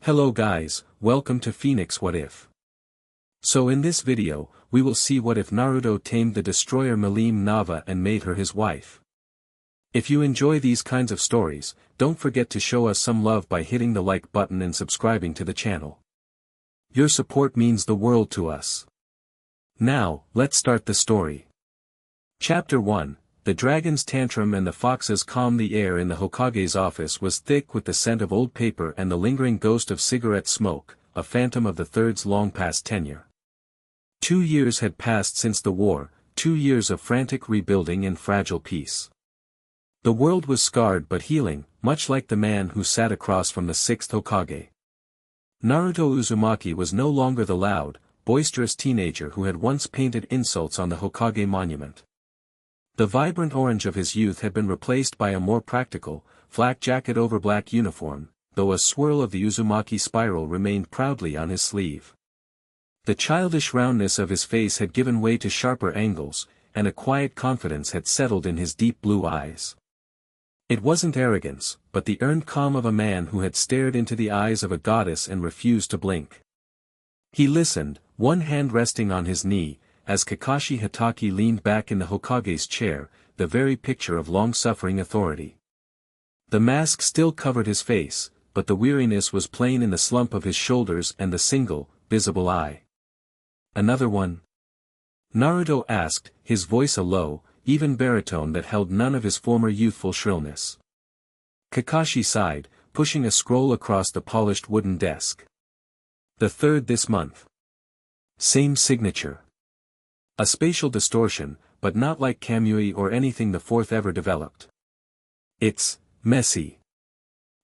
Hello guys, welcome to Phoenix What If. So in this video, we will see what if Naruto tamed the destroyer Milim Nava and made her his wife. If you enjoy these kinds of stories, don't forget to show us some love by hitting the like button and subscribing to the channel. Your support means the world to us. Now, let's start the story. Chapter 1. The dragon's tantrum and the fox's calm. The air in the Hokage's office was thick with the scent of old paper and the lingering ghost of cigarette smoke, a phantom of the third's long-past tenure. 2 years had passed since the war, 2 years of frantic rebuilding and fragile peace. The world was scarred but healing, much like the man who sat across from the sixth Hokage. Naruto Uzumaki was no longer the loud, boisterous teenager who had once painted insults on the Hokage monument. The vibrant orange of his youth had been replaced by a more practical, flak jacket over black uniform, though a swirl of the Uzumaki spiral remained proudly on his sleeve. The childish roundness of his face had given way to sharper angles, and a quiet confidence had settled in his deep blue eyes. It wasn't arrogance, but the earned calm of a man who had stared into the eyes of a goddess and refused to blink. He listened, one hand resting on his knee, as Kakashi Hatake leaned back in the Hokage's chair, the very picture of long-suffering authority. The mask still covered his face, but the weariness was plain in the slump of his shoulders and the single, visible eye. "Another one?" Naruto asked, his voice a low, even baritone that held none of his former youthful shrillness. Kakashi sighed, pushing a scroll across the polished wooden desk. "The third this month. Same signature. A spatial distortion, but not like Kamui or anything the fourth ever developed. It's messy."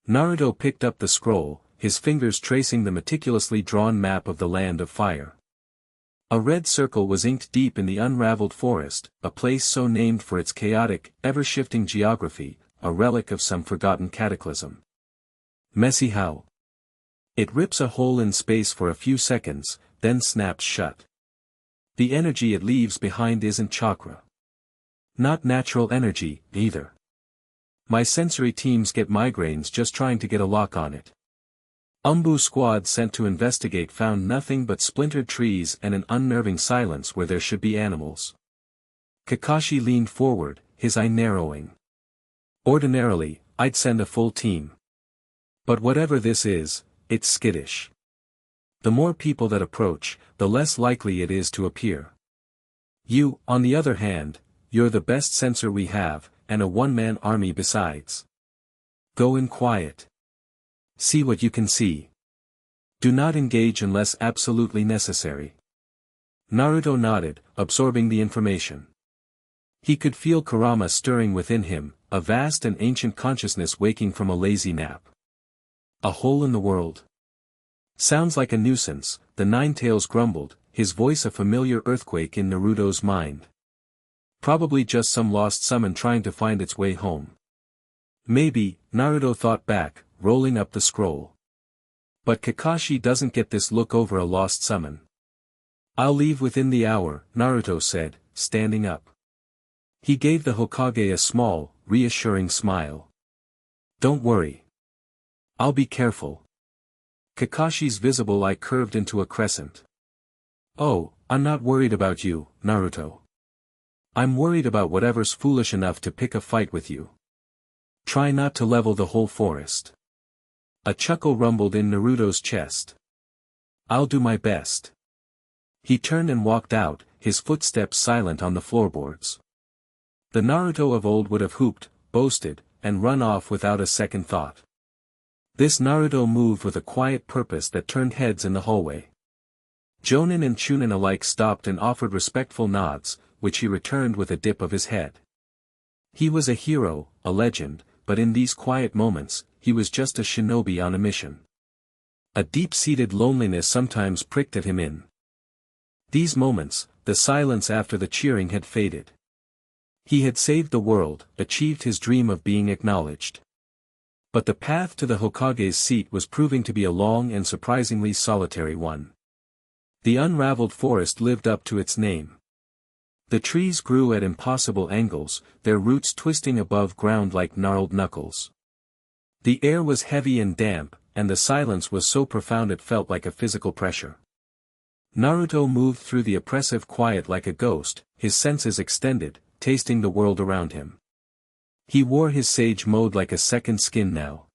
Naruto picked up the scroll, his fingers tracing the meticulously drawn map of the Land of Fire. A red circle was inked deep in the unraveled forest, a place so named for its chaotic, ever-shifting geography, a relic of some forgotten cataclysm. Messy how? It rips a hole in space for a few seconds, then snaps shut. The energy it leaves behind isn't chakra. Not natural energy, either. My sensory teams get migraines just trying to get a lock on it. Umbu squad sent to investigate found nothing but splintered trees and an unnerving silence where there should be animals. Kakashi leaned forward, his eye narrowing. Ordinarily, I'd send a full team. But whatever this is, it's skittish. The more people that approach, the less likely it is to appear. You, on the other hand, you're the best sensor we have, and a one-man army besides. Go in quiet. See what you can see. Do not engage unless absolutely necessary." Naruto nodded, absorbing the information. He could feel Kurama stirring within him, a vast and ancient consciousness waking from a lazy nap. A hole in the world. Sounds like a nuisance, the Nine-Tails grumbled, his voice a familiar earthquake in Naruto's mind. Probably just some lost summon trying to find its way home. Maybe, Naruto thought back, rolling up the scroll. But Kakashi doesn't get this look over a lost summon. "I'll leave within the hour," Naruto said, standing up. He gave the Hokage a small, reassuring smile. "Don't worry. I'll be careful." Kakashi's visible eye curved into a crescent. "Oh, I'm not worried about you, Naruto. I'm worried about whatever's foolish enough to pick a fight with you. Try not to level the whole forest." A chuckle rumbled in Naruto's chest. "I'll do my best." He turned and walked out, his footsteps silent on the floorboards. The Naruto of old would have hooped, boasted, and run off without a second thought. This Naruto moved with a quiet purpose that turned heads in the hallway. Jonin and Chunin alike stopped and offered respectful nods, which he returned with a dip of his head. He was a hero, a legend, but in these quiet moments, he was just a shinobi on a mission. A deep-seated loneliness sometimes pricked at him in these moments. The silence after the cheering had faded. He had saved the world, achieved his dream of being acknowledged. But the path to the Hokage's seat was proving to be a long and surprisingly solitary one. The unraveled forest lived up to its name. The trees grew at impossible angles, their roots twisting above ground like gnarled knuckles. The air was heavy and damp, and the silence was so profound it felt like a physical pressure. Naruto moved through the oppressive quiet like a ghost, his senses extended, tasting the world around him. He wore his sage mode like a second skin now.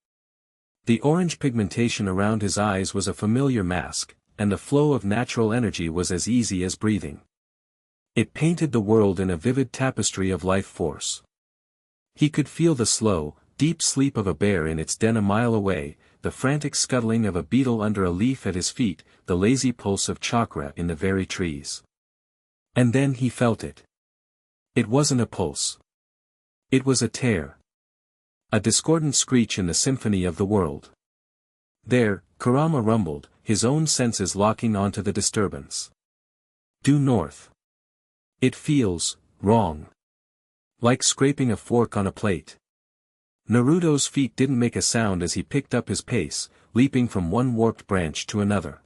The orange pigmentation around his eyes was a familiar mask, and the flow of natural energy was as easy as breathing. It painted the world in a vivid tapestry of life force. He could feel the slow, deep sleep of a bear in its den a mile away, the frantic scuttling of a beetle under a leaf at his feet, the lazy pulse of chakra in the very trees. And then he felt it. It wasn't a pulse. It was a tear. A discordant screech in the symphony of the world. There, Kurama rumbled, his own senses locking onto the disturbance. Due north. It feels wrong. Like scraping a fork on a plate. Naruto's feet didn't make a sound as he picked up his pace, leaping from one warped branch to another.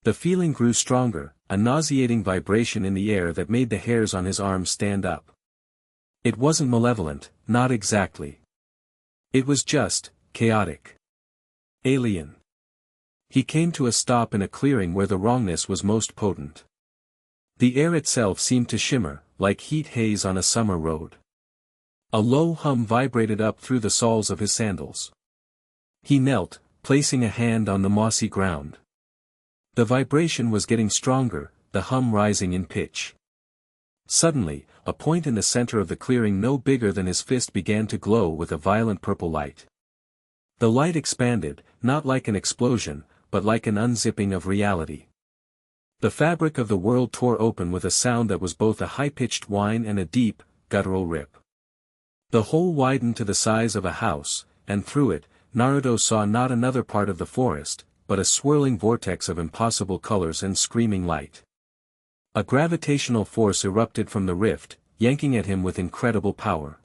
The feeling grew stronger, a nauseating vibration in the air that made the hairs on his arms stand up. It wasn't malevolent, not exactly. It was just chaotic. Alien. He came to a stop in a clearing where the wrongness was most potent. The air itself seemed to shimmer, like heat haze on a summer road. A low hum vibrated up through the soles of his sandals. He knelt, placing a hand on the mossy ground. The vibration was getting stronger, the hum rising in pitch. Suddenly, a point in the center of the clearing no bigger than his fist began to glow with a violent purple light. The light expanded, not like an explosion, but like an unzipping of reality. The fabric of the world tore open with a sound that was both a high-pitched whine and a deep, guttural rip. The hole widened to the size of a house, and through it, Naruto saw not another part of the forest, but a swirling vortex of impossible colors and screaming light. A gravitational force erupted from the rift, yanking at him with incredible power.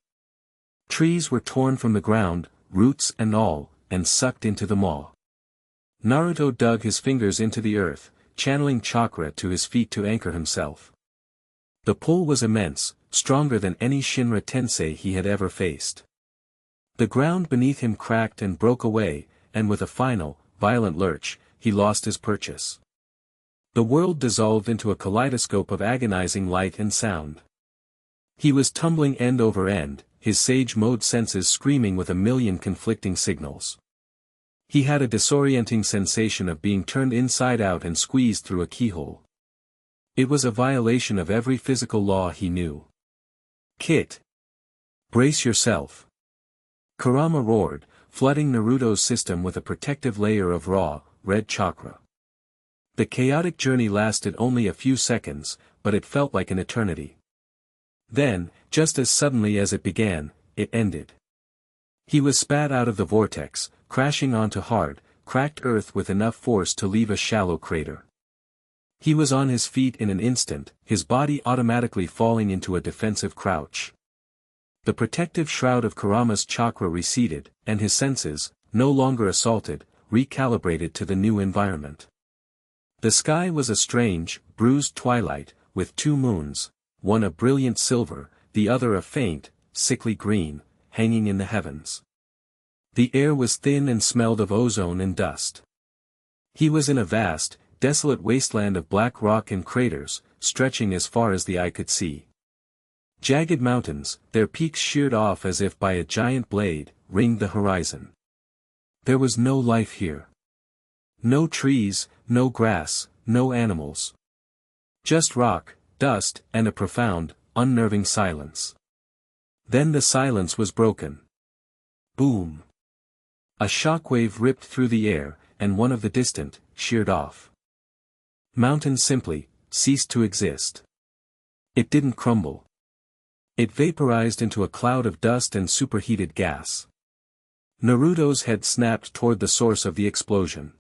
Trees were torn from the ground, roots and all, and sucked into the maw. Naruto dug his fingers into the earth, channeling chakra to his feet to anchor himself. The pull was immense, stronger than any Shinra tensei he had ever faced. The ground beneath him cracked and broke away, and with a final, violent lurch, he lost his purchase. The world dissolved into a kaleidoscope of agonizing light and sound. He was tumbling end over end, his sage mode senses screaming with a million conflicting signals. He had a disorienting sensation of being turned inside out and squeezed through a keyhole. It was a violation of every physical law he knew. Kit! Brace yourself! Kurama roared, flooding Naruto's system with a protective layer of raw, red chakra. The chaotic journey lasted only a few seconds, but it felt like an eternity. Then, just as suddenly as it began, it ended. He was spat out of the vortex, crashing onto hard, cracked earth with enough force to leave a shallow crater. He was on his feet in an instant, his body automatically falling into a defensive crouch. The protective shroud of Kurama's chakra receded, and his senses, no longer assaulted, recalibrated to the new environment. The sky was a strange, bruised twilight, with two moons, one a brilliant silver, the other a faint, sickly green, hanging in the heavens. The air was thin and smelled of ozone and dust. He was in a vast, desolate wasteland of black rock and craters, stretching as far as the eye could see. Jagged mountains, their peaks sheared off as if by a giant blade, ringed the horizon. There was no life here. No trees, no grass, no animals. Just rock, dust, and a profound, unnerving silence. Then the silence was broken. Boom! A shockwave ripped through the air, and one of the distant, sheared off. Mountain simply ceased to exist. It didn't crumble. It vaporized into a cloud of dust and superheated gas. Naruto's head snapped toward the source of the explosion.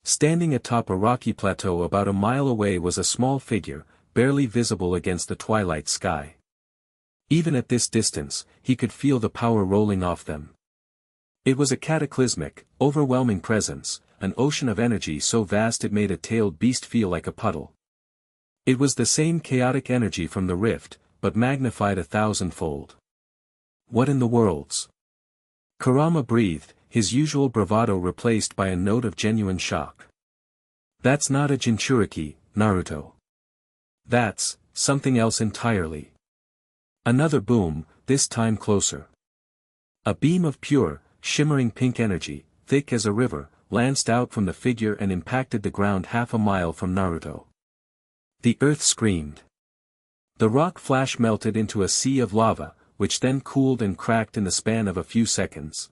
Standing atop a rocky plateau about a mile away was a small figure, barely visible against the twilight sky. Even at this distance, he could feel the power rolling off them. It was a cataclysmic, overwhelming presence, an ocean of energy so vast it made a tailed beast feel like a puddle. It was the same chaotic energy from the rift, but magnified 1,000-fold. What in the worlds? Kurama breathed, his usual bravado replaced by a note of genuine shock. That's not a Jinchuriki, Naruto. That's something else entirely. Another boom, this time closer. A beam of pure, shimmering pink energy, thick as a river, lanced out from the figure and impacted the ground half a mile from Naruto. The earth screamed. The rock flash melted into a sea of lava, which then cooled and cracked in the span of a few seconds.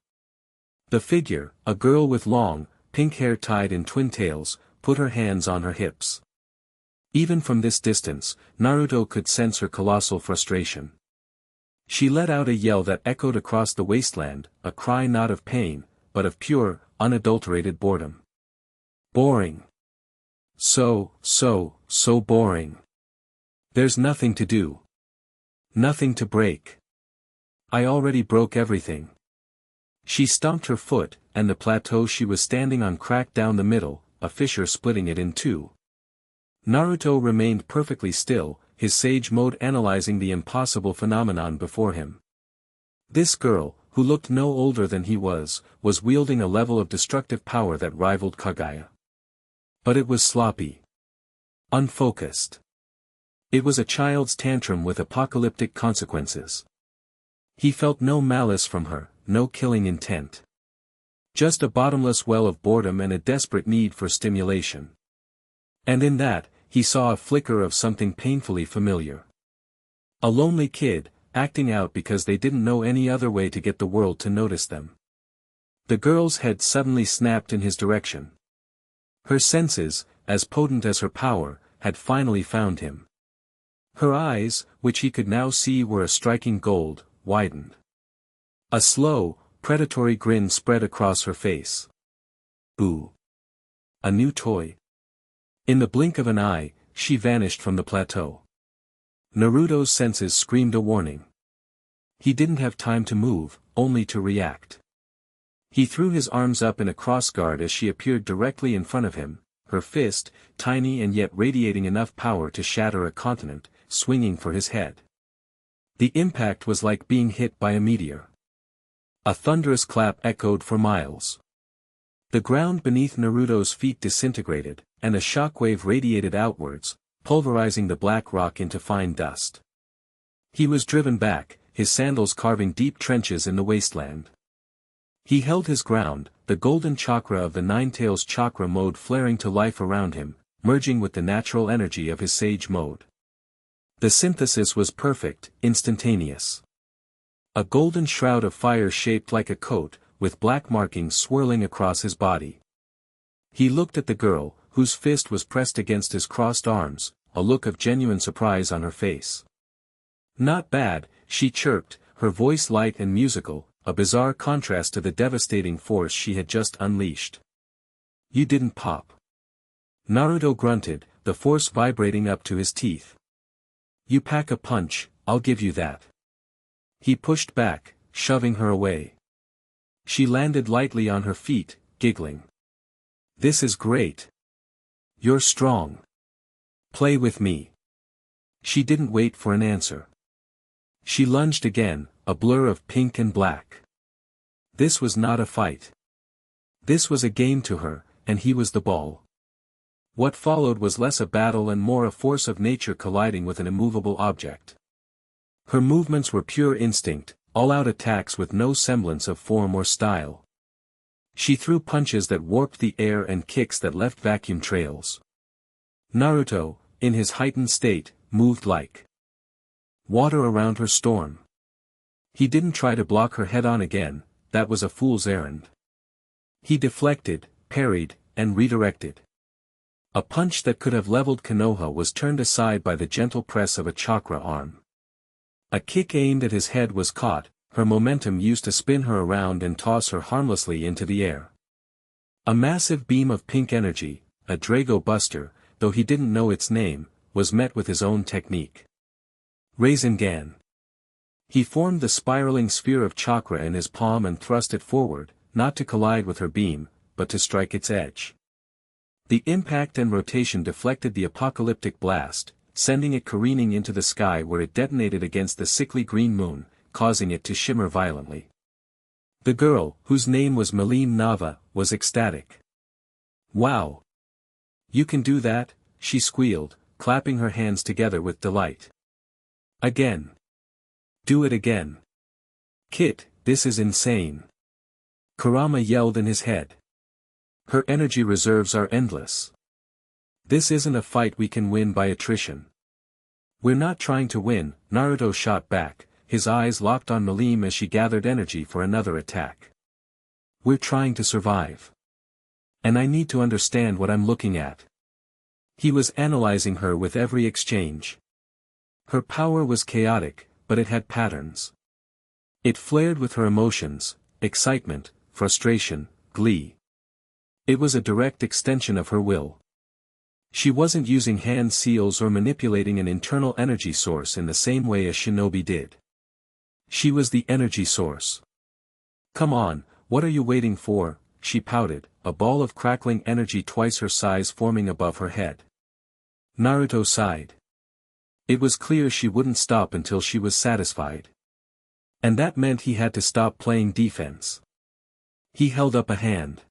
The figure, a girl with long, pink hair tied in twin tails, put her hands on her hips. Even from this distance, Naruto could sense her colossal frustration. She let out a yell that echoed across the wasteland, a cry not of pain, but of pure, unadulterated boredom. Boring. So boring. There's nothing to do. Nothing to break. I already broke everything. She stomped her foot, and the plateau she was standing on cracked down the middle, a fissure splitting it in two. Naruto remained perfectly still, his sage mode analyzing the impossible phenomenon before him. This girl, who looked no older than he was wielding a level of destructive power that rivaled Kaguya. But it was sloppy. Unfocused. It was a child's tantrum with apocalyptic consequences. He felt no malice from her, no killing intent. Just a bottomless well of boredom and a desperate need for stimulation. And in that, he saw a flicker of something painfully familiar. A lonely kid, acting out because they didn't know any other way to get the world to notice them. The girl's head suddenly snapped in his direction. Her senses, as potent as her power, had finally found him. Her eyes, which he could now see were a striking gold, widened. A slow, predatory grin spread across her face. Ooh. A new toy. In the blink of an eye, she vanished from the plateau. Naruto's senses screamed a warning. He didn't have time to move, only to react. He threw his arms up in a crossguard as she appeared directly in front of him, her fist, tiny and yet radiating enough power to shatter a continent, swinging for his head. The impact was like being hit by a meteor. A thunderous clap echoed for miles. The ground beneath Naruto's feet disintegrated, and a shockwave radiated outwards, pulverizing the black rock into fine dust. He was driven back, his sandals carving deep trenches in the wasteland. He held his ground, the golden chakra of the Nine-Tails chakra mode flaring to life around him, merging with the natural energy of his sage mode. The synthesis was perfect, instantaneous. A golden shroud of fire shaped like a coat, with black markings swirling across his body. He looked at the girl, whose fist was pressed against his crossed arms, a look of genuine surprise on her face. Not bad, she chirped, her voice light and musical, a bizarre contrast to the devastating force she had just unleashed. You didn't pop. Naruto grunted, the force vibrating up to his teeth. You pack a punch, I'll give you that. He pushed back, shoving her away. She landed lightly on her feet, giggling. This is great. You're strong. Play with me. She didn't wait for an answer. She lunged again, a blur of pink and black. This was not a fight. This was a game to her, and he was the ball. What followed was less a battle and more a force of nature colliding with an immovable object. Her movements were pure instinct, all-out attacks with no semblance of form or style. She threw punches that warped the air and kicks that left vacuum trails. Naruto, in his heightened state, moved like water around her storm. He didn't try to block her head-on again, that was a fool's errand. He deflected, parried, and redirected. A punch that could have leveled Konoha was turned aside by the gentle press of a chakra arm. A kick aimed at his head was caught, her momentum used to spin her around and toss her harmlessly into the air. A massive beam of pink energy, a Drago Buster, though he didn't know its name, was met with his own technique. Rasengan. He formed the spiraling sphere of chakra in his palm and thrust it forward, not to collide with her beam, but to strike its edge. The impact and rotation deflected the apocalyptic blast, sending it careening into the sky where it detonated against the sickly green moon, causing it to shimmer violently. The girl, whose name was Milim Nava, was ecstatic. "Wow! You can do that," she squealed, clapping her hands together with delight. "Again. Do it again. Kit, this is insane." Kurama yelled in his head. "Her energy reserves are endless. This isn't a fight we can win by attrition." "We're not trying to win," Naruto shot back, his eyes locked on Milim as she gathered energy for another attack. "We're trying to survive. And I need to understand what I'm looking at." He was analyzing her with every exchange. Her power was chaotic, but it had patterns. It flared with her emotions, excitement, frustration, glee. It was a direct extension of her will. She wasn't using hand seals or manipulating an internal energy source in the same way a shinobi did. She was the energy source. "Come on, what are you waiting for?" she pouted, a ball of crackling energy twice her size forming above her head. Naruto sighed. It was clear she wouldn't stop until she was satisfied. And that meant he had to stop playing defense. He held up a hand.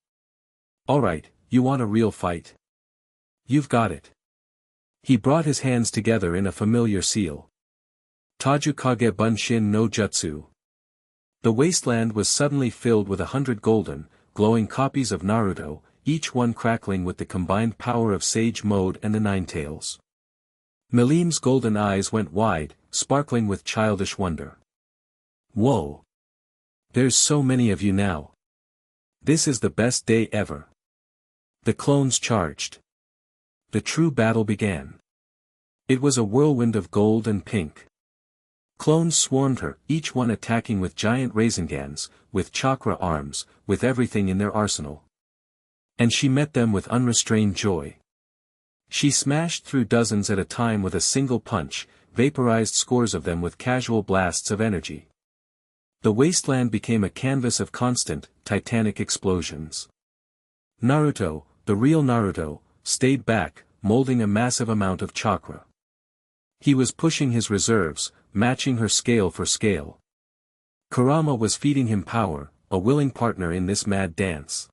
"Alright, you want a real fight? You've got it." He brought his hands together in a familiar seal. Tajukage Bunshin no Jutsu. The wasteland was suddenly filled with 100 golden, glowing copies of Naruto, each one crackling with the combined power of Sage Mode and the Nine Tails. Milim's golden eyes went wide, sparkling with childish wonder. "Whoa! There's so many of you now. This is the best day ever." The clones charged. The true battle began. It was a whirlwind of gold and pink. Clones swarmed her, each one attacking with giant Razengans, with chakra arms, with everything in their arsenal. And she met them with unrestrained joy. She smashed through dozens at a time with a single punch, vaporized scores of them with casual blasts of energy. The wasteland became a canvas of constant, titanic explosions. Naruto, the real Naruto, stayed back, molding a massive amount of chakra. He was pushing his reserves, matching her scale for scale. Kurama was feeding him power, a willing partner in this mad dance.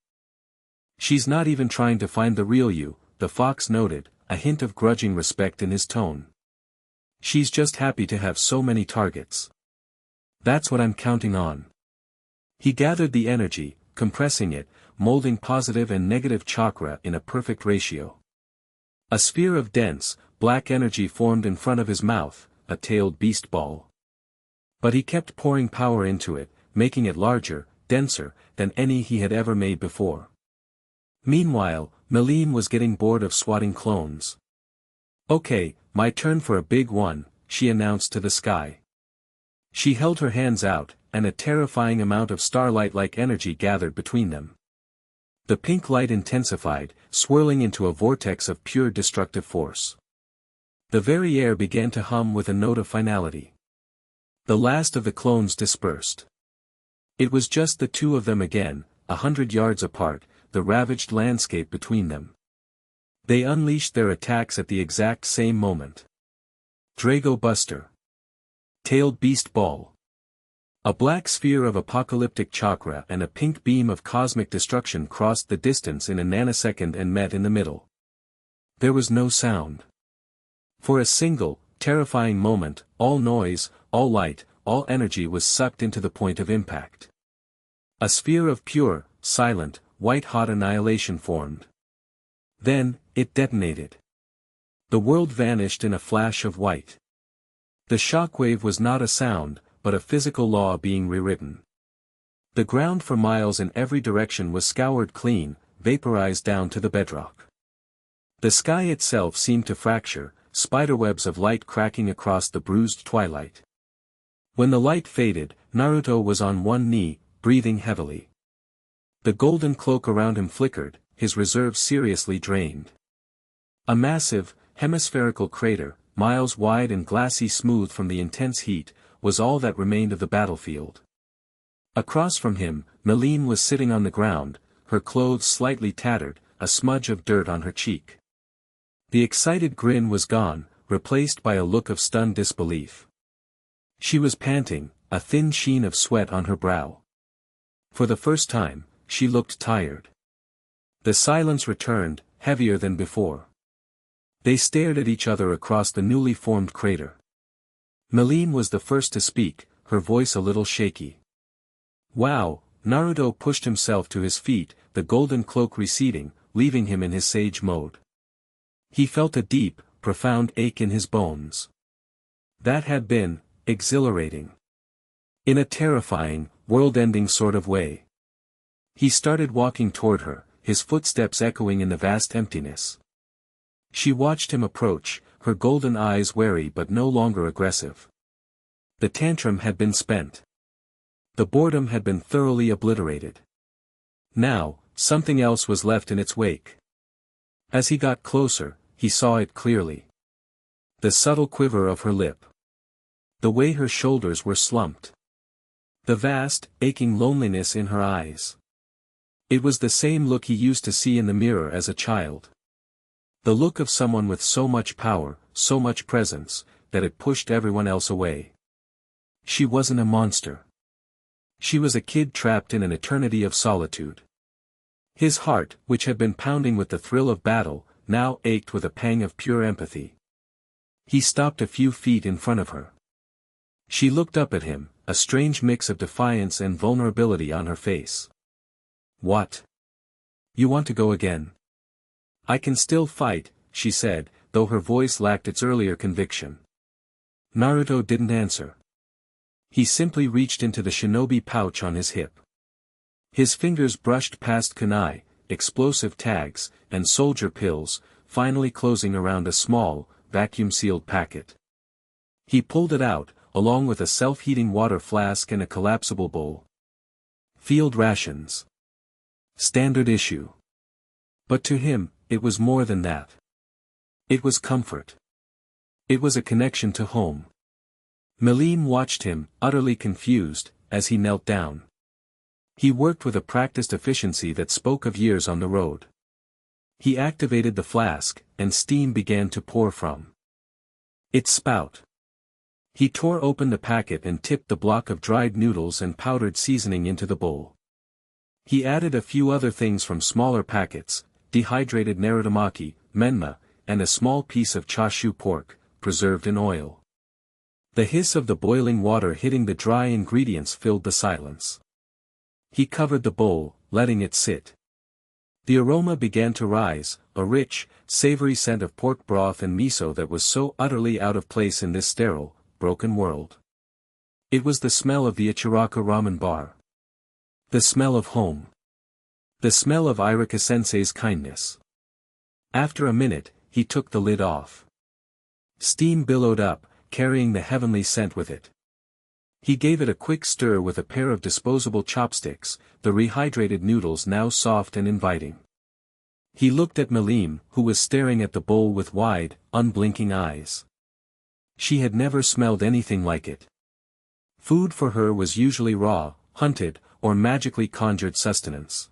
"She's not even trying to find the real you," the fox noted, a hint of grudging respect in his tone. "She's just happy to have so many targets. That's what I'm counting on." He gathered the energy, compressing it, molding positive and negative chakra in a perfect ratio. A sphere of dense, black energy formed in front of his mouth, a tailed beast ball. But he kept pouring power into it, making it larger, denser, than any he had ever made before. Meanwhile, Milim was getting bored of swatting clones. "Okay, my turn for a big one," she announced to the sky. She held her hands out, and a terrifying amount of starlight-like energy gathered between them. The pink light intensified, swirling into a vortex of pure destructive force. The very air began to hum with a note of finality. The last of the clones dispersed. It was just the two of them again, 100 yards apart, the ravaged landscape between them. They unleashed their attacks at the exact same moment. Drago Buster. Tailed Beast Ball. A black sphere of apocalyptic chakra and a pink beam of cosmic destruction crossed the distance in a nanosecond and met in the middle. There was no sound. For a single, terrifying moment, all noise, all light, all energy was sucked into the point of impact. A sphere of pure, silent, white-hot annihilation formed. Then, it detonated. The world vanished in a flash of white. The shockwave was not a sound, but a physical law being rewritten. The ground for miles in every direction was scoured clean, vaporized down to the bedrock. The sky itself seemed to fracture, spiderwebs of light cracking across the bruised twilight. When the light faded, Naruto was on one knee, breathing heavily. The golden cloak around him flickered, his reserves seriously drained. A massive, hemispherical crater, miles wide and glassy smooth from the intense heat, was all that remained of the battlefield. Across from him, Milim was sitting on the ground, her clothes slightly tattered, a smudge of dirt on her cheek. The excited grin was gone, replaced by a look of stunned disbelief. She was panting, a thin sheen of sweat on her brow. For the first time, she looked tired. The silence returned, heavier than before. They stared at each other across the newly formed crater. Milim was the first to speak, her voice a little shaky. Wow, Naruto pushed himself to his feet, the golden cloak receding, leaving him in his sage mode. He felt a deep, profound ache in his bones. That had been exhilarating. In a terrifying, world-ending sort of way. He started walking toward her, his footsteps echoing in the vast emptiness. She watched him approach, her golden eyes wary but no longer aggressive. The tantrum had been spent. The boredom had been thoroughly obliterated. Now, something else was left in its wake. As he got closer, he saw it clearly. The subtle quiver of her lip. The way her shoulders were slumped. The vast, aching loneliness in her eyes. It was the same look he used to see in the mirror as a child. The look of someone with so much power, so much presence, that it pushed everyone else away. She wasn't a monster. She was a kid trapped in an eternity of solitude. His heart, which had been pounding with the thrill of battle, now ached with a pang of pure empathy. He stopped a few feet in front of her. She looked up at him, a strange mix of defiance and vulnerability on her face. What? You want to go again? I can still fight, she said, though her voice lacked its earlier conviction. Naruto didn't answer. He simply reached into the shinobi pouch on his hip. His fingers brushed past kunai, explosive tags, and soldier pills, finally closing around a small, vacuum-sealed packet. He pulled it out, along with a self-heating water flask and a collapsible bowl. Field rations. Standard issue. But to him, it was more than that. It was comfort. It was a connection to home. Milim watched him, utterly confused, as he knelt down. He worked with a practiced efficiency that spoke of years on the road. He activated the flask, and steam began to pour from its spout. He tore open the packet and tipped the block of dried noodles and powdered seasoning into the bowl. He added a few other things from smaller packets, dehydrated narutomaki, menma, and a small piece of chashu pork, preserved in oil. The hiss of the boiling water hitting the dry ingredients filled the silence. He covered the bowl, letting it sit. The aroma began to rise, a rich, savory scent of pork broth and miso that was so utterly out of place in this sterile, broken world. It was the smell of the Ichiraka ramen bar. The smell of home. The smell of Irika-sensei's kindness. After a minute, he took the lid off. Steam billowed up, carrying the heavenly scent with it. He gave it a quick stir with a pair of disposable chopsticks, the rehydrated noodles now soft and inviting. He looked at Milim, who was staring at the bowl with wide, unblinking eyes. She had never smelled anything like it. Food for her was usually raw, hunted, or magically conjured sustenance.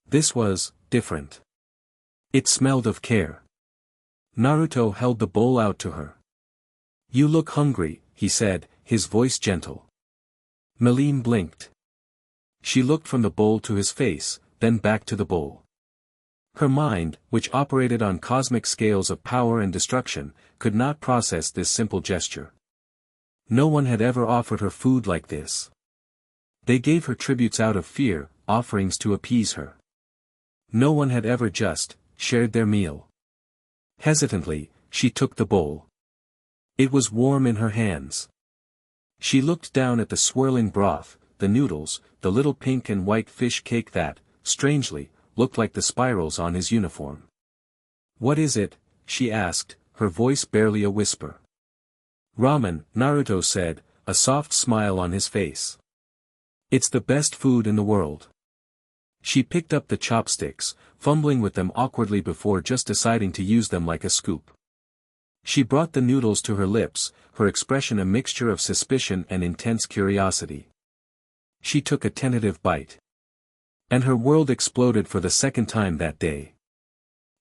This was different. It smelled of care. Naruto held the bowl out to her. You look hungry, he said, his voice gentle. Milim blinked. She looked from the bowl to his face, then back to the bowl. Her mind, which operated on cosmic scales of power and destruction, could not process this simple gesture. No one had ever offered her food like this. They gave her tributes out of fear, offerings to appease her. No one had ever just shared their meal. Hesitantly, she took the bowl. It was warm in her hands. She looked down at the swirling broth, the noodles, the little pink and white fish cake that, strangely, looked like the spirals on his uniform. What is it? She asked, her voice barely a whisper. Ramen, Naruto said, a soft smile on his face. It's the best food in the world. She picked up the chopsticks, fumbling with them awkwardly before just deciding to use them like a scoop. She brought the noodles to her lips, her expression a mixture of suspicion and intense curiosity. She took a tentative bite. And her world exploded for the second time that day.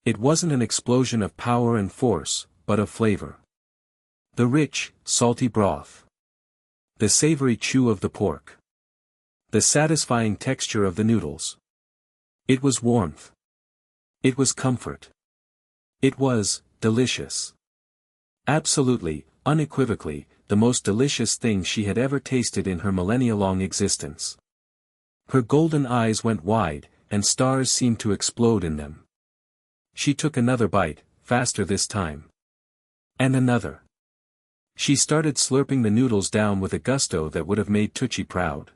It wasn't an explosion of power and force, but of flavor. The rich, salty broth. The savory chew of the pork. The satisfying texture of the noodles. It was warmth. It was comfort. It was delicious. Absolutely, unequivocally, the most delicious thing she had ever tasted in her millennia-long existence. Her golden eyes went wide, and stars seemed to explode in them. She took another bite, faster this time. And another. She started slurping the noodles down with a gusto that would have made Tucci proud.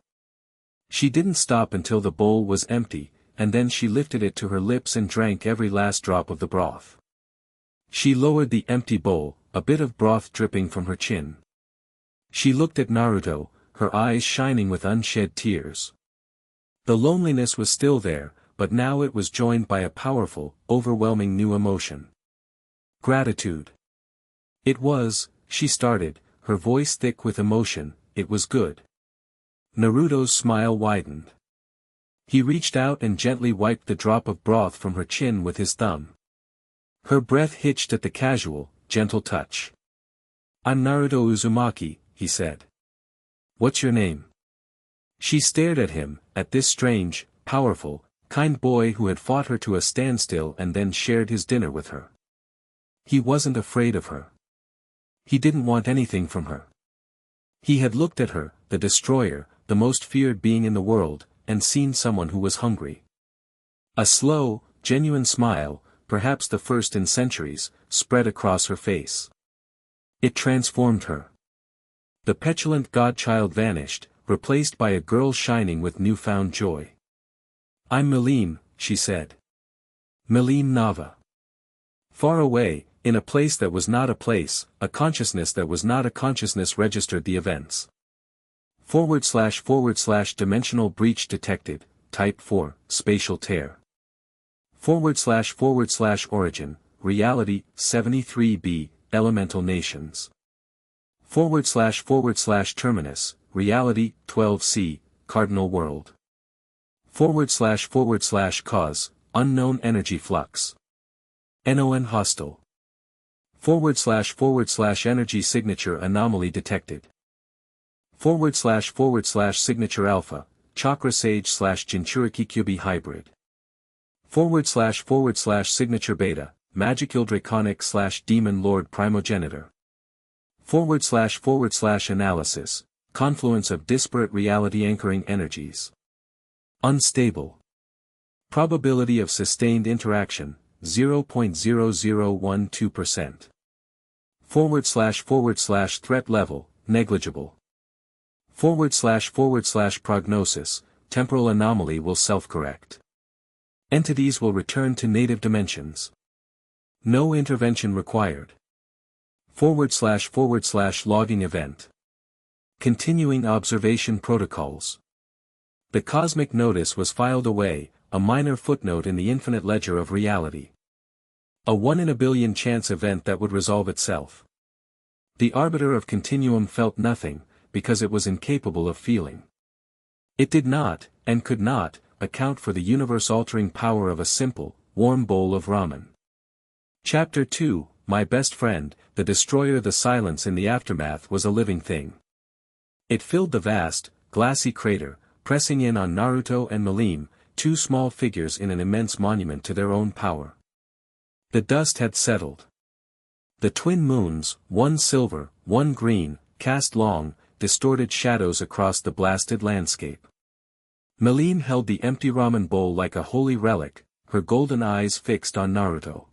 She didn't stop until the bowl was empty, and then she lifted it to her lips and drank every last drop of the broth. She lowered the empty bowl, a bit of broth dripping from her chin. She looked at Naruto, her eyes shining with unshed tears. The loneliness was still there, but now it was joined by a powerful, overwhelming new emotion. Gratitude. It was, she started, her voice thick with emotion, it was good. Naruto's smile widened. He reached out and gently wiped the drop of broth from her chin with his thumb. Her breath hitched at the casual, gentle touch. "I'm Naruto Uzumaki," he said. "What's your name?" She stared at him, at this strange, powerful, kind boy who had fought her to a standstill and then shared his dinner with her. He wasn't afraid of her. He didn't want anything from her. He had looked at her, the destroyer, the most feared being in the world, and seen someone who was hungry. A slow, genuine smile, perhaps the first in centuries, spread across her face. It transformed her. The petulant godchild vanished, replaced by a girl shining with newfound joy. "I'm Milim," she said. "Milim Nava." Far away, in a place that was not a place, a consciousness that was not a consciousness registered the events. // dimensional breach detected, type 4, spatial tear. // origin, reality, 73b, elemental nations. // terminus, reality, 12c, cardinal world. // cause, unknown energy flux. NON hostile. // energy signature anomaly detected. // signature alpha, chakra sage / Jinchuriki Kyubi hybrid. // signature beta, magical draconic / demon lord primogenitor. // analysis, confluence of disparate reality anchoring energies. Unstable. Probability of sustained interaction, 0.0012%. // threat level, negligible. // prognosis, temporal anomaly will self-correct. Entities will return to native dimensions. No intervention required. // logging event. Continuing observation protocols. The cosmic notice was filed away, a minor footnote in the infinite ledger of reality. A 1 in a billion chance event that would resolve itself. The arbiter of continuum felt nothing, because it was incapable of feeling. It did not, and could not, account for the universe-altering power of a simple, warm bowl of ramen. Chapter 2, My Best Friend, the Destroyer. The silence in the aftermath was a living thing. It filled the vast, glassy crater, pressing in on Naruto and Milim, two small figures in an immense monument to their own power. The dust had settled. The twin moons, one silver, one green, cast long, distorted shadows across the blasted landscape. Milim held the empty ramen bowl like a holy relic, her golden eyes fixed on Naruto.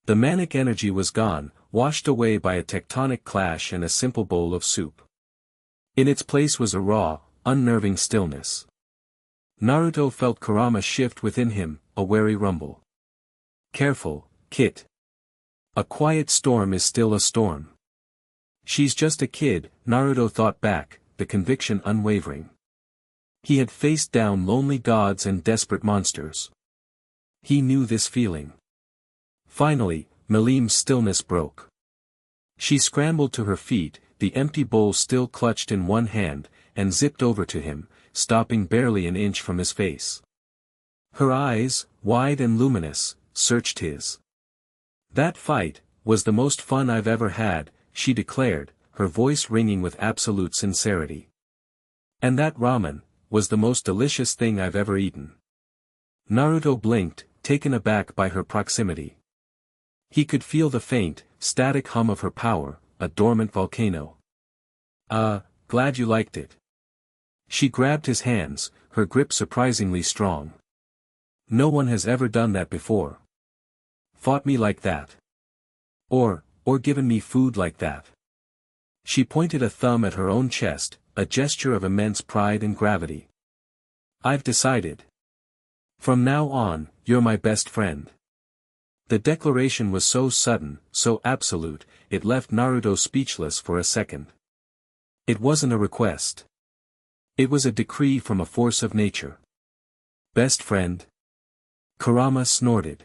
The manic energy was gone, washed away by a tectonic clash and a simple bowl of soup. In its place was a raw, unnerving stillness. Naruto felt Kurama shift within him, a wary rumble. "Careful, Kit. A quiet storm is still a storm." "She's just a kid," Naruto thought back, the conviction unwavering. He had faced down lonely gods and desperate monsters. He knew this feeling. Finally, Milim's stillness broke. She scrambled to her feet, the empty bowl still clutched in one hand, and zipped over to him, stopping barely an inch from his face. Her eyes, wide and luminous, searched his. "That fight was the most fun I've ever had," she declared, her voice ringing with absolute sincerity. "And that ramen, was the most delicious thing I've ever eaten. Naruto blinked, taken aback by her proximity. He could feel the faint, static hum of her power, a dormant volcano. Glad you liked it. She grabbed his hands, her grip surprisingly strong. No one has ever done that before. Fought me like that. Or given me food like that. She pointed a thumb at her own chest, a gesture of immense pride and gravity. I've decided. From now on, you're my best friend. The declaration was so sudden, so absolute, it left Naruto speechless for a second. It wasn't a request. It was a decree from a force of nature. Best friend? Kurama snorted.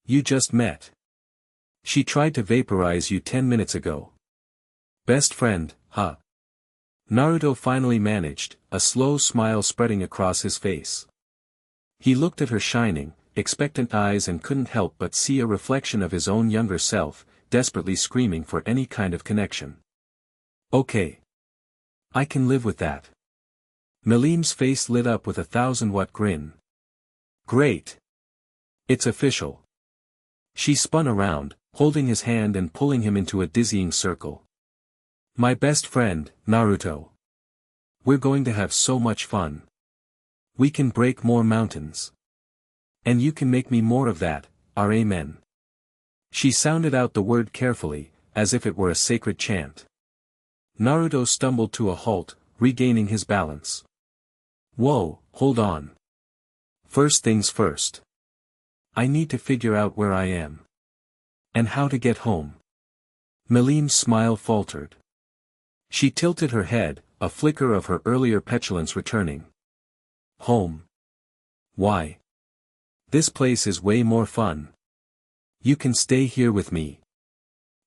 You just met. She tried to vaporize you 10 minutes ago. Best friend, huh? Naruto finally managed, a slow smile spreading across his face. He looked at her shining, expectant eyes and couldn't help but see a reflection of his own younger self, desperately screaming for any kind of connection. Okay. I can live with that. Milim's face lit up with a 1,000-watt grin. Great. It's official. She spun around, holding his hand and pulling him into a dizzying circle. My best friend, Naruto. We're going to have so much fun. We can break more mountains. And you can make me more of that, amen. She sounded out the word carefully, as if it were a sacred chant. Naruto stumbled to a halt, regaining his balance. Whoa, hold on. First things first. I need to figure out where I am. And how to get home. Milim's smile faltered. She tilted her head, a flicker of her earlier petulance returning. Home. Why? This place is way more fun. You can stay here with me.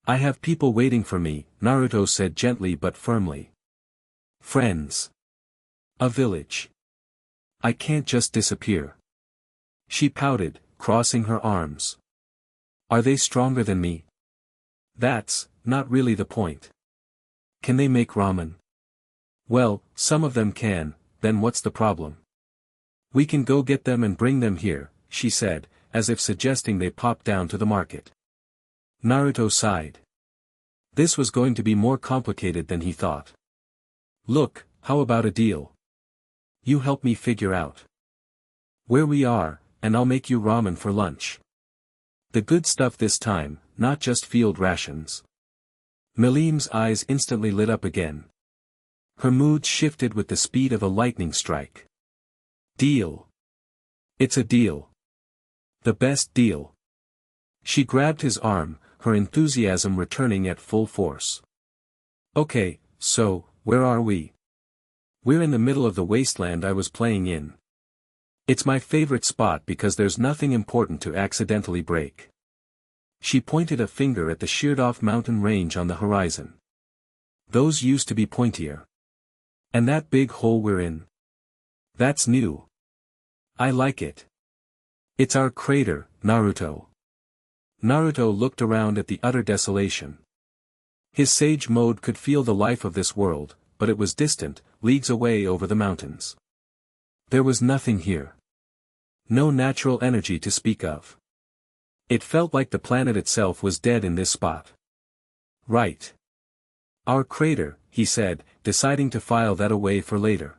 I have people waiting for me, Naruto said gently but firmly. Friends. A village. I can't just disappear. She pouted, crossing her arms. Are they stronger than me? That's not really the point. Can they make ramen? Well, some of them can, then what's the problem? We can go get them and bring them here, she said, as if suggesting they pop down to the market. Naruto sighed. This was going to be more complicated than he thought. Look, how about a deal? You help me figure out where we are, and I'll make you ramen for lunch. The good stuff this time, not just field rations. Milim's eyes instantly lit up again. Her mood shifted with the speed of a lightning strike. Deal. It's a deal. The best deal. She grabbed his arm, her enthusiasm returning at full force. Okay, so, where are we? We're in the middle of the wasteland I was playing in. It's my favorite spot because there's nothing important to accidentally break. She pointed a finger at the sheared-off mountain range on the horizon. Those used to be pointier. And that big hole we're in? That's new. I like it. It's our crater, Naruto. Naruto looked around at the utter desolation. His sage mode could feel the life of this world, but it was distant, leagues away over the mountains. There was nothing here. No natural energy to speak of. It felt like the planet itself was dead in this spot. Right. Our crater, he said, deciding to file that away for later.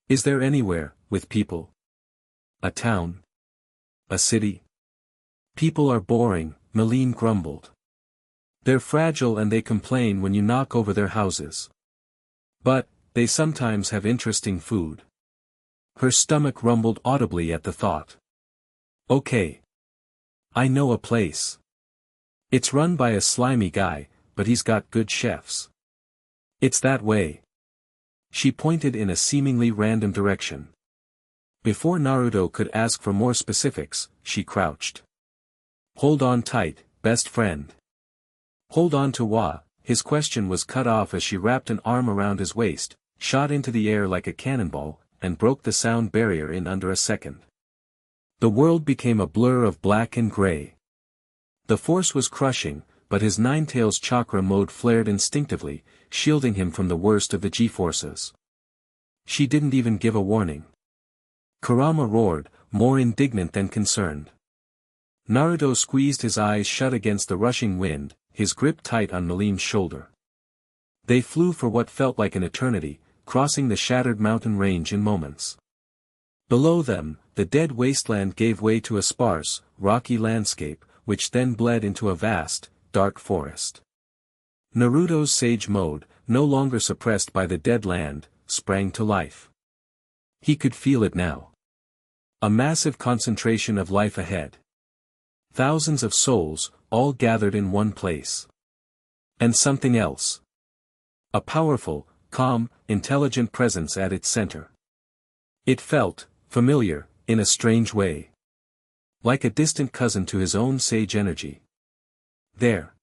Is there anywhere, with people? A town? A city? People are boring, Milim grumbled. They're fragile and they complain when you knock over their houses. But, they sometimes have interesting food. Her stomach rumbled audibly at the thought. Okay. I know a place. It's run by a slimy guy, but he's got good chefs. It's that way. She pointed in a seemingly random direction. Before Naruto could ask for more specifics, she crouched. Hold on tight, best friend. Hold on to what? His question was cut off as she wrapped an arm around his waist, shot into the air like a cannonball, and broke the sound barrier in under a second. The world became a blur of black and gray. The force was crushing, but his Nine-Tails chakra mode flared instinctively, shielding him from the worst of the G-forces. She didn't even give a warning. Kurama roared, more indignant than concerned. Naruto squeezed his eyes shut against the rushing wind, his grip tight on Milim's shoulder. They flew for what felt like an eternity, crossing the shattered mountain range in moments. Below them, the dead wasteland gave way to a sparse, rocky landscape, which then bled into a vast, dark forest. Naruto's sage mode, no longer suppressed by the dead land, sprang to life. He could feel it now. A massive concentration of life ahead. Thousands of souls, all gathered in one place. And something else. A powerful, calm, intelligent presence at its center. It felt familiar, in a strange way. Like a distant cousin to his own sage energy. There.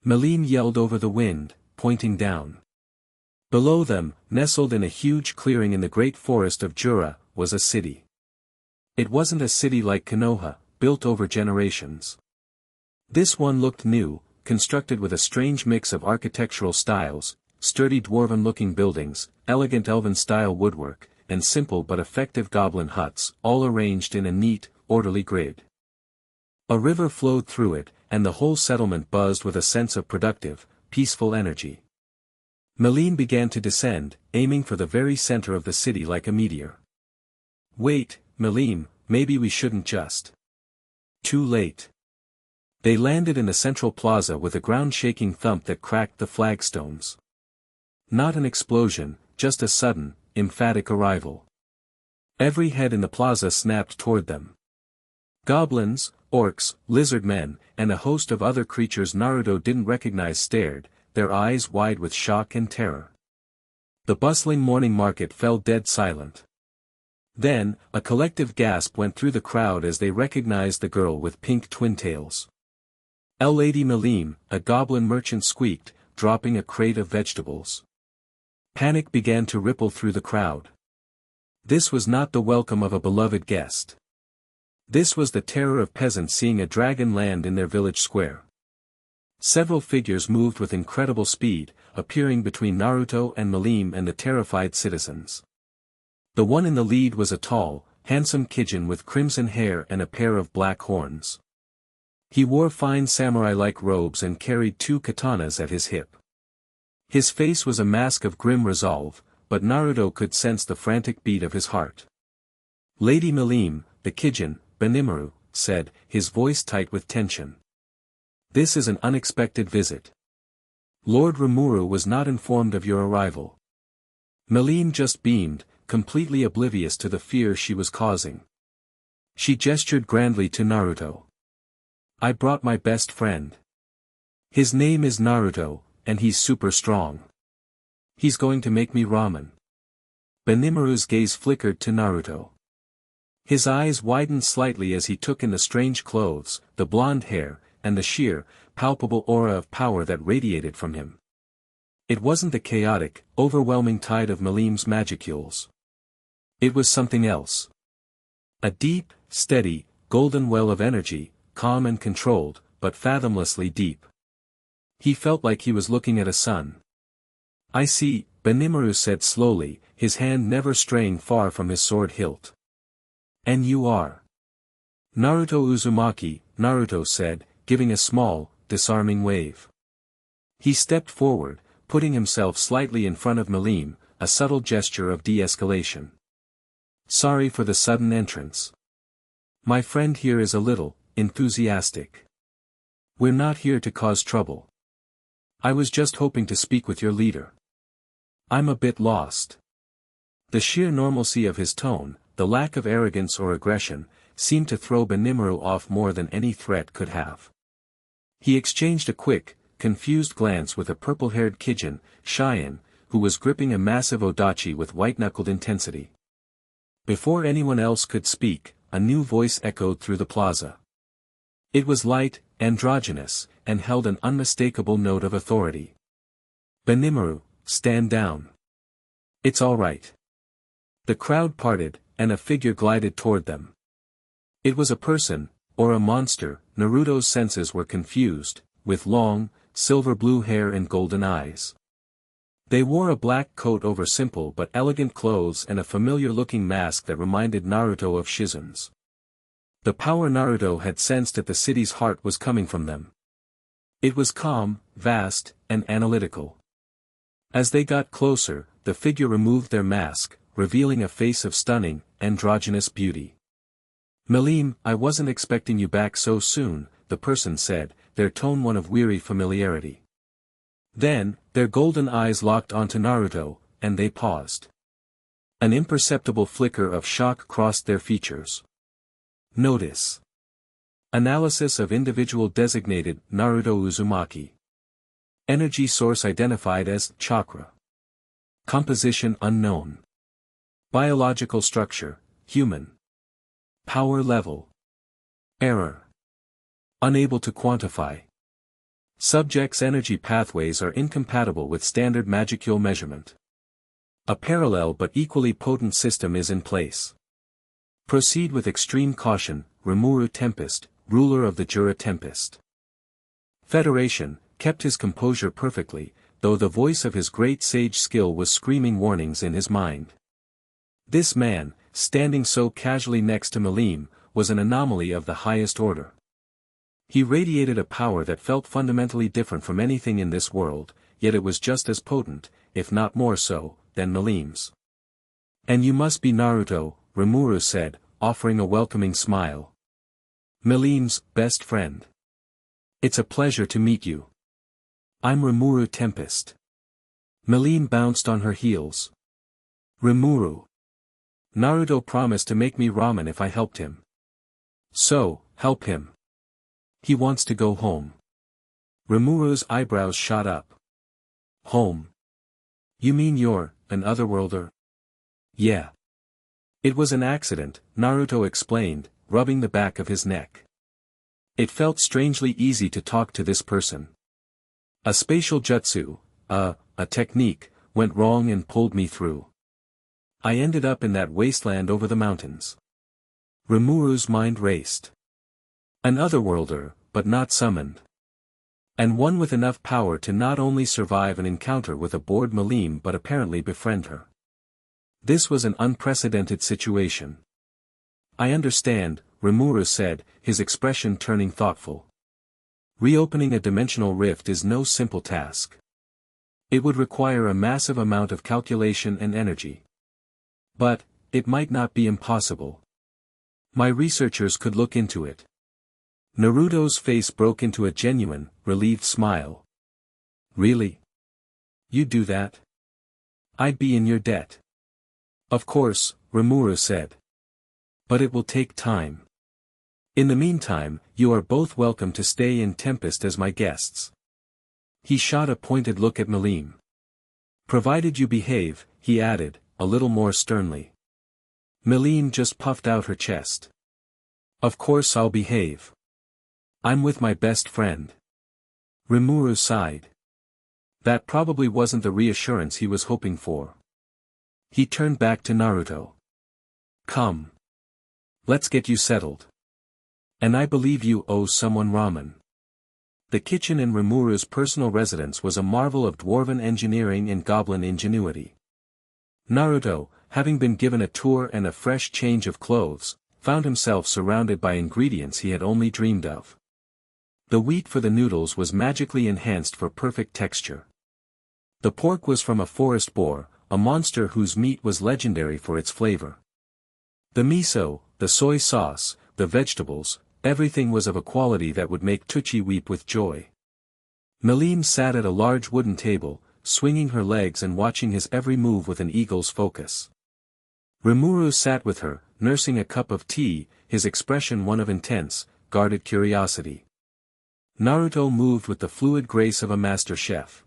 Milim yelled over the wind, pointing down. Below them, nestled in a huge clearing in the great forest of Jura, was a city. It wasn't a city like Konoha, built over generations. This one looked new, constructed with a strange mix of architectural styles, sturdy dwarven-looking buildings, elegant elven-style woodwork, and simple but effective goblin huts, all arranged in a neat, orderly grid. A river flowed through it, and the whole settlement buzzed with a sense of productive, peaceful energy. Milim began to descend, aiming for the very center of the city like a meteor. Wait, Milim, maybe we shouldn't just. Too late. They landed in the central plaza with a ground-shaking thump that cracked the flagstones. Not an explosion, just a sudden, emphatic arrival. Every head in the plaza snapped toward them. Goblins, orcs, lizard men, and a host of other creatures Naruto didn't recognize stared, their eyes wide with shock and terror. The bustling morning market fell dead silent. Then, a collective gasp went through the crowd as they recognized the girl with pink twin tails. Lady Milim, a goblin merchant squeaked, dropping a crate of vegetables. Panic began to ripple through the crowd. This was not the welcome of a beloved guest. This was the terror of peasants seeing a dragon land in their village square. Several figures moved with incredible speed, appearing between Naruto and Milim and the terrified citizens. The one in the lead was a tall, handsome Kijin with crimson hair and a pair of black horns. He wore fine samurai-like robes and carried 2 katanas at his hip. His face was a mask of grim resolve, but Naruto could sense the frantic beat of his heart. Lady Milim, the Kijin, Benimaru, said, his voice tight with tension. This is an unexpected visit. Lord Rimuru was not informed of your arrival. Milim just beamed, completely oblivious to the fear she was causing. She gestured grandly to Naruto. I brought my best friend. His name is Naruto, and he's super strong. He's going to make me ramen. Benimaru's gaze flickered to Naruto. His eyes widened slightly as he took in the strange clothes, the blonde hair, and the sheer, palpable aura of power that radiated from him. It wasn't the chaotic, overwhelming tide of Milim's magicules. It was something else. A deep, steady, golden well of energy, calm and controlled, but fathomlessly deep. He felt like he was looking at a sun. I see, Benimaru said slowly, his hand never straying far from his sword hilt. And you are? Naruto Uzumaki, Naruto said, giving a small, disarming wave. He stepped forward, putting himself slightly in front of Milim, a subtle gesture of de-escalation. Sorry for the sudden entrance. My friend here is a little, enthusiastic. We're not here to cause trouble. I was just hoping to speak with your leader. I'm a bit lost. The sheer normalcy of his tone, the lack of arrogance or aggression, seemed to throw Benimaru off more than any threat could have. He exchanged a quick, confused glance with a purple-haired Kijin, Cheyenne, who was gripping a massive odachi with white-knuckled intensity. Before anyone else could speak, a new voice echoed through the plaza. It was light, androgynous, and held an unmistakable note of authority. Benimaru, stand down. It's all right. The crowd parted, and a figure glided toward them. It was a person, or a monster. Naruto's senses were confused, with long, silver-blue hair and golden eyes. They wore a black coat over simple but elegant clothes and a familiar-looking mask that reminded Naruto of Shizun's. The power Naruto had sensed at the city's heart was coming from them. It was calm, vast, and analytical. As they got closer, the figure removed their mask, revealing a face of stunning, androgynous beauty. "Milim, I wasn't expecting you back so soon," the person said, their tone one of weary familiarity. Then, their golden eyes locked onto Naruto, and they paused. An imperceptible flicker of shock crossed their features. Notice. Analysis of individual designated Naruto Uzumaki. Energy source identified as chakra. Composition unknown. Biological structure, human. Power level. Error. Unable to quantify. Subject's energy pathways are incompatible with standard magicule measurement. A parallel but equally potent system is in place. Proceed with extreme caution, Rimuru Tempest, ruler of the Jura Tempest. Federation, kept his composure perfectly, though the voice of his great sage skill was screaming warnings in his mind. This man, standing so casually next to Milim, was an anomaly of the highest order. He radiated a power that felt fundamentally different from anything in this world, yet it was just as potent, if not more so, than Milim's. "And you must be Naruto," Rimuru said, offering a welcoming smile. "Milim's best friend. It's a pleasure to meet you. I'm Rimuru Tempest." Milim bounced on her heels. "Rimuru. Naruto promised to make me ramen if I helped him. So, help him. He wants to go home." Rimuru's eyebrows shot up. "Home? You mean you're an otherworlder?" "Yeah. It was an accident," Naruto explained, rubbing the back of his neck. It felt strangely easy to talk to this person. "A spatial jutsu, a technique, went wrong and pulled me through. I ended up in that wasteland over the mountains." Rimuru's mind raced. An otherworlder, but not summoned. And one with enough power to not only survive an encounter with a bored Milim but apparently befriend her. This was an unprecedented situation. "I understand," Rimuru said, his expression turning thoughtful. "Reopening a dimensional rift is no simple task. It would require a massive amount of calculation and energy. But, it might not be impossible. My researchers could look into it." Naruto's face broke into a genuine, relieved smile. "Really? You'd do that? I'd be in your debt." "Of course," Rimuru said. "But it will take time. In the meantime, you are both welcome to stay in Tempest as my guests." He shot a pointed look at Milim. "Provided you behave," he added, a little more sternly. Milim just puffed out her chest. "Of course I'll behave. I'm with my best friend." Rimuru sighed. That probably wasn't the reassurance he was hoping for. He turned back to Naruto. "Come. Let's get you settled. And I believe you owe someone ramen." The kitchen in Rimuru's personal residence was a marvel of dwarven engineering and goblin ingenuity. Naruto, having been given a tour and a fresh change of clothes, found himself surrounded by ingredients he had only dreamed of. The wheat for the noodles was magically enhanced for perfect texture. The pork was from a forest boar, a monster whose meat was legendary for its flavor. The miso, the soy sauce, the vegetables, everything was of a quality that would make Tucci weep with joy. Milim sat at a large wooden table, swinging her legs and watching his every move with an eagle's focus. Rimuru sat with her, nursing a cup of tea, his expression one of intense, guarded curiosity. Naruto moved with the fluid grace of a master chef.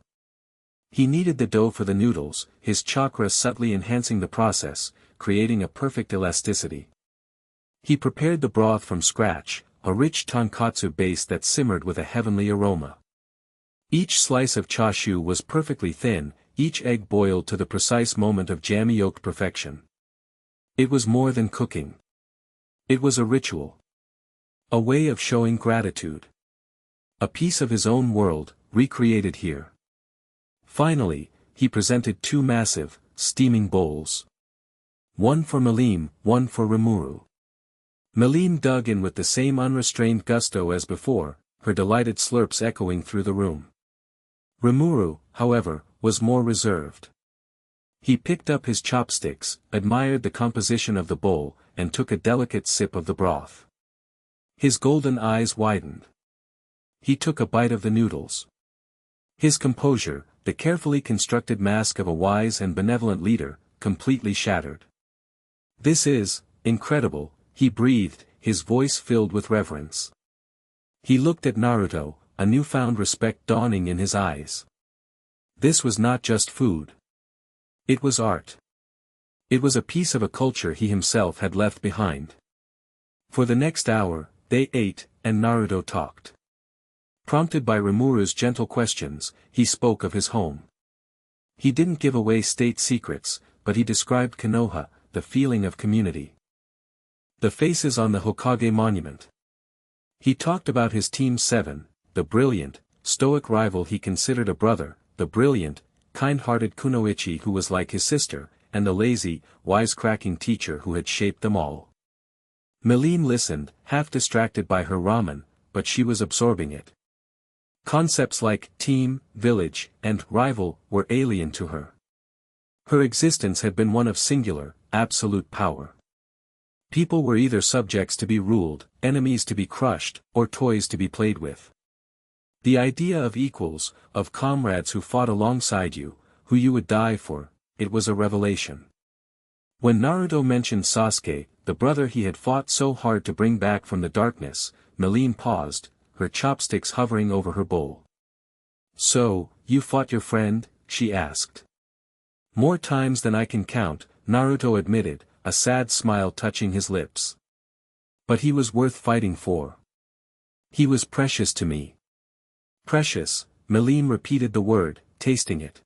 He kneaded the dough for the noodles, his chakra subtly enhancing the process, creating a perfect elasticity. He prepared the broth from scratch, a rich tonkatsu base that simmered with a heavenly aroma. Each slice of chashu was perfectly thin, each egg boiled to the precise moment of jammy-yolked perfection. It was more than cooking. It was a ritual. A way of showing gratitude. A piece of his own world, recreated here. Finally, he presented two massive, steaming bowls. One for Milim, one for Rimuru. Milim dug in with the same unrestrained gusto as before, her delighted slurps echoing through the room. Rimuru, however, was more reserved. He picked up his chopsticks, admired the composition of the bowl, and took a delicate sip of the broth. His golden eyes widened. He took a bite of the noodles. His composure, the carefully constructed mask of a wise and benevolent leader, completely shattered. "This is incredible," he breathed, his voice filled with reverence. He looked at Naruto, a newfound respect dawning in his eyes. This was not just food. It was art. It was a piece of a culture he himself had left behind. For the next hour, they ate, and Naruto talked. Prompted by Rimuru's gentle questions, he spoke of his home. He didn't give away state secrets, but he described Konoha, the feeling of community. The faces on the Hokage monument. He talked about his Team 7, the brilliant, stoic rival he considered a brother, the brilliant, kind-hearted Kunoichi who was like his sister, and the lazy, wisecracking teacher who had shaped them all. Milim listened, half distracted by her ramen, but she was absorbing it. Concepts like team, village, and rival were alien to her. Her existence had been one of singular, absolute power. People were either subjects to be ruled, enemies to be crushed, or toys to be played with. The idea of equals, of comrades who fought alongside you, who you would die for, it was a revelation. When Naruto mentioned Sasuke, the brother he had fought so hard to bring back from the darkness, Milim paused, her chopsticks hovering over her bowl. "So, you fought your friend?" she asked. "More times than I can count," Naruto admitted, a sad smile touching his lips. "But he was worth fighting for. He was precious to me." "Precious," Milim repeated the word, tasting it.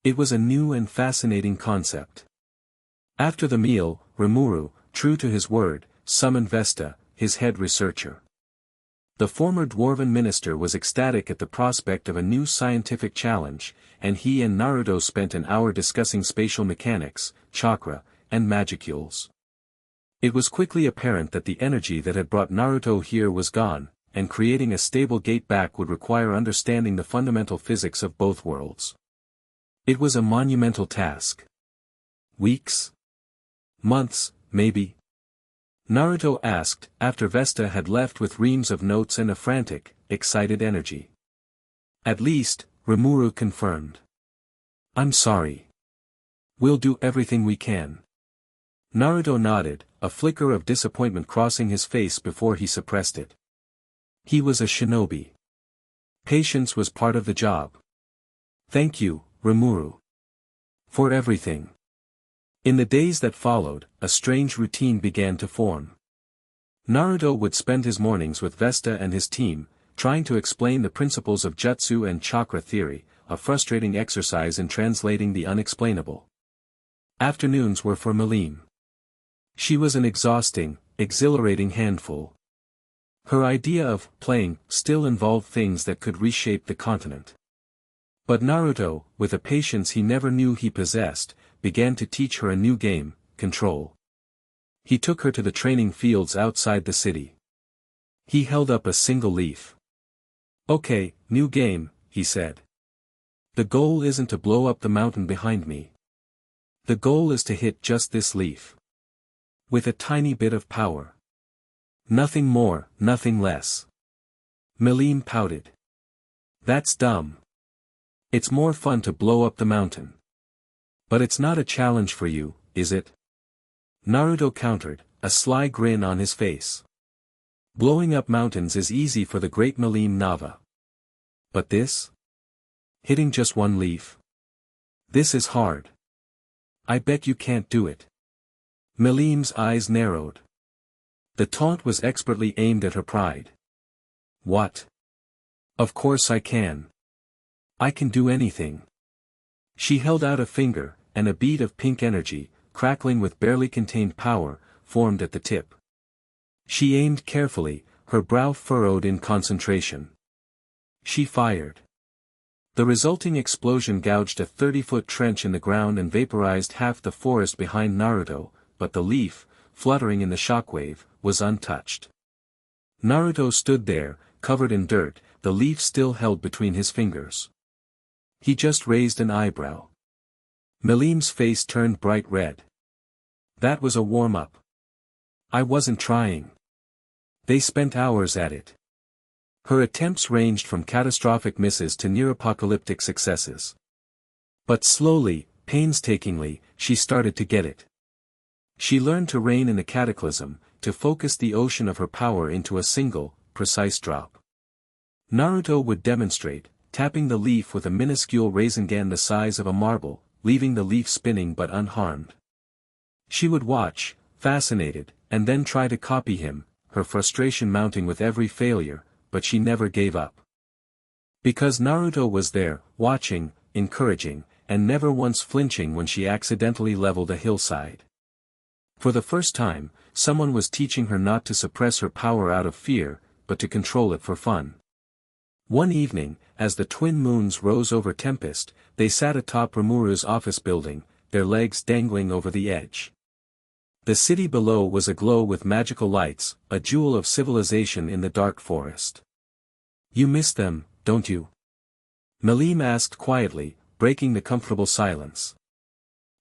It was a new and fascinating concept. After the meal, Rimuru, true to his word, summoned Vesta, his head researcher. The former dwarven minister was ecstatic at the prospect of a new scientific challenge, and he and Naruto spent an hour discussing spatial mechanics, chakra, and magicules. It was quickly apparent that the energy that had brought Naruto here was gone, and creating a stable gate back would require understanding the fundamental physics of both worlds. It was a monumental task. Weeks? Months, maybe? Naruto asked, after Vesta had left with reams of notes and a frantic, excited energy. "At least," Rimuru confirmed. "I'm sorry. We'll do everything we can." Naruto nodded, a flicker of disappointment crossing his face before he suppressed it. He was a shinobi. Patience was part of the job. "Thank you, Rimuru. For everything." In the days that followed, a strange routine began to form. Naruto would spend his mornings with Vesta and his team, trying to explain the principles of jutsu and chakra theory, a frustrating exercise in translating the unexplainable. Afternoons were for Milim. She was an exhausting, exhilarating handful. Her idea of playing still involved things that could reshape the continent. But Naruto, with a patience he never knew he possessed, began to teach her a new game, control. He took her to the training fields outside the city. He held up a single leaf. "Okay, new game," he said. "The goal isn't to blow up the mountain behind me. The goal is to hit just this leaf. With a tiny bit of power. Nothing more, nothing less." Milim pouted. "That's dumb. It's more fun to blow up the mountain." "But it's not a challenge for you, is it?" Naruto countered, a sly grin on his face. "Blowing up mountains is easy for the great Milim Nava. But this? Hitting just one leaf? This is hard. I bet you can't do it." Milim's eyes narrowed. The taunt was expertly aimed at her pride. "What? Of course I can. I can do anything." She held out a finger, and a bead of pink energy, crackling with barely contained power, formed at the tip. She aimed carefully, her brow furrowed in concentration. She fired. The resulting explosion gouged a 30-foot trench in the ground and vaporized half the forest behind Naruto, but the leaf, fluttering in the shockwave, was untouched. Naruto stood there, covered in dirt, the leaf still held between his fingers. He just raised an eyebrow. Milim's face turned bright red. That was a warm-up. I wasn't trying. They spent hours at it. Her attempts ranged from catastrophic misses to near-apocalyptic successes. But slowly, painstakingly, she started to get it. She learned to rein in a cataclysm, to focus the ocean of her power into a single, precise drop. Naruto would demonstrate, tapping the leaf with a minuscule Rasengan the size of a marble, leaving the leaf spinning but unharmed. She would watch, fascinated, and then try to copy him, her frustration mounting with every failure, but she never gave up. Because Naruto was there, watching, encouraging, and never once flinching when she accidentally leveled a hillside. For the first time, someone was teaching her not to suppress her power out of fear, but to control it for fun. One evening, as the twin moons rose over Tempest, they sat atop Rimuru's office building, their legs dangling over the edge. The city below was aglow with magical lights, a jewel of civilization in the dark forest. You miss them, don't you? Milim asked quietly, breaking the comfortable silence.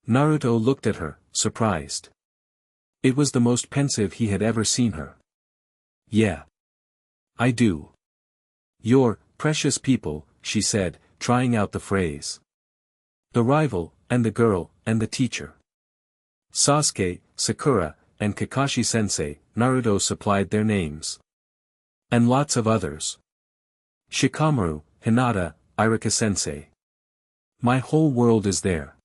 Naruto looked at her, surprised. It was the most pensive he had ever seen her. Yeah. I do. Your precious people, she said, trying out the phrase. The rival, and the girl, and the teacher. Sasuke, Sakura, and Kakashi-sensei, Naruto supplied their names. And lots of others. Shikamaru, Hinata, Iruka-sensei. My whole world is there.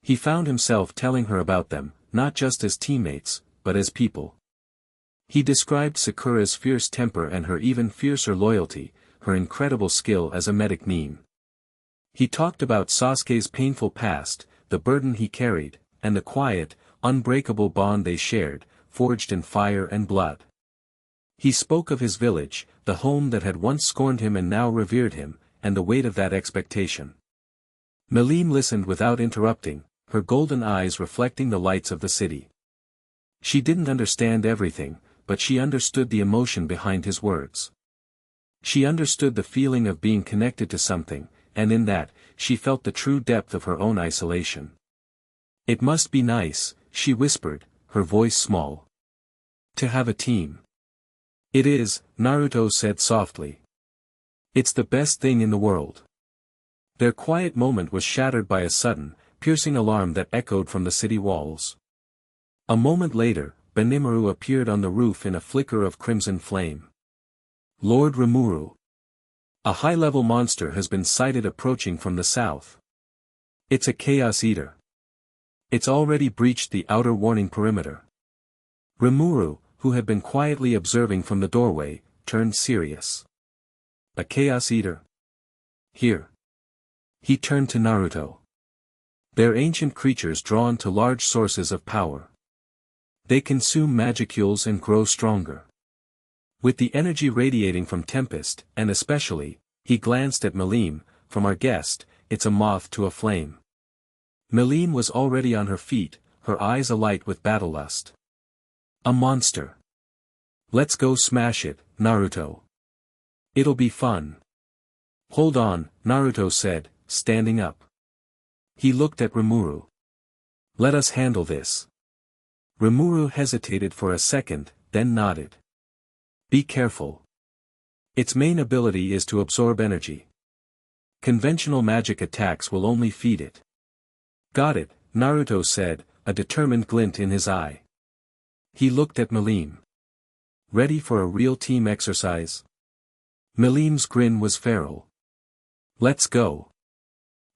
He found himself telling her about them, not just as teammates, but as people. He described Sakura's fierce temper and her even fiercer loyalty, her incredible skill as a medic nin. He talked about Sasuke's painful past, the burden he carried, and the quiet, unbreakable bond they shared, forged in fire and blood. He spoke of his village, the home that had once scorned him and now revered him, and the weight of that expectation. Milim listened without interrupting, her golden eyes reflecting the lights of the city. She didn't understand everything, but she understood the emotion behind his words. She understood the feeling of being connected to something, and in that, she felt the true depth of her own isolation. It must be nice, she whispered, her voice small. To have a team. It is, Naruto said softly. It's the best thing in the world. Their quiet moment was shattered by a sudden, piercing alarm that echoed from the city walls. A moment later, Benimaru appeared on the roof in a flicker of crimson flame. Lord Rimuru. A high-level monster has been sighted approaching from the south. It's a Chaos Eater. It's already breached the outer warning perimeter. Rimuru, who had been quietly observing from the doorway, turned serious. A Chaos Eater? Here. He turned to Naruto. They're ancient creatures drawn to large sources of power. They consume magicules and grow stronger. With the energy radiating from Tempest, and especially, he glanced at Milim, from our guest, it's a moth to a flame. Milim was already on her feet, her eyes alight with battle lust. A monster. Let's go smash it, Naruto. It'll be fun. Hold on, Naruto said, standing up. He looked at Rimuru. Let us handle this. Rimuru hesitated for a second, then nodded. Be careful. Its main ability is to absorb energy. Conventional magic attacks will only feed it. Got it, Naruto said, a determined glint in his eye. He looked at Milim. Ready for a real team exercise? Milim's grin was feral. Let's go.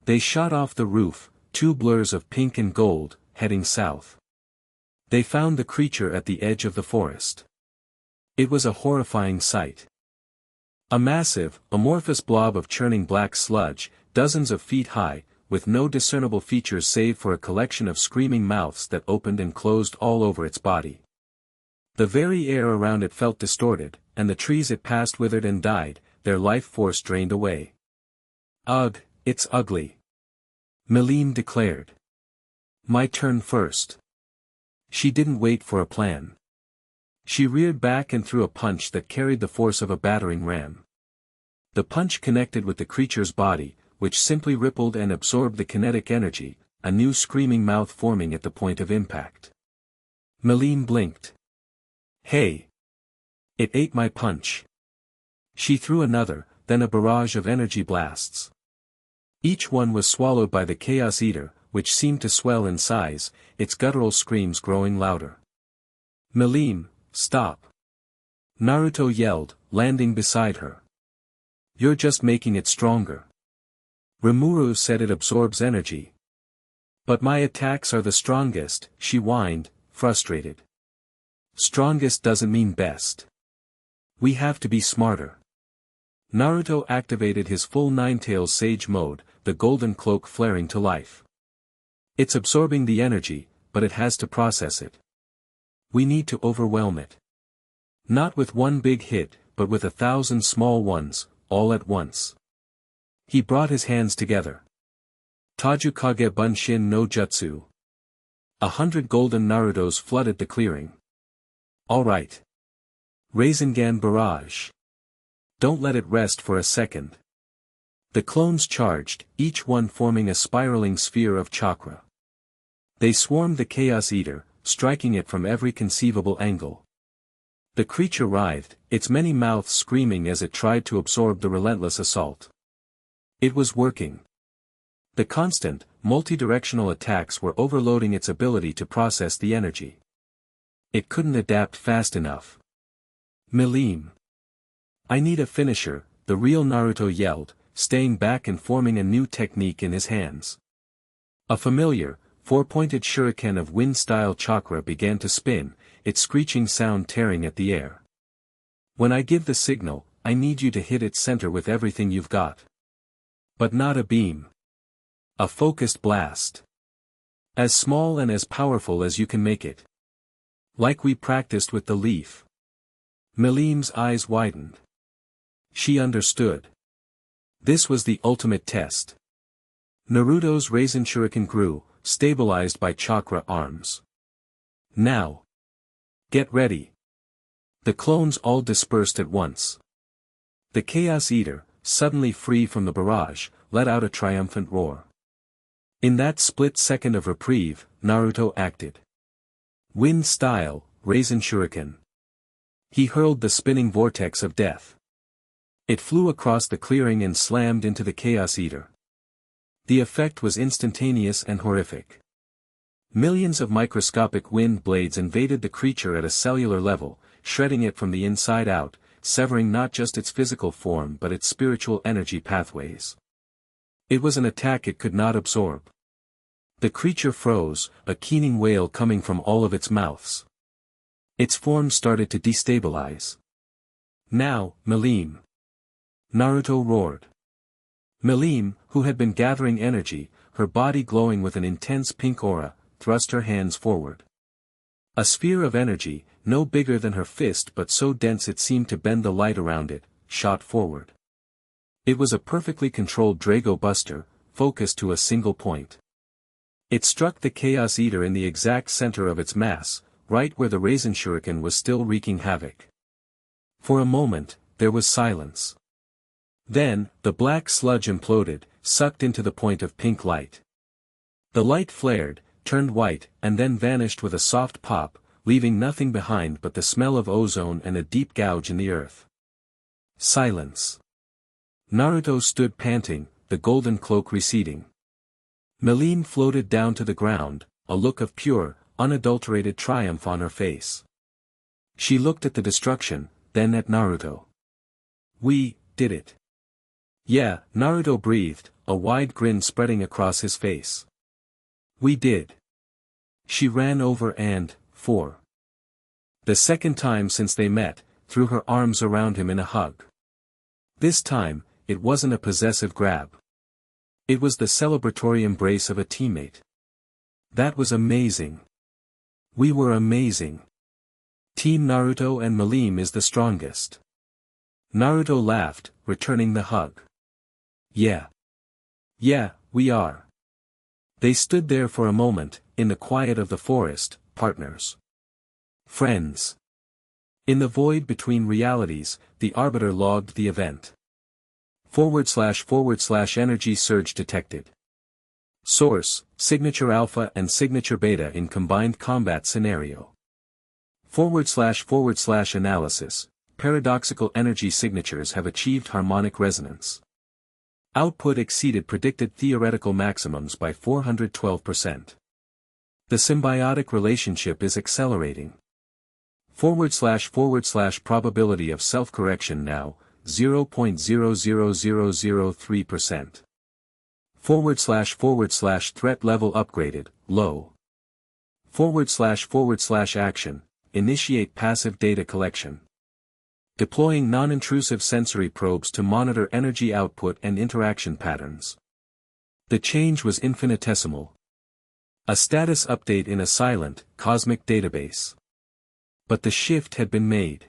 They shot off the roof, two blurs of pink and gold, heading south. They found the creature at the edge of the forest. It was a horrifying sight. A massive, amorphous blob of churning black sludge, dozens of feet high, with no discernible features save for a collection of screaming mouths that opened and closed all over its body. The very air around it felt distorted, and the trees it passed withered and died, their life force drained away. Ugh, it's ugly. Milim declared. My turn first. She didn't wait for a plan. She reared back and threw a punch that carried the force of a battering ram. The punch connected with the creature's body, which simply rippled and absorbed the kinetic energy, a new screaming mouth forming at the point of impact. Milim blinked. Hey! It ate my punch. She threw another, then a barrage of energy blasts. Each one was swallowed by the Chaos Eater, which seemed to swell in size, its guttural screams growing louder. Milim, stop! Naruto yelled, landing beside her. You're just making it stronger. Rimuru said it absorbs energy. But my attacks are the strongest, she whined, frustrated. Strongest doesn't mean best. We have to be smarter. Naruto activated his full Ninetales Sage mode, the golden cloak flaring to life. It's absorbing the energy, but it has to process it. We need to overwhelm it. Not with one big hit, but with 1,000 small ones, all at once. He brought his hands together. Tajukage Bunshin no Jutsu. 100 golden Narutos flooded the clearing. Alright. Rasengan Barrage. Don't let it rest for a second. The clones charged, each one forming a spiraling sphere of chakra. They swarmed the Chaos Eater, striking it from every conceivable angle. The creature writhed, its many mouths screaming as it tried to absorb the relentless assault. It was working. The constant, multi-directional attacks were overloading its ability to process the energy. It couldn't adapt fast enough. Milim. I need a finisher, the real Naruto yelled, staying back and forming a new technique in his hands. A familiar, four-pointed shuriken of wind-style chakra began to spin, its screeching sound tearing at the air. When I give the signal, I need you to hit its center with everything you've got. But not a beam. A focused blast. As small and as powerful as you can make it. Like we practiced with the leaf. Milim's eyes widened. She understood. This was the ultimate test. Naruto's Rasen Shuriken grew, stabilized by chakra arms. Now. Get ready. The clones all dispersed at once. The Chaos Eater, suddenly free from the barrage, let out a triumphant roar. In that split second of reprieve, Naruto acted. Wind style, Rasen Shuriken. He hurled the spinning vortex of death. It flew across the clearing and slammed into the Chaos Eater. The effect was instantaneous and horrific. Millions of microscopic wind blades invaded the creature at a cellular level, shredding it from the inside out, severing not just its physical form but its spiritual energy pathways. It was an attack it could not absorb. The creature froze, a keening wail coming from all of its mouths. Its form started to destabilize. Now, Milim. Naruto roared. Milim, who had been gathering energy, her body glowing with an intense pink aura, thrust her hands forward. A sphere of energy, no bigger than her fist but so dense it seemed to bend the light around it, shot forward. It was a perfectly controlled Drago Buster, focused to a single point. It struck the Chaos Eater in the exact center of its mass, right where the Rasen Shuriken was still wreaking havoc. For a moment, there was silence. Then, the black sludge imploded, sucked into the point of pink light. The light flared, turned white, and then vanished with a soft pop, leaving nothing behind but the smell of ozone and a deep gouge in the earth. Silence. Naruto stood panting, the golden cloak receding. Milim floated down to the ground, a look of pure, unadulterated triumph on her face. She looked at the destruction, then at Naruto. We did it. Yeah, Naruto breathed, a wide grin spreading across his face. We did. She ran over and, for the second time since they met, threw her arms around him in a hug. This time, it wasn't a possessive grab. It was the celebratory embrace of a teammate. That was amazing. We were amazing. Team Naruto and Milim is the strongest. Naruto laughed, returning the hug. Yeah. Yeah, we are. They stood there for a moment, in the quiet of the forest, partners. Friends. In the void between realities, the Arbiter logged the event. // energy surge detected. Source, Signature Alpha and Signature Beta in combined combat scenario. // analysis, paradoxical energy signatures have achieved harmonic resonance. Output exceeded predicted theoretical maximums by 412%. The symbiotic relationship is accelerating. // probability of self-correction now, 0.00003%. // threat level upgraded, low. // action, initiate passive data collection. Deploying non-intrusive sensory probes to monitor energy output and interaction patterns. The change was infinitesimal. A status update in a silent, cosmic database. But the shift had been made.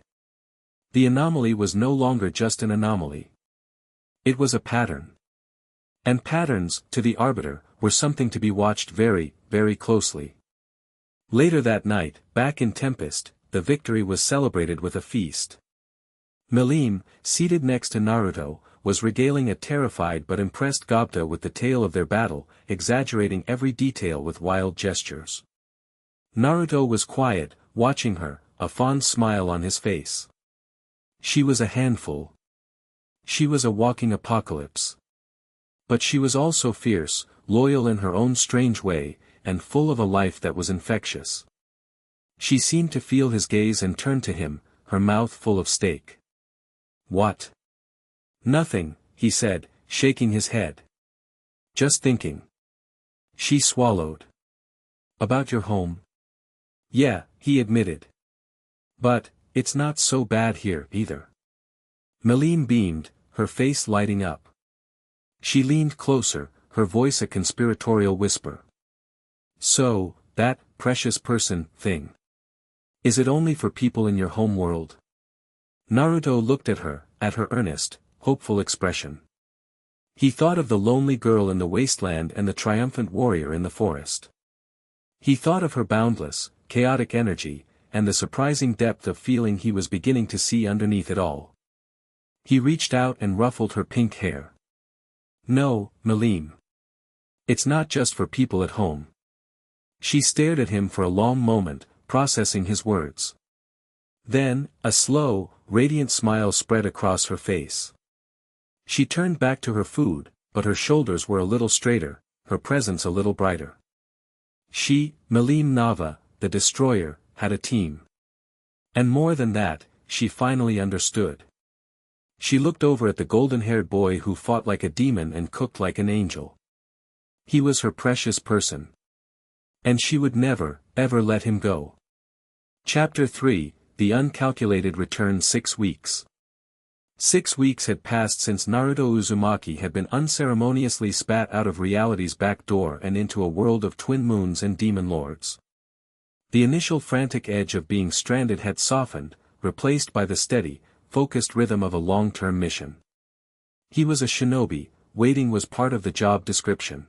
The anomaly was no longer just an anomaly. It was a pattern. And patterns, to the Arbiter, were something to be watched very, very closely. Later that night, back in Tempest, the victory was celebrated with a feast. Milim, seated next to Naruto, was regaling a terrified but impressed Gobta with the tale of their battle, exaggerating every detail with wild gestures. Naruto was quiet, watching her, a fond smile on his face. She was a handful. She was a walking apocalypse. But she was also fierce, loyal in her own strange way, and full of a life that was infectious. She seemed to feel his gaze and turned to him, her mouth full of steak. What? Nothing, he said, shaking his head. Just thinking. She swallowed. About your home? Yeah, he admitted. But, it's not so bad here, either. Milim beamed, her face lighting up. She leaned closer, her voice a conspiratorial whisper. So, that precious person thing. Is it only for people in your home world? Naruto looked at her earnest, hopeful expression. He thought of the lonely girl in the wasteland and the triumphant warrior in the forest. He thought of her boundless, chaotic energy, and the surprising depth of feeling he was beginning to see underneath it all. He reached out and ruffled her pink hair. No, Milim. It's not just for people at home. She stared at him for a long moment, processing his words. Then, a slow, radiant smile spread across her face. She turned back to her food, but her shoulders were a little straighter, her presence a little brighter. She, Milim Nava, the destroyer, had a team. And more than that, she finally understood. She looked over at the golden-haired boy who fought like a demon and cooked like an angel. He was her precious person. And she would never, ever let him go. Chapter 3, The Uncalculated Return. 6 weeks. 6 weeks had passed since Naruto Uzumaki had been unceremoniously spat out of reality's back door and into a world of twin moons and demon lords. The initial frantic edge of being stranded had softened, replaced by the steady, focused rhythm of a long-term mission. He was a shinobi, waiting was part of the job description.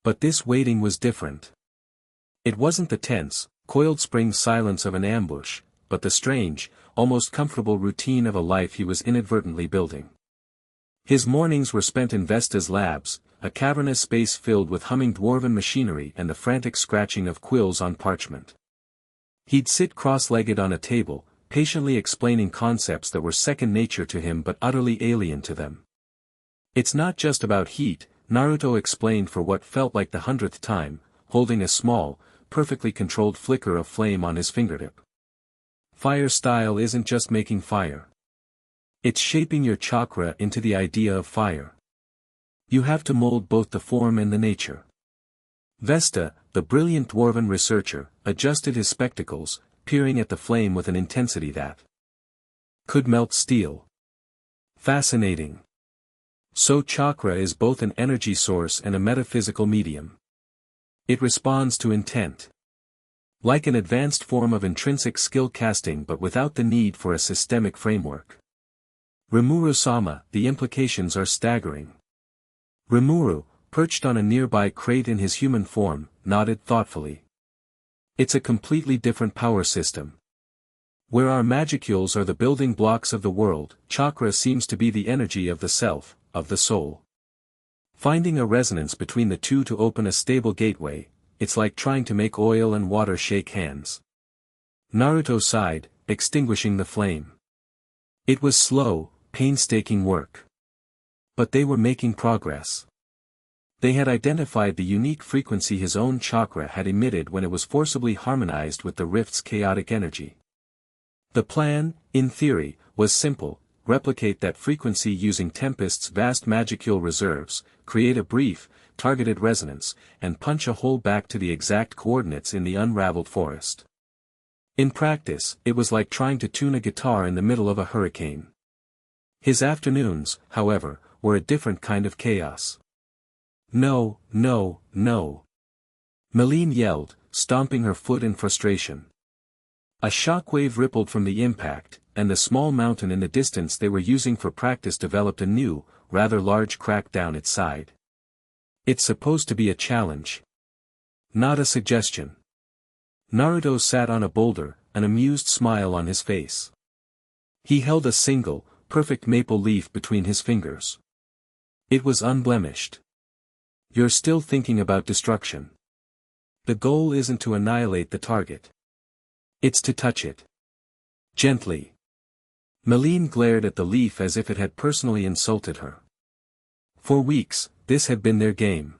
But this waiting was different. It wasn't the tense, coiled spring silence of an ambush, but the strange, almost comfortable routine of a life he was inadvertently building. His mornings were spent in Vesta's labs, a cavernous space filled with humming dwarven machinery and the frantic scratching of quills on parchment. He'd sit cross-legged on a table, patiently explaining concepts that were second nature to him but utterly alien to them. It's not just about heat, Naruto explained for what felt like the 100th time, holding a small, perfectly controlled flicker of flame on his fingertip. Fire style isn't just making fire. It's shaping your chakra into the idea of fire. You have to mold both the form and the nature. Vesta, the brilliant dwarven researcher, adjusted his spectacles, peering at the flame with an intensity that could melt steel. Fascinating. So chakra is both an energy source and a metaphysical medium. It responds to intent. Like an advanced form of intrinsic skill casting but without the need for a systemic framework. Rimuru-sama, the implications are staggering. Rimuru, perched on a nearby crate in his human form, nodded thoughtfully. It's a completely different power system. Where our magicules are the building blocks of the world, chakra seems to be the energy of the self, of the soul. Finding a resonance between the two to open a stable gateway, it's like trying to make oil and water shake hands. Naruto sighed, extinguishing the flame. It was slow, painstaking work. But they were making progress. They had identified the unique frequency his own chakra had emitted when it was forcibly harmonized with the rift's chaotic energy. The plan, in theory, was simple: replicate that frequency using Tempest's vast magicule reserves, create a brief, targeted resonance, and punch a hole back to the exact coordinates in the unraveled forest. In practice, it was like trying to tune a guitar in the middle of a hurricane. His afternoons, however, were a different kind of chaos. No, no, no. Milim yelled, stomping her foot in frustration. A shockwave rippled from the impact, and the small mountain in the distance they were using for practice developed a new, rather large crack down its side. It's supposed to be a challenge. Not a suggestion. Naruto sat on a boulder, an amused smile on his face. He held a single, perfect maple leaf between his fingers. It was unblemished. You're still thinking about destruction. The goal isn't to annihilate the target. It's to touch it. Gently. Milim glared at the leaf as if it had personally insulted her. For weeks, this had been their game.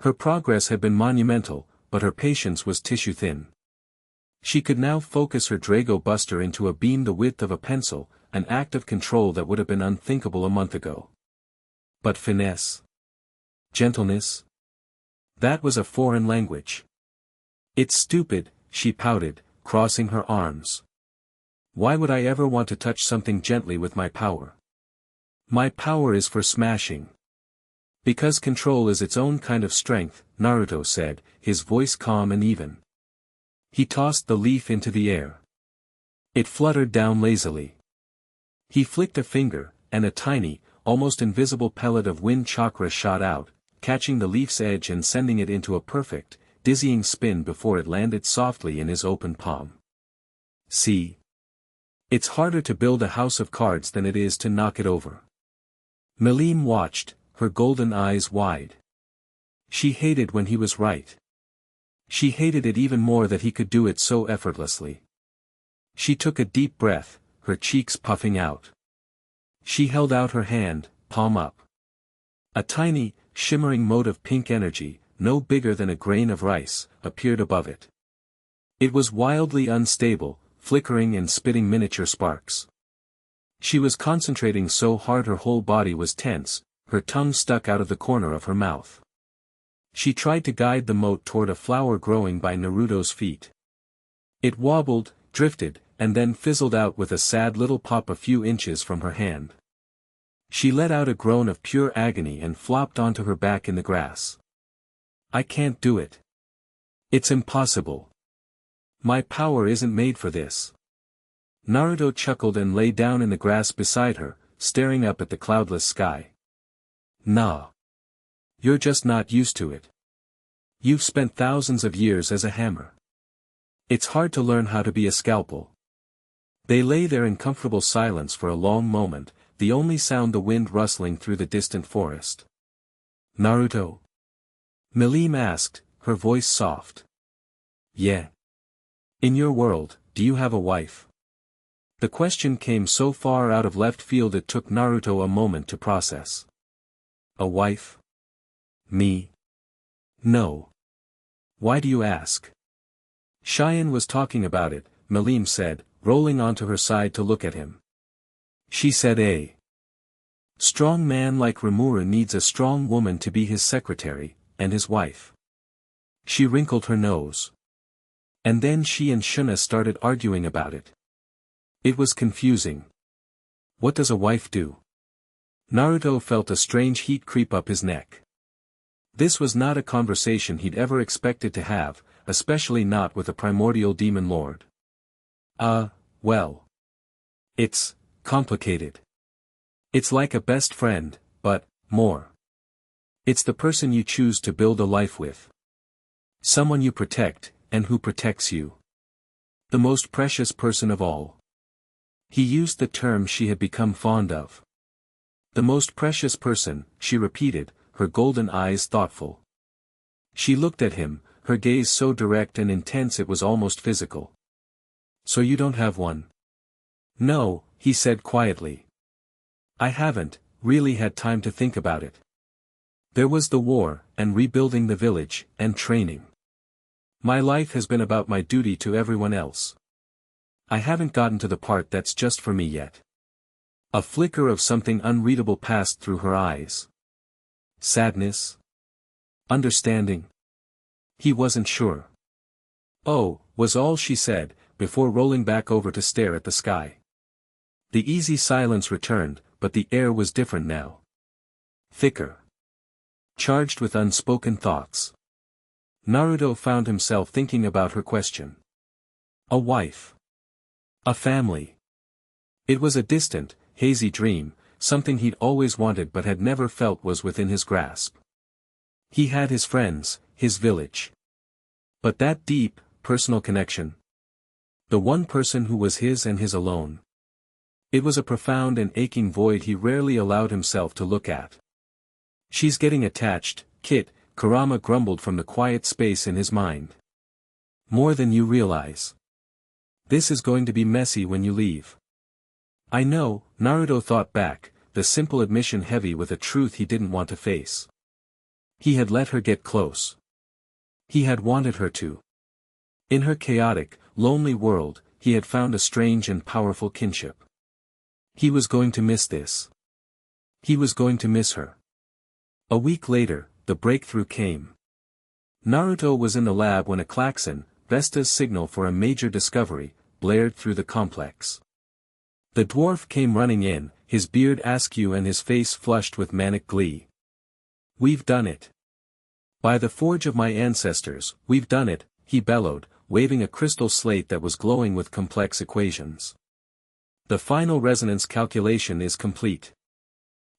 Her progress had been monumental, but her patience was tissue-thin. She could now focus her Drago Buster into a beam the width of a pencil, an act of control that would have been unthinkable a month ago. But finesse? Gentleness? That was a foreign language. It's stupid, she pouted, crossing her arms. Why would I ever want to touch something gently with my power? My power is for smashing. Because control is its own kind of strength, Naruto said, his voice calm and even. He tossed the leaf into the air. It fluttered down lazily. He flicked a finger, and a tiny, almost invisible pellet of wind chakra shot out, catching the leaf's edge and sending it into a perfect, dizzying spin before it landed softly in his open palm. See? It's harder to build a house of cards than it is to knock it over. Milim watched, her golden eyes wide. She hated when he was right. She hated it even more that he could do it so effortlessly. She took a deep breath, her cheeks puffing out. She held out her hand, palm up. A tiny, shimmering mote of pink energy, no bigger than a grain of rice, appeared above it. It was wildly unstable, flickering and spitting miniature sparks. She was concentrating so hard her whole body was tense, her tongue stuck out of the corner of her mouth. She tried to guide the mote toward a flower growing by Naruto's feet. It wobbled, drifted, and then fizzled out with a sad little pop a few inches from her hand. She let out a groan of pure agony and flopped onto her back in the grass. I can't do it. It's impossible. My power isn't made for this. Naruto chuckled and lay down in the grass beside her, staring up at the cloudless sky. Nah. You're just not used to it. You've spent thousands of years as a hammer. It's hard to learn how to be a scalpel. They lay there in comfortable silence for a long moment, the only sound the wind rustling through the distant forest. Naruto? Milim asked, her voice soft. Yeah. In your world, do you have a wife? The question came so far out of left field it took Naruto a moment to process. A wife? Me? No. Why do you ask? Cheyenne was talking about it, Milim said, rolling onto her side to look at him. She said a strong man like Rimuru needs a strong woman to be his secretary, and his wife. She wrinkled her nose. And then she and Shuna started arguing about it. It was confusing. What does a wife do? Naruto felt a strange heat creep up his neck. This was not a conversation he'd ever expected to have, especially not with a primordial demon lord. Well. It's complicated. It's like a best friend, but more. It's the person you choose to build a life with. Someone you protect, and who protects you. The most precious person of all. He used the term she had become fond of. The most precious person, she repeated, her golden eyes thoughtful. She looked at him, her gaze so direct and intense it was almost physical. So you don't have one? No, he said quietly. I haven't really had time to think about it. There was the war, and rebuilding the village, and training. My life has been about my duty to everyone else. I haven't gotten to the part that's just for me yet. A flicker of something unreadable passed through her eyes. Sadness? Understanding? He wasn't sure. Oh, was all she said, before rolling back over to stare at the sky. The easy silence returned, but the air was different now. Thicker. Charged with unspoken thoughts. Naruto found himself thinking about her question. A wife. A family. It was a distant, hazy dream, something he'd always wanted but had never felt was within his grasp. He had his friends, his village. But that deep, personal connection. The one person who was his and his alone. It was a profound and aching void he rarely allowed himself to look at. She's getting attached, Kit, Kurama grumbled from the quiet space in his mind. More than you realize. This is going to be messy when you leave. I know, Naruto thought back, the simple admission heavy with a truth he didn't want to face. He had let her get close. He had wanted her to. In her chaotic, lonely world, he had found a strange and powerful kinship. He was going to miss this. He was going to miss her. A week later, the breakthrough came. Naruto was in the lab when a klaxon, Vesta's signal for a major discovery, blared through the complex. The dwarf came running in, his beard askew and his face flushed with manic glee. We've done it. By the forge of my ancestors, we've done it, he bellowed, waving a crystal slate that was glowing with complex equations. The final resonance calculation is complete.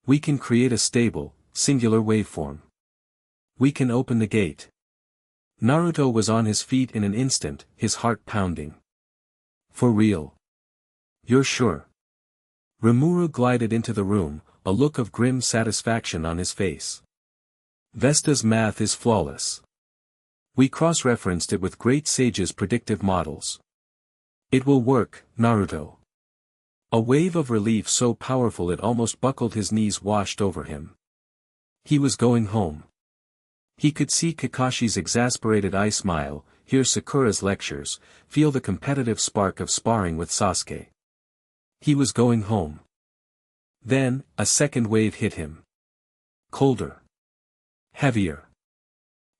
We can create a stable, singular waveform. We can open the gate. Naruto was on his feet in an instant, his heart pounding. For real? You're sure? Rimuru glided into the room, a look of grim satisfaction on his face. Vesta's math is flawless. We cross-referenced it with great sages' predictive models. It will work, Naruto. A wave of relief so powerful it almost buckled his knees washed over him. He was going home. He could see Kakashi's exasperated eye smile, hear Sakura's lectures, feel the competitive spark of sparring with Sasuke. He was going home. Then, a second wave hit him. Colder. Heavier.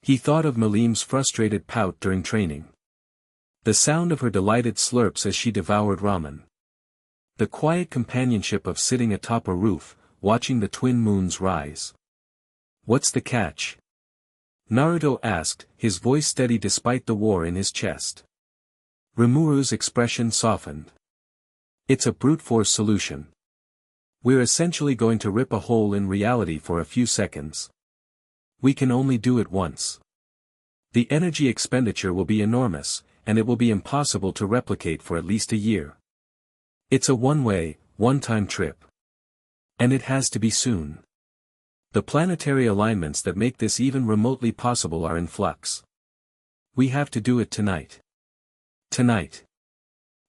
He thought of Milim's frustrated pout during training. The sound of her delighted slurps as she devoured ramen. The quiet companionship of sitting atop a roof, watching the twin moons rise. What's the catch? Naruto asked, his voice steady despite the war in his chest. Rimuru's expression softened. It's a brute force solution. We're essentially going to rip a hole in reality for a few seconds. We can only do it once. The energy expenditure will be enormous, and it will be impossible to replicate for at least a year. It's a one-way, one-time trip. And it has to be soon. The planetary alignments that make this even remotely possible are in flux. We have to do it tonight. Tonight.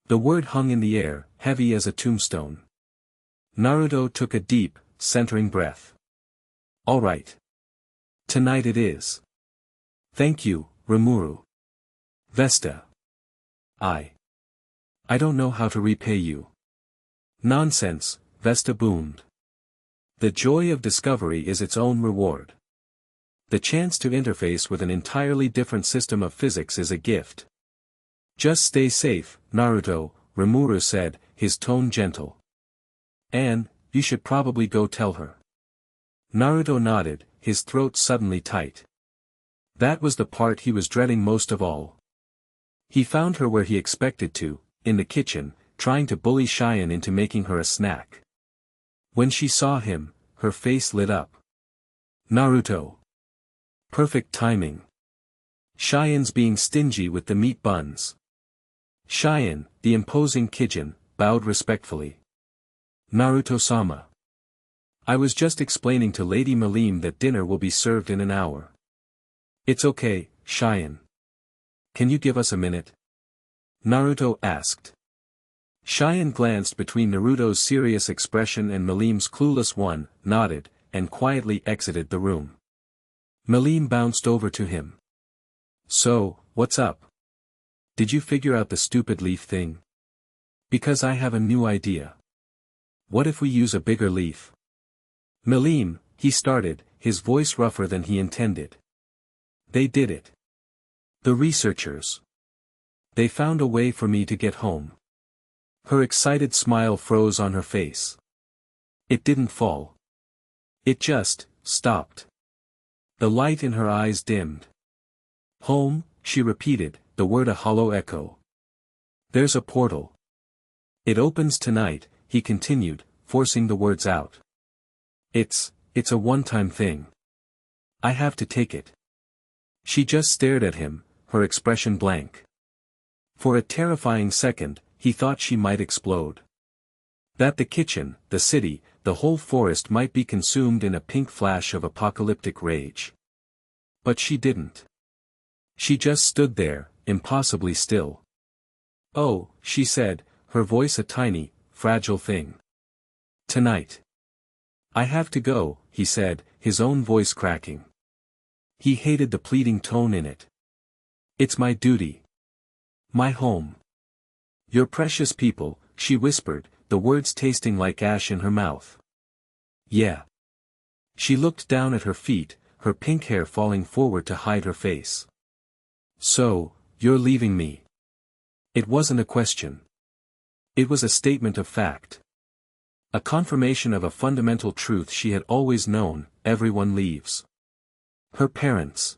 The word hung in the air, heavy as a tombstone. Naruto took a deep, centering breath. All right. Tonight it is. Thank you, Rimuru. Vesta. I don't know how to repay you. Nonsense, Vesta boomed. The joy of discovery is its own reward. The chance to interface with an entirely different system of physics is a gift. Just stay safe, Naruto, Rimuru said, his tone gentle. And, you should probably go tell her. Naruto nodded, his throat suddenly tight. That was the part he was dreading most of all. He found her where he expected to, in the kitchen, trying to bully Cheyenne into making her a snack. When she saw him, her face lit up. Naruto. Perfect timing. Cheyenne's being stingy with the meat buns. Cheyenne, the imposing Kijin, bowed respectfully. Naruto-sama. I was just explaining to Lady Milim that dinner will be served in an hour. It's okay, Cheyenne. Can you give us a minute? Naruto asked. Cheyenne glanced between Naruto's serious expression and Milim's clueless one, nodded, and quietly exited the room. Milim bounced over to him. So, what's up? Did you figure out the stupid leaf thing? Because I have a new idea. What if we use a bigger leaf? Milim, he started, his voice rougher than he intended. They did it. The researchers. They found a way for me to get home. Her excited smile froze on her face. It didn't fall. It just stopped. The light in her eyes dimmed. Home, she repeated, the word a hollow echo. There's a portal. It opens tonight, he continued, forcing the words out. It's a one-time thing. I have to take it. She just stared at him, her expression blank. For a terrifying second, he thought she might explode. That the kitchen, the city, the whole forest might be consumed in a pink flash of apocalyptic rage. But she didn't. She just stood there, impossibly still. Oh, she said, her voice a tiny, fragile thing. Tonight. I have to go, he said, his own voice cracking. He hated the pleading tone in it. It's my duty. My home. Your precious people, she whispered, the words tasting like ash in her mouth. Yeah. She looked down at her feet, her pink hair falling forward to hide her face. So, you're leaving me. It wasn't a question. It was a statement of fact. A confirmation of a fundamental truth she had always known, everyone leaves. Her parents.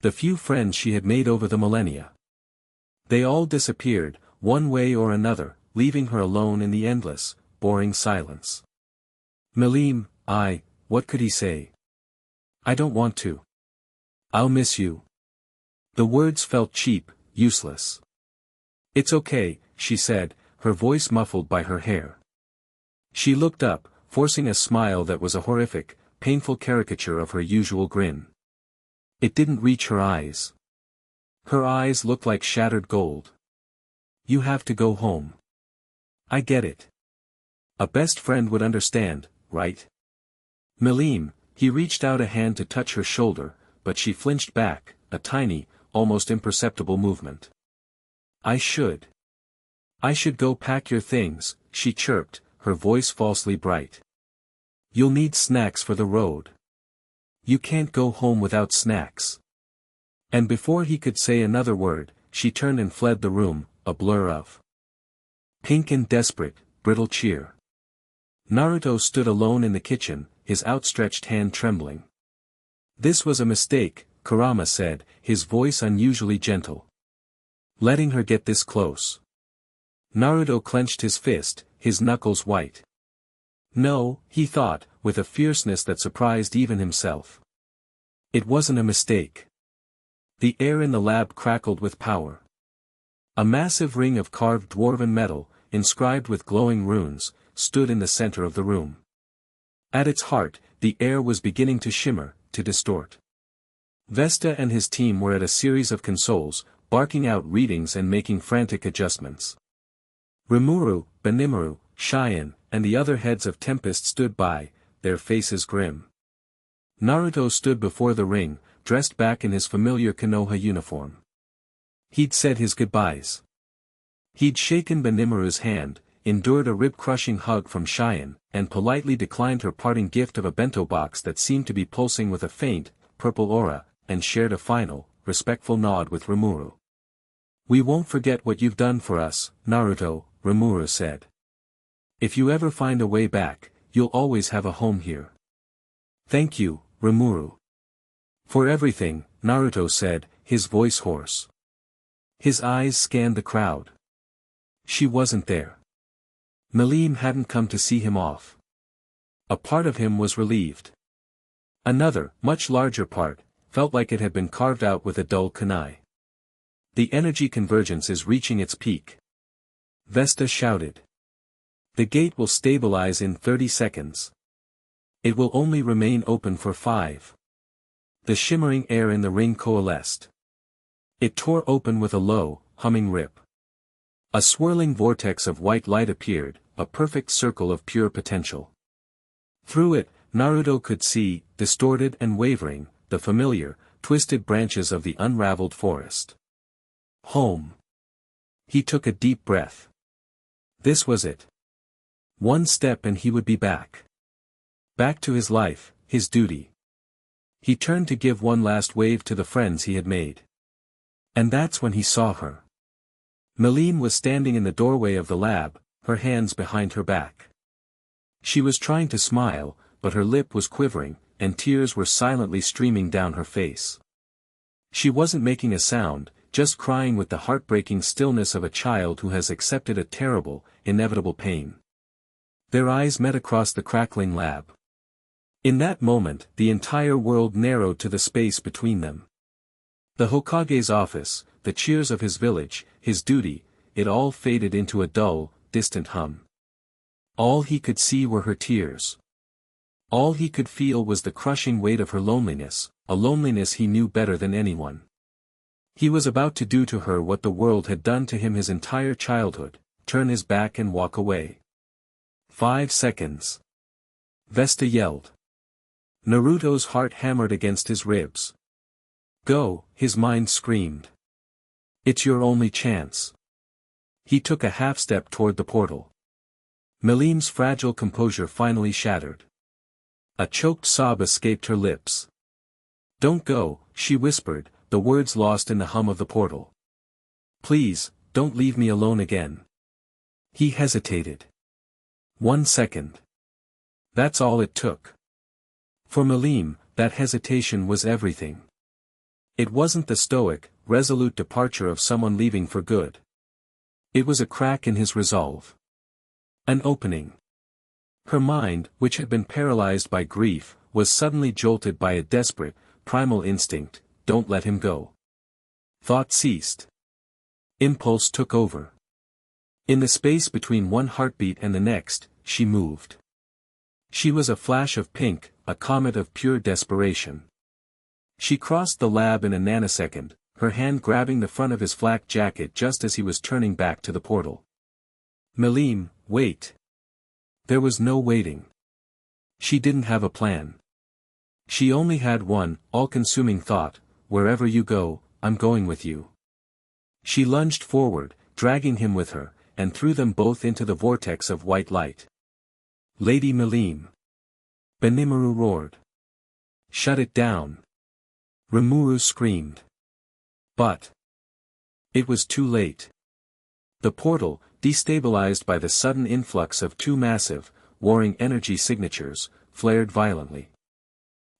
The few friends she had made over the millennia. They all disappeared, one way or another, leaving her alone in the endless, boring silence. Milim, what could he say? I don't want to. I'll miss you. The words felt cheap, useless. It's okay, she said, her voice muffled by her hair. She looked up, forcing a smile that was a horrific, painful caricature of her usual grin. It didn't reach her eyes. Her eyes looked like shattered gold. You have to go home. I get it. A best friend would understand, right? Milim, he reached out a hand to touch her shoulder, but she flinched back, a tiny, almost imperceptible movement. I should go pack your things, she chirped, her voice falsely bright. You'll need snacks for the road. You can't go home without snacks. And before he could say another word, she turned and fled the room, a blur of pink and desperate, brittle cheer. Naruto stood alone in the kitchen, his outstretched hand trembling. This was a mistake, Kurama said, his voice unusually gentle. Letting her get this close. Naruto clenched his fist, his knuckles white. No, he thought, with a fierceness that surprised even himself. It wasn't a mistake. The air in the lab crackled with power. A massive ring of carved dwarven metal, inscribed with glowing runes, stood in the center of the room. At its heart, the air was beginning to shimmer, to distort. Vesta and his team were at a series of consoles, barking out readings and making frantic adjustments. Rimuru, Benimaru, Cheyenne, and the other heads of Tempest stood by, their faces grim. Naruto stood before the ring, dressed back in his familiar Konoha uniform. He'd said his goodbyes. He'd shaken Benimaru's hand, endured a rib-crushing hug from Cheyenne, and politely declined her parting gift of a bento box that seemed to be pulsing with a faint, purple aura, and shared a final, respectful nod with Rimuru. We won't forget what you've done for us, Naruto, Rimuru said. If you ever find a way back, you'll always have a home here. Thank you, Rimuru. For everything, Naruto said, his voice hoarse. His eyes scanned the crowd. She wasn't there. Milim hadn't come to see him off. A part of him was relieved. Another, much larger part, felt like it had been carved out with a dull kunai. The energy convergence is reaching its peak. Vesta shouted. The gate will stabilize in 30 seconds. It will only remain open for 5. The shimmering air in the ring coalesced. It tore open with a low, humming rip. A swirling vortex of white light appeared, a perfect circle of pure potential. Through it, Naruto could see, distorted and wavering, the familiar, twisted branches of the unraveled forest. Home. He took a deep breath. This was it. One step and he would be back. Back to his life, his duty. He turned to give one last wave to the friends he had made. And that's when he saw her. Milim was standing in the doorway of the lab, her hands behind her back. She was trying to smile, but her lip was quivering, and tears were silently streaming down her face. She wasn't making a sound, just crying with the heartbreaking stillness of a child who has accepted a terrible, inevitable pain. Their eyes met across the crackling lab. In that moment, the entire world narrowed to the space between them. The Hokage's office, the cheers of his village, his duty, it all faded into a dull, distant hum. All he could see were her tears. All he could feel was the crushing weight of her loneliness, a loneliness he knew better than anyone. He was about to do to her what the world had done to him his entire childhood, turn his back and walk away. 5 seconds. Vesta yelled. Naruto's heart hammered against his ribs. Go, his mind screamed. It's your only chance. He took a half-step toward the portal. Milim's fragile composure finally shattered. A choked sob escaped her lips. Don't go, she whispered, the words lost in the hum of the portal. Please, don't leave me alone again. He hesitated. 1 second. That's all it took. For Milim, that hesitation was everything. It wasn't the stoic, resolute departure of someone leaving for good. It was a crack in his resolve. An opening. Her mind, which had been paralyzed by grief, was suddenly jolted by a desperate, primal instinct, don't let him go. Thought ceased. Impulse took over. In the space between one heartbeat and the next, she moved. She was a flash of pink, a comet of pure desperation. She crossed the lab in a nanosecond, her hand grabbing the front of his flak jacket just as he was turning back to the portal. Milim, wait. There was no waiting. She didn't have a plan. She only had one, all-consuming thought, wherever you go, I'm going with you. She lunged forward, dragging him with her, and threw them both into the vortex of white light. Lady Milim. Benimaru roared. Shut it down. Rimuru screamed. But it was too late. The portal, destabilized by the sudden influx of two massive, warring energy signatures, flared violently.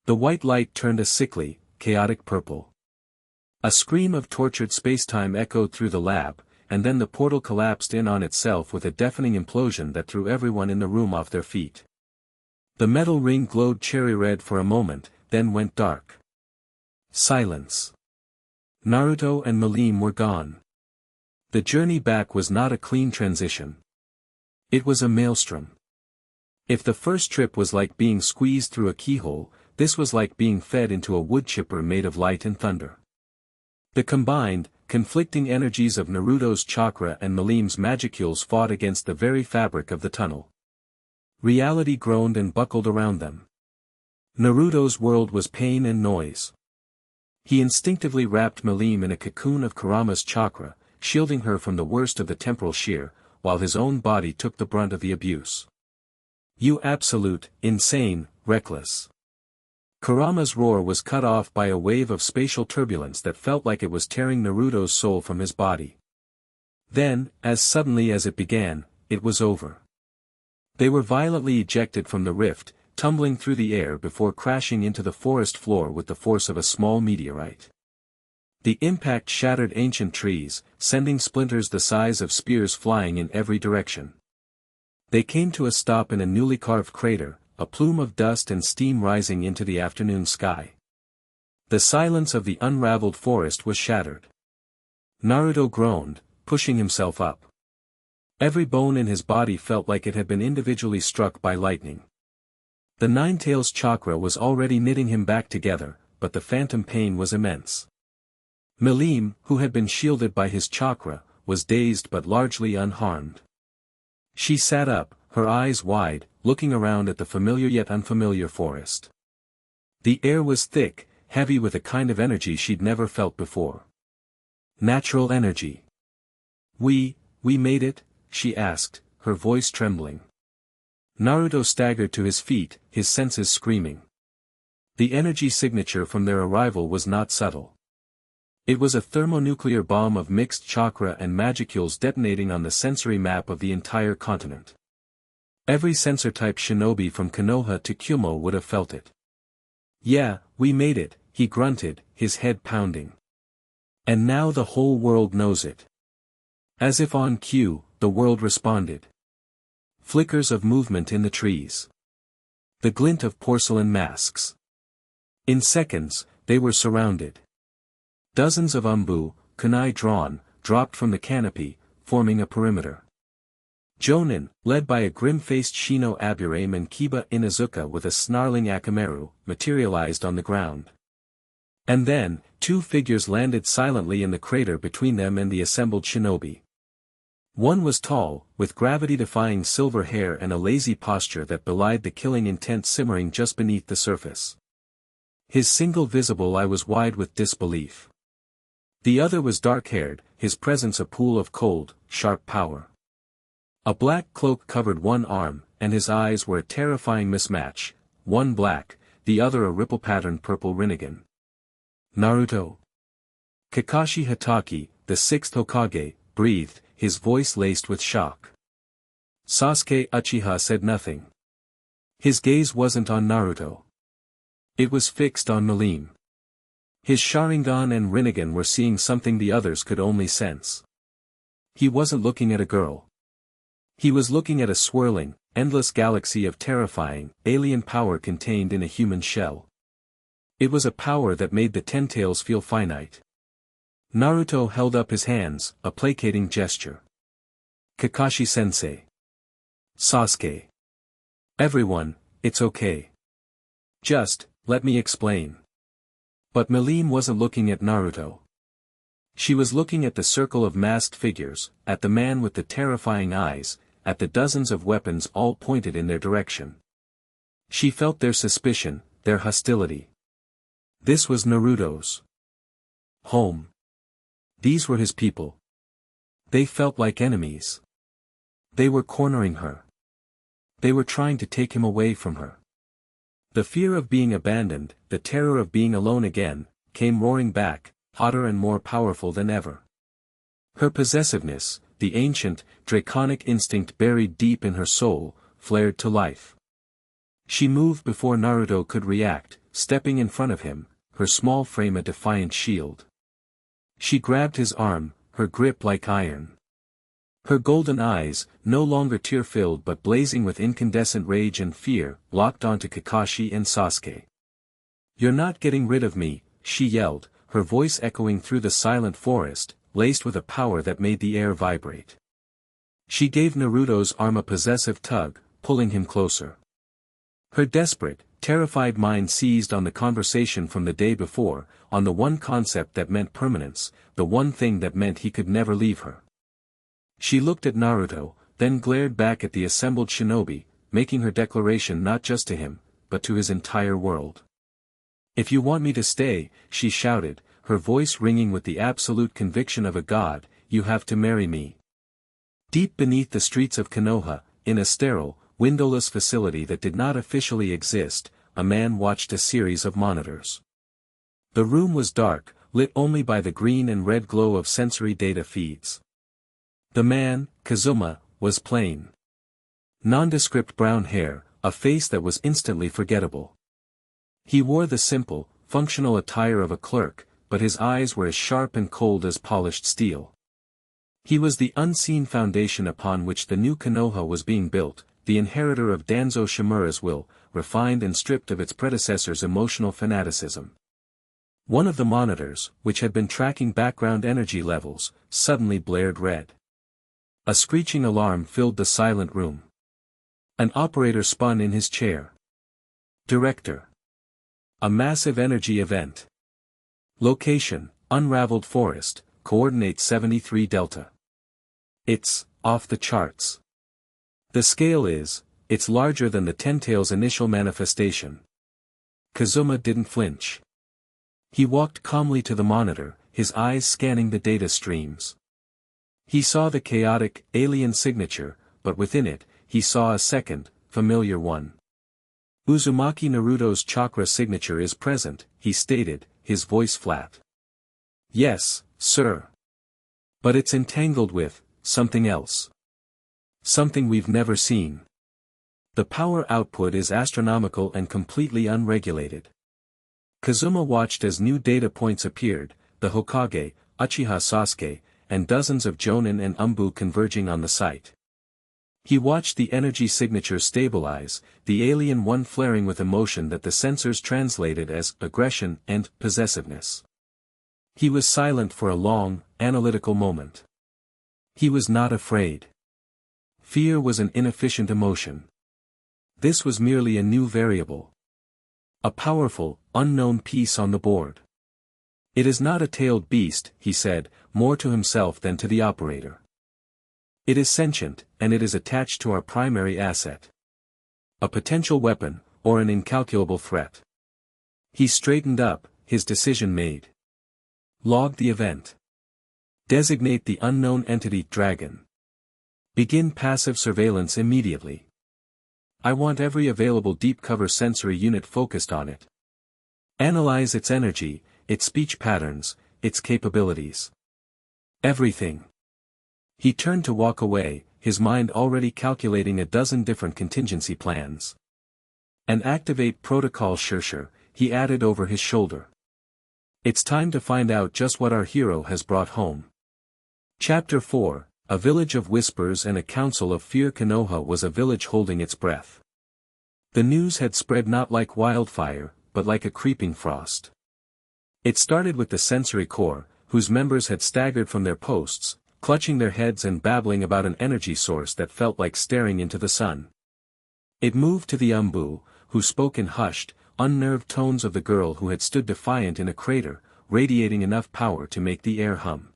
The white light turned a sickly, chaotic purple. A scream of tortured spacetime echoed through the lab, and then the portal collapsed in on itself with a deafening implosion that threw everyone in the room off their feet. The metal ring glowed cherry red for a moment, then went dark. Silence. Naruto and Milim were gone. The journey back was not a clean transition. It was a maelstrom. If the first trip was like being squeezed through a keyhole, this was like being fed into a wood chipper made of light and thunder. The combined, conflicting energies of Naruto's chakra and Milim's magicules fought against the very fabric of the tunnel. Reality groaned and buckled around them. Naruto's world was pain and noise. He instinctively wrapped Milim in a cocoon of Kurama's chakra, shielding her from the worst of the temporal shear, while his own body took the brunt of the abuse. You absolute, insane, reckless. Kurama's roar was cut off by a wave of spatial turbulence that felt like it was tearing Naruto's soul from his body. Then, as suddenly as it began, it was over. They were violently ejected from the rift, tumbling through the air before crashing into the forest floor with the force of a small meteorite. The impact shattered ancient trees, sending splinters the size of spears flying in every direction. They came to a stop in a newly carved crater, a plume of dust and steam rising into the afternoon sky. The silence of the unraveled forest was shattered. Naruto groaned, pushing himself up. Every bone in his body felt like it had been individually struck by lightning. The Nine-Tails chakra was already knitting him back together, but the phantom pain was immense. Milim, who had been shielded by his chakra, was dazed but largely unharmed. She sat up, her eyes wide, looking around at the familiar yet unfamiliar forest. The air was thick, heavy with a kind of energy she'd never felt before. Natural energy. We made it?" she asked, her voice trembling. Naruto staggered to his feet, his senses screaming. The energy signature from their arrival was not subtle. It was a thermonuclear bomb of mixed chakra and magicules detonating on the sensory map of the entire continent. Every sensor-type shinobi from Konoha to Kumo would have felt it. "Yeah, we made it," he grunted, his head pounding. "And now the whole world knows it." As if on cue, the world responded. Flickers of movement in the trees. The glint of porcelain masks. In seconds, they were surrounded. Dozens of kunai drawn, dropped from the canopy, forming a perimeter. Jonin, led by a grim-faced Shino Aburame and Kiba Inuzuka with a snarling Akamaru, materialized on the ground. And then, two figures landed silently in the crater between them and the assembled shinobi. One was tall, with gravity-defying silver hair and a lazy posture that belied the killing intent simmering just beneath the surface. His single visible eye was wide with disbelief. The other was dark-haired, his presence a pool of cold, sharp power. A black cloak covered one arm, and his eyes were a terrifying mismatch, one black, the other a ripple-patterned purple Rinnegan. "Naruto." Kakashi Hatake, the sixth Hokage, breathed, his voice laced with shock. Sasuke Uchiha said nothing. His gaze wasn't on Naruto. It was fixed on Milim. His Sharingan and Rinnegan were seeing something the others could only sense. He wasn't looking at a girl. He was looking at a swirling, endless galaxy of terrifying, alien power contained in a human shell. It was a power that made the Ten Tails feel finite. Naruto held up his hands, a placating gesture. "Kakashi-sensei." "Sasuke." "Everyone, it's okay. Just, let me explain." But Milim wasn't looking at Naruto. She was looking at the circle of masked figures, at the man with the terrifying eyes, at the dozens of weapons all pointed in their direction. She felt their suspicion, their hostility. This was Naruto's home. These were his people. They felt like enemies. They were cornering her. They were trying to take him away from her. The fear of being abandoned, the terror of being alone again, came roaring back, hotter and more powerful than ever. Her possessiveness, the ancient, draconic instinct buried deep in her soul, flared to life. She moved before Naruto could react, stepping in front of him, her small frame a defiant shield. She grabbed his arm, her grip like iron. Her golden eyes, no longer tear-filled but blazing with incandescent rage and fear, locked onto Kakashi and Sasuke. "You're not getting rid of me," she yelled, her voice echoing through the silent forest, laced with a power that made the air vibrate. She gave Naruto's arm a possessive tug, pulling him closer. Her desperate, terrified mind seized on the conversation from the day before, on the one concept that meant permanence, the one thing that meant he could never leave her. She looked at Naruto, then glared back at the assembled shinobi, making her declaration not just to him, but to his entire world. "If you want me to stay," she shouted, her voice ringing with the absolute conviction of a god, "you have to marry me." Deep beneath the streets of Konoha, in a sterile, windowless facility that did not officially exist, a man watched a series of monitors. The room was dark, lit only by the green and red glow of sensory data feeds. The man, Kazuma, was plain. Nondescript brown hair, a face that was instantly forgettable. He wore the simple, functional attire of a clerk, but his eyes were as sharp and cold as polished steel. He was the unseen foundation upon which the new Konoha was being built, the inheritor of Danzo Shimura's will, refined and stripped of its predecessor's emotional fanaticism. One of the monitors, which had been tracking background energy levels, suddenly blared red. A screeching alarm filled the silent room. An operator spun in his chair. Director. A massive energy event. Location, Unraveled Forest, Coordinate 73 Delta. It's off the charts. The scale is, it's larger than the Tentail's initial manifestation. Kazuma didn't flinch. He walked calmly to the monitor, his eyes scanning the data streams. He saw the chaotic, alien signature, but within it, he saw a second, familiar one. Uzumaki Naruto's chakra signature is present, he stated, his voice flat. Yes, sir. But it's entangled with something else. Something we've never seen. The power output is astronomical and completely unregulated. Kazuma watched as new data points appeared, the Hokage, Uchiha Sasuke, and dozens of Jonin and Umbu converging on the site. He watched the energy signature stabilize, the alien one flaring with emotion that the sensors translated as aggression and possessiveness. He was silent for a long, analytical moment. He was not afraid. Fear was an inefficient emotion. This was merely a new variable. A powerful, unknown piece on the board. It is not a tailed beast, he said, more to himself than to the operator. It is sentient, and it is attached to our primary asset. A potential weapon, or an incalculable threat. He straightened up, his decision made. Log the event. Designate the unknown entity Dragon. Begin passive surveillance immediately. I want every available deep cover sensory unit focused on it. Analyze its energy, its speech patterns, its capabilities. Everything. He turned to walk away, his mind already calculating a dozen different contingency plans. And activate Protocol Shursher, he added over his shoulder. It's time to find out just what our hero has brought home. Chapter 4, A Village of Whispers and a Council of Fear. Konoha was a village holding its breath. The news had spread not like wildfire, but like a creeping frost. It started with the sensory corps, whose members had staggered from their posts, clutching their heads and babbling about an energy source that felt like staring into the sun. It moved to the Umbu, who spoke in hushed, unnerved tones of the girl who had stood defiant in a crater, radiating enough power to make the air hum.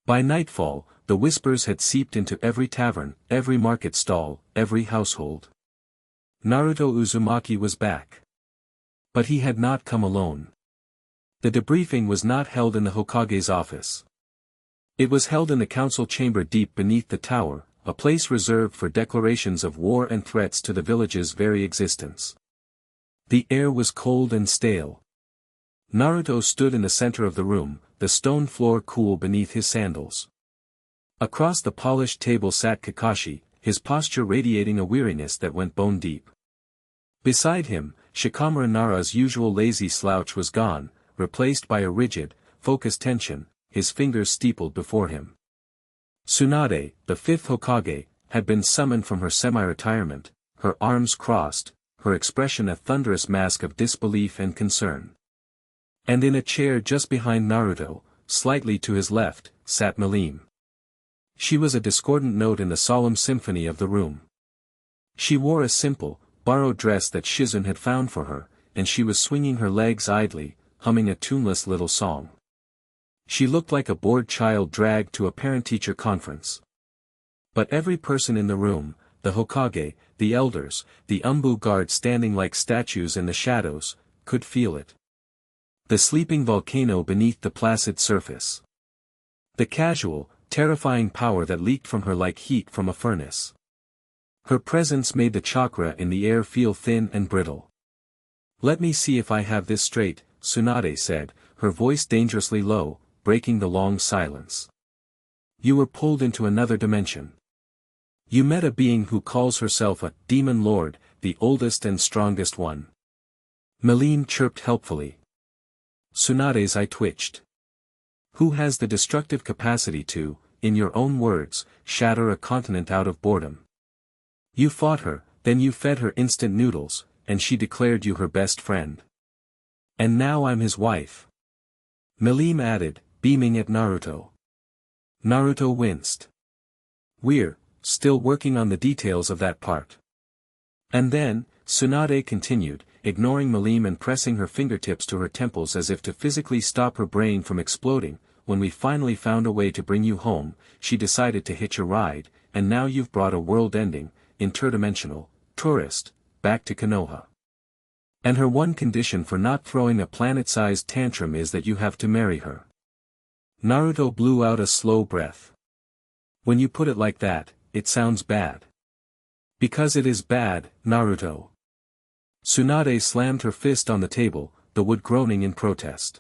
By nightfall, the whispers had seeped into every tavern, every market stall, every household. Naruto Uzumaki was back. But he had not come alone. The debriefing was not held in the Hokage's office. It was held in the council chamber deep beneath the tower, a place reserved for declarations of war and threats to the village's very existence. The air was cold and stale. Naruto stood in the center of the room, the stone floor cool beneath his sandals. Across the polished table sat Kakashi, his posture radiating a weariness that went bone deep. Beside him, Shikamaru Nara's usual lazy slouch was gone, replaced by a rigid, focused tension, his fingers steepled before him. Tsunade, the fifth Hokage, had been summoned from her semi-retirement, her arms crossed, her expression a thunderous mask of disbelief and concern. And in a chair just behind Naruto, slightly to his left, sat Milim. She was a discordant note in the solemn symphony of the room. She wore a simple, borrowed dress that Shizune had found for her, and she was swinging her legs idly, humming a tuneless little song. She looked like a bored child dragged to a parent-teacher conference. But every person in the room, the Hokage, the elders, the Umbu guard standing like statues in the shadows, could feel it. The sleeping volcano beneath the placid surface. The casual, terrifying power that leaked from her like heat from a furnace. Her presence made the chakra in the air feel thin and brittle. Let me see if I have this straight, Tsunade said, her voice dangerously low, breaking the long silence. You were pulled into another dimension. You met a being who calls herself a demon lord, the oldest and strongest one. Milim chirped helpfully. Tsunade's eye twitched. Who has the destructive capacity to, in your own words, shatter a continent out of boredom? You fought her, then you fed her instant noodles, and she declared you her best friend. And now I'm his wife. Milim added, beaming at Naruto. Naruto winced. We're still working on the details of that part. And then, Tsunade continued, ignoring Milim and pressing her fingertips to her temples as if to physically stop her brain from exploding. When we finally found a way to bring you home, she decided to hitch a ride, and now you've brought a world-ending, interdimensional, tourist, back to Konoha. And her one condition for not throwing a planet-sized tantrum is that you have to marry her. Naruto blew out a slow breath. When you put it like that, it sounds bad. Because it is bad, Naruto. Tsunade slammed her fist on the table, the wood groaning in protest.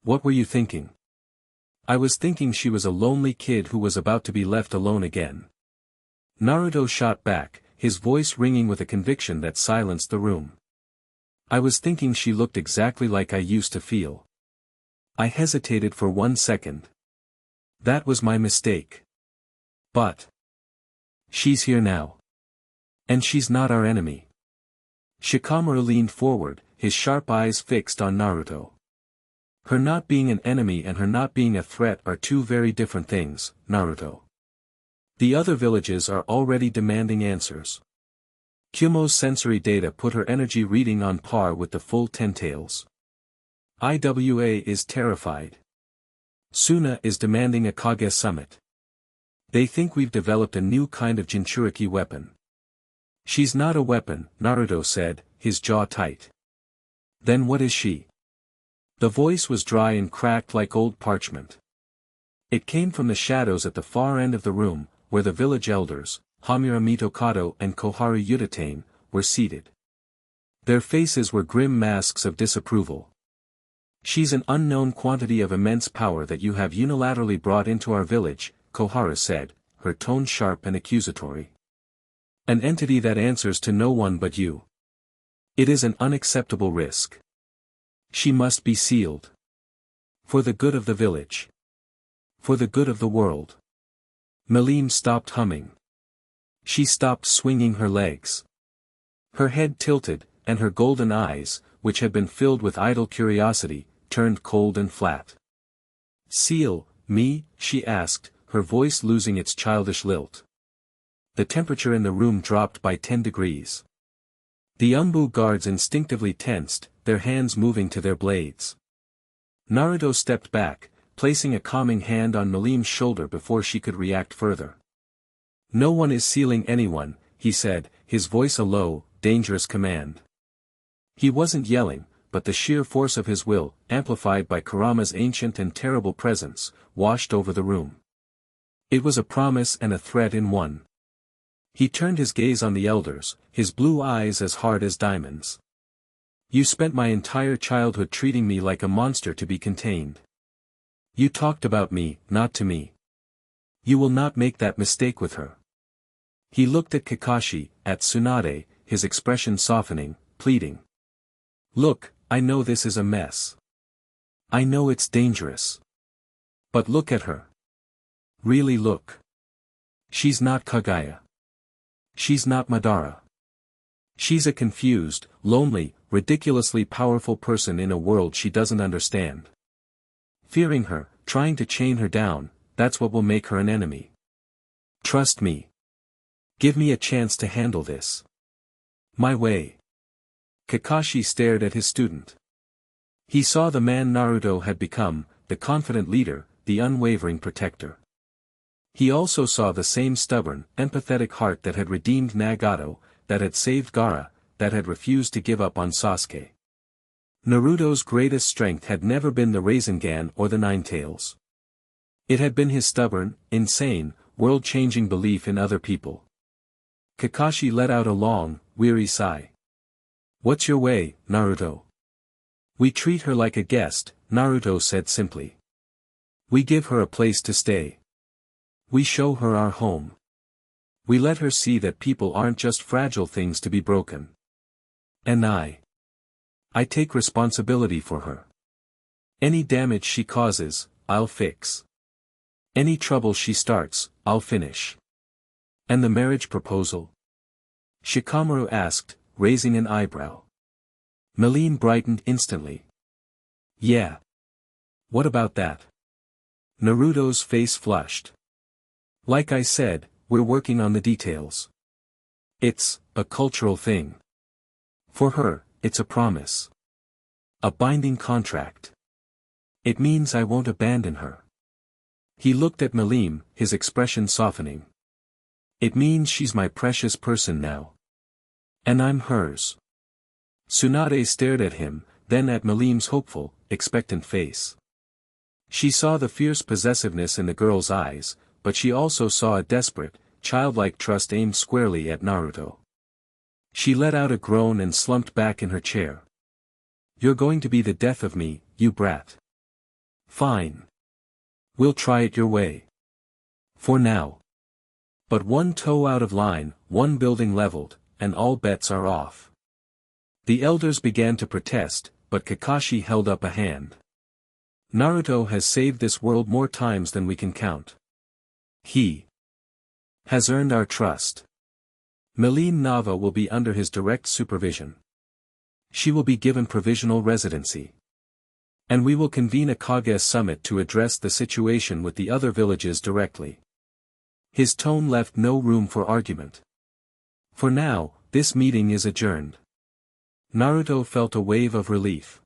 What were you thinking? I was thinking she was a lonely kid who was about to be left alone again. Naruto shot back, his voice ringing with a conviction that silenced the room. I was thinking she looked exactly like I used to feel. I hesitated for 1 second. That was my mistake. But she's here now. And she's not our enemy. Shikamaru leaned forward, his sharp eyes fixed on Naruto. Her not being an enemy and her not being a threat are two very different things, Naruto. The other villages are already demanding answers. Kumo's sensory data put her energy reading on par with the full 10 tails. Iwa is terrified. Suna is demanding a Kage summit. They think we've developed a new kind of Jinchuriki weapon. She's not a weapon, Naruto said, his jaw tight. Then what is she? The voice was dry and cracked like old parchment. It came from the shadows at the far end of the room, where the village elders, Hamura Mitokado and Koharu Udatane, were seated. Their faces were grim masks of disapproval. She's an unknown quantity of immense power that you have unilaterally brought into our village, Koharu said, her tone sharp and accusatory. An entity that answers to no one but you. It is an unacceptable risk. She must be sealed. For the good of the village. For the good of the world. Milim stopped humming. She stopped swinging her legs. Her head tilted, and her golden eyes, which had been filled with idle curiosity, turned cold and flat. Seal, me? She asked, her voice losing its childish lilt. The temperature in the room dropped by 10 degrees. The Umbu guards instinctively tensed, their hands moving to their blades. Naruto stepped back, placing a calming hand on Milim's shoulder before she could react further. No one is sealing anyone, he said, his voice a low, dangerous command. He wasn't yelling, but the sheer force of his will, amplified by Kurama's ancient and terrible presence, washed over the room. It was a promise and a threat in one. He turned his gaze on the elders, his blue eyes as hard as diamonds. You spent my entire childhood treating me like a monster to be contained. You talked about me, not to me. You will not make that mistake with her. He looked at Kakashi, at Tsunade, his expression softening, pleading. Look, I know this is a mess. I know it's dangerous. But look at her. Really look. She's not Kaguya. She's not Madara. She's a confused, lonely, ridiculously powerful person in a world she doesn't understand. Fearing her, trying to chain her down, that's what will make her an enemy. Trust me. Give me a chance to handle this. My way. Kakashi stared at his student. He saw the man Naruto had become, the confident leader, the unwavering protector. He also saw the same stubborn, empathetic heart that had redeemed Nagato, that had saved Gaara, that had refused to give up on Sasuke. Naruto's greatest strength had never been the Rasengan or the Nine Tails. It had been his stubborn, insane, world-changing belief in other people. Kakashi let out a long, weary sigh. What's your way, Naruto? We treat her like a guest, Naruto said simply. We give her a place to stay. We show her our home. We let her see that people aren't just fragile things to be broken. And I take responsibility for her. Any damage she causes, I'll fix. Any trouble she starts, I'll finish. And the marriage proposal? Shikamaru asked, raising an eyebrow. Milim brightened instantly. Yeah. What about that? Naruto's face flushed. Like I said, we're working on the details. It's a cultural thing. For her, it's a promise. A binding contract. It means I won't abandon her. He looked at Milim, his expression softening. It means she's my precious person now. And I'm hers. Tsunade stared at him, then at Milim's hopeful, expectant face. She saw the fierce possessiveness in the girl's eyes, but she also saw a desperate, childlike trust aimed squarely at Naruto. She let out a groan and slumped back in her chair. You're going to be the death of me, you brat. Fine. We'll try it your way. For now. But one toe out of line, one building leveled, and all bets are off. The elders began to protest, but Kakashi held up a hand. Naruto has saved this world more times than we can count. He has earned our trust. Milim Nava will be under his direct supervision. She will be given provisional residency. And we will convene a Kage summit to address the situation with the other villages directly. His tone left no room for argument. For now, this meeting is adjourned. Naruto felt a wave of relief.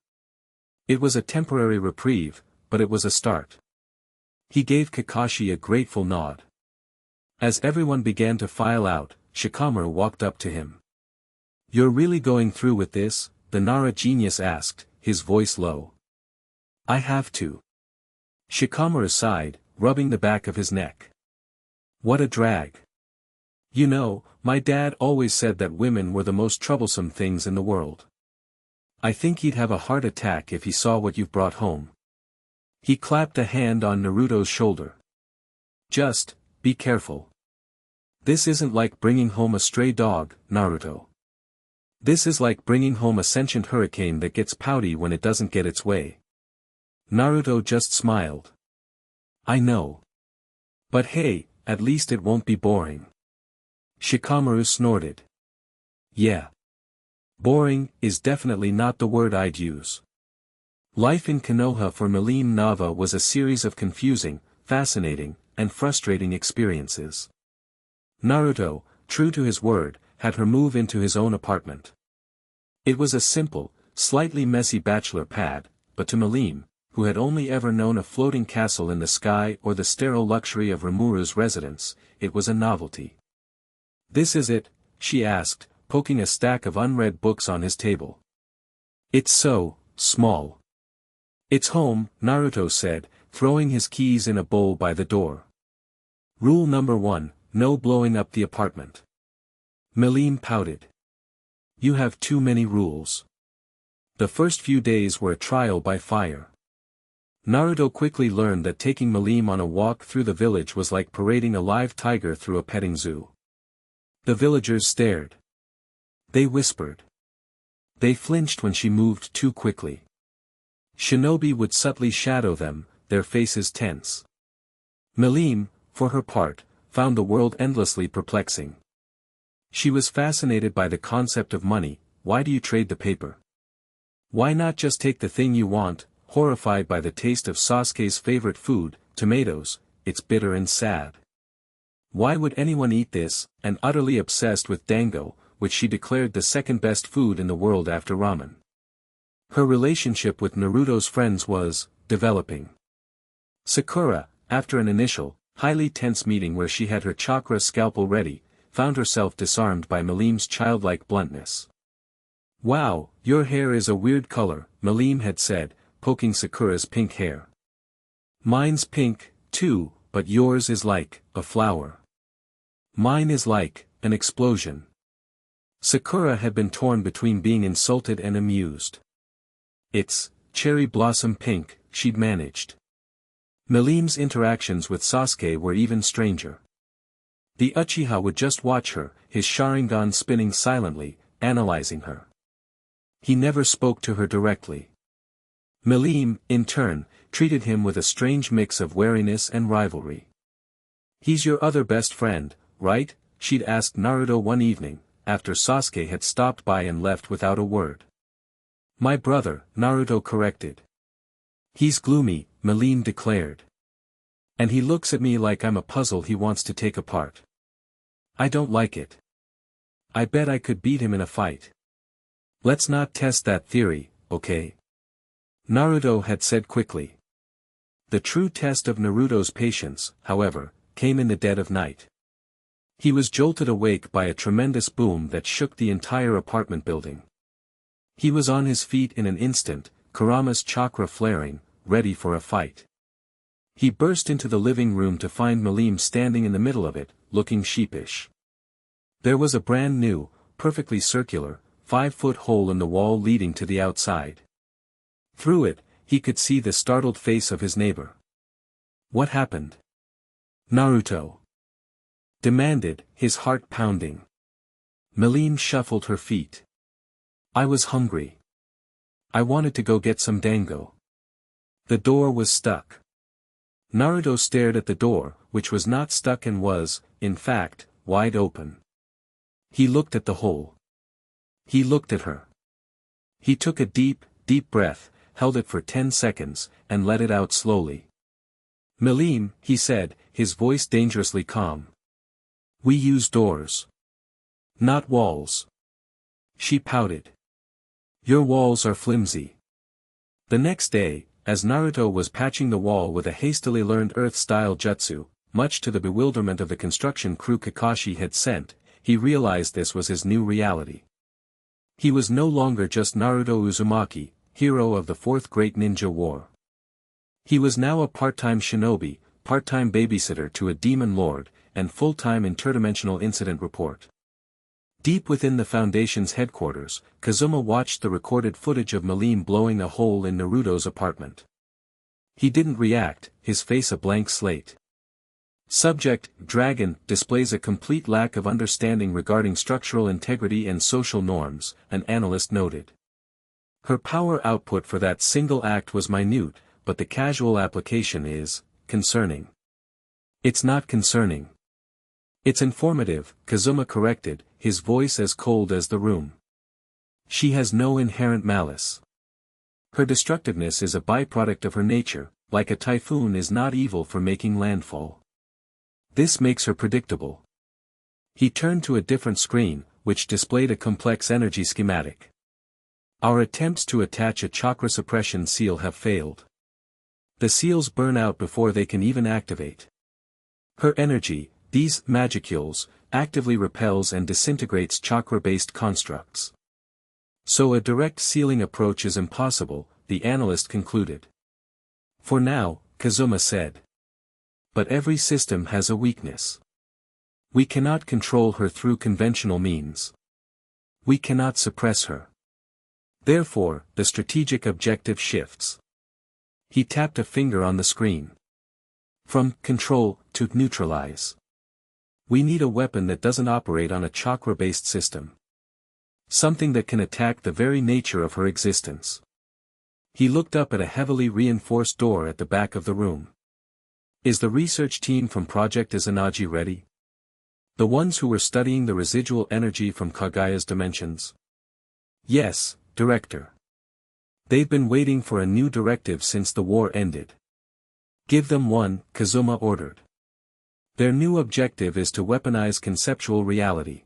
It was a temporary reprieve, but it was a start. He gave Kakashi a grateful nod. As everyone began to file out, Shikamaru walked up to him. You're really going through with this? The Nara genius asked, his voice low. I have to. Shikamaru sighed, rubbing the back of his neck. What a drag. You know, my dad always said that women were the most troublesome things in the world. I think he'd have a heart attack if he saw what you've brought home. He clapped a hand on Naruto's shoulder. Just, be careful. This isn't like bringing home a stray dog, Naruto. This is like bringing home a sentient hurricane that gets pouty when it doesn't get its way. Naruto just smiled. I know. But hey, at least it won't be boring. Shikamaru snorted. Yeah. Boring is definitely not the word I'd use. Life in Konoha for Milim Nava was a series of confusing, fascinating, and frustrating experiences. Naruto, true to his word, had her move into his own apartment. It was a simple, slightly messy bachelor pad, but to Milim, who had only ever known a floating castle in the sky or the sterile luxury of Rimuru's residence, it was a novelty. This is it? She asked, poking a stack of unread books on his table. It's so small. It's home, Naruto said, throwing his keys in a bowl by the door. Rule number 1, no blowing up the apartment. Milim pouted. You have too many rules. The first few days were a trial by fire. Naruto quickly learned that taking Milim on a walk through the village was like parading a live tiger through a petting zoo. The villagers stared. They whispered. They flinched when she moved too quickly. Shinobi would subtly shadow them, their faces tense. Milim, for her part, found the world endlessly perplexing. She was fascinated by the concept of money. Why do you trade the paper? Why not just take the thing you want? Horrified by the taste of Sasuke's favorite food, tomatoes, it's bitter and sad. Why would anyone eat this, and utterly obsessed with dango, which she declared the second best food in the world after ramen. Her relationship with Naruto's friends was developing. Sakura, after an initial, highly tense meeting where she had her chakra scalpel ready, found herself disarmed by Milim's childlike bluntness. Wow, your hair is a weird color, Milim had said, poking Sakura's pink hair. Mine's pink, too, but yours is like a flower. Mine is like an explosion. Sakura had been torn between being insulted and amused. It's cherry blossom pink, she'd managed. Milim's interactions with Sasuke were even stranger. The Uchiha would just watch her, his Sharingan spinning silently, analyzing her. He never spoke to her directly. Milim, in turn, treated him with a strange mix of wariness and rivalry. He's your other best friend, right? She'd asked Naruto one evening, after Sasuke had stopped by and left without a word. "My brother," Naruto corrected. "He's gloomy," Milim declared. "And he looks at me like I'm a puzzle he wants to take apart. I don't like it. I bet I could beat him in a fight." "Let's not test that theory, okay?" Naruto had said quickly. The true test of Naruto's patience, however, came in the dead of night. He was jolted awake by a tremendous boom that shook the entire apartment building. He was on his feet in an instant, Kurama's chakra flaring, ready for a fight. He burst into the living room to find Milim standing in the middle of it, looking sheepish. There was a brand new, perfectly circular, 5-foot hole in the wall leading to the outside. Through it, he could see the startled face of his neighbor. "What happened?" Naruto demanded, his heart pounding. Milim shuffled her feet. "I was hungry. I wanted to go get some dango. The door was stuck." Naruto stared at the door, which was not stuck and was, in fact, wide open. He looked at the hole. He looked at her. He took a deep, deep breath, held it for 10 seconds, and let it out slowly. "Milim," he said, his voice dangerously calm. "We use doors. Not walls." She pouted. "Your walls are flimsy." The next day, as Naruto was patching the wall with a hastily learned earth-style jutsu, much to the bewilderment of the construction crew Kakashi had sent, he realized this was his new reality. He was no longer just Naruto Uzumaki, hero of the Fourth Great Ninja War. He was now a part-time shinobi, part-time babysitter to a demon lord, and full-time interdimensional incident report. Deep within the Foundation's headquarters, Kazuma watched the recorded footage of Milim blowing a hole in Naruto's apartment. He didn't react, his face a blank slate. Subject, Dragon, displays a complete lack of understanding regarding structural integrity and social norms, an analyst noted. Her power output for that single act was minute, but the casual application is concerning. It's not concerning. It's informative, Kazuma corrected, his voice as cold as the room. She has no inherent malice. Her destructiveness is a byproduct of her nature, like a typhoon is not evil for making landfall. This makes her predictable. He turned to a different screen, which displayed a complex energy schematic. Our attempts to attach a chakra suppression seal have failed. The seals burn out before they can even activate. Her energy, these magicules, actively repels and disintegrates chakra-based constructs. So a direct sealing approach is impossible, the analyst concluded. For now, Kazuma said. But every system has a weakness. We cannot control her through conventional means. We cannot suppress her. Therefore, the strategic objective shifts. He tapped a finger on the screen. From control to neutralize. We need a weapon that doesn't operate on a chakra-based system. Something that can attack the very nature of her existence. He looked up at a heavily reinforced door at the back of the room. Is the research team from Project Izanagi ready? The ones who were studying the residual energy from Kagaya's dimensions? Yes, Director. They've been waiting for a new directive since the war ended. Give them one, Kazuma ordered. Their new objective is to weaponize conceptual reality.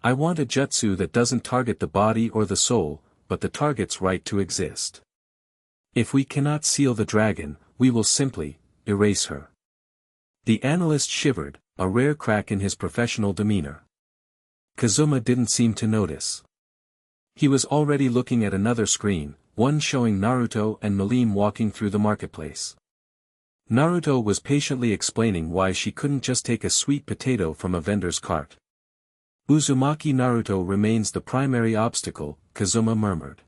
I want a jutsu that doesn't target the body or the soul, but the target's right to exist. If we cannot seal the dragon, we will simply erase her. The analyst shivered, a rare crack in his professional demeanor. Kazuma didn't seem to notice. He was already looking at another screen, one showing Naruto and Milim walking through the marketplace. Naruto was patiently explaining why she couldn't just take a sweet potato from a vendor's cart. Uzumaki Naruto remains the primary obstacle, Kazuma murmured.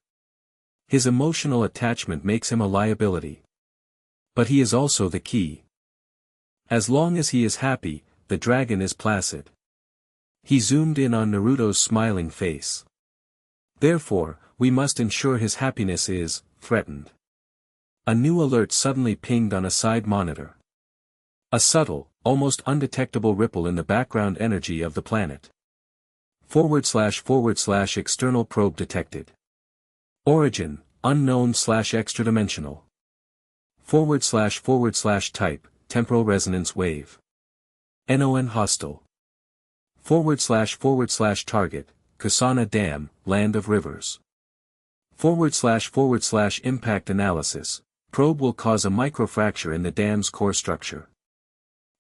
His emotional attachment makes him a liability. But he is also the key. As long as he is happy, the dragon is placid. He zoomed in on Naruto's smiling face. Therefore, we must ensure his happiness is threatened. A new alert suddenly pinged on a side monitor. A subtle, almost undetectable ripple in the background energy of the planet. // external probe detected. Origin, unknown / extradimensional. // type, temporal resonance wave. NON hostile. // target, Kusana Dam, land of rivers. // impact analysis, probe will cause a microfracture in the dam's core structure.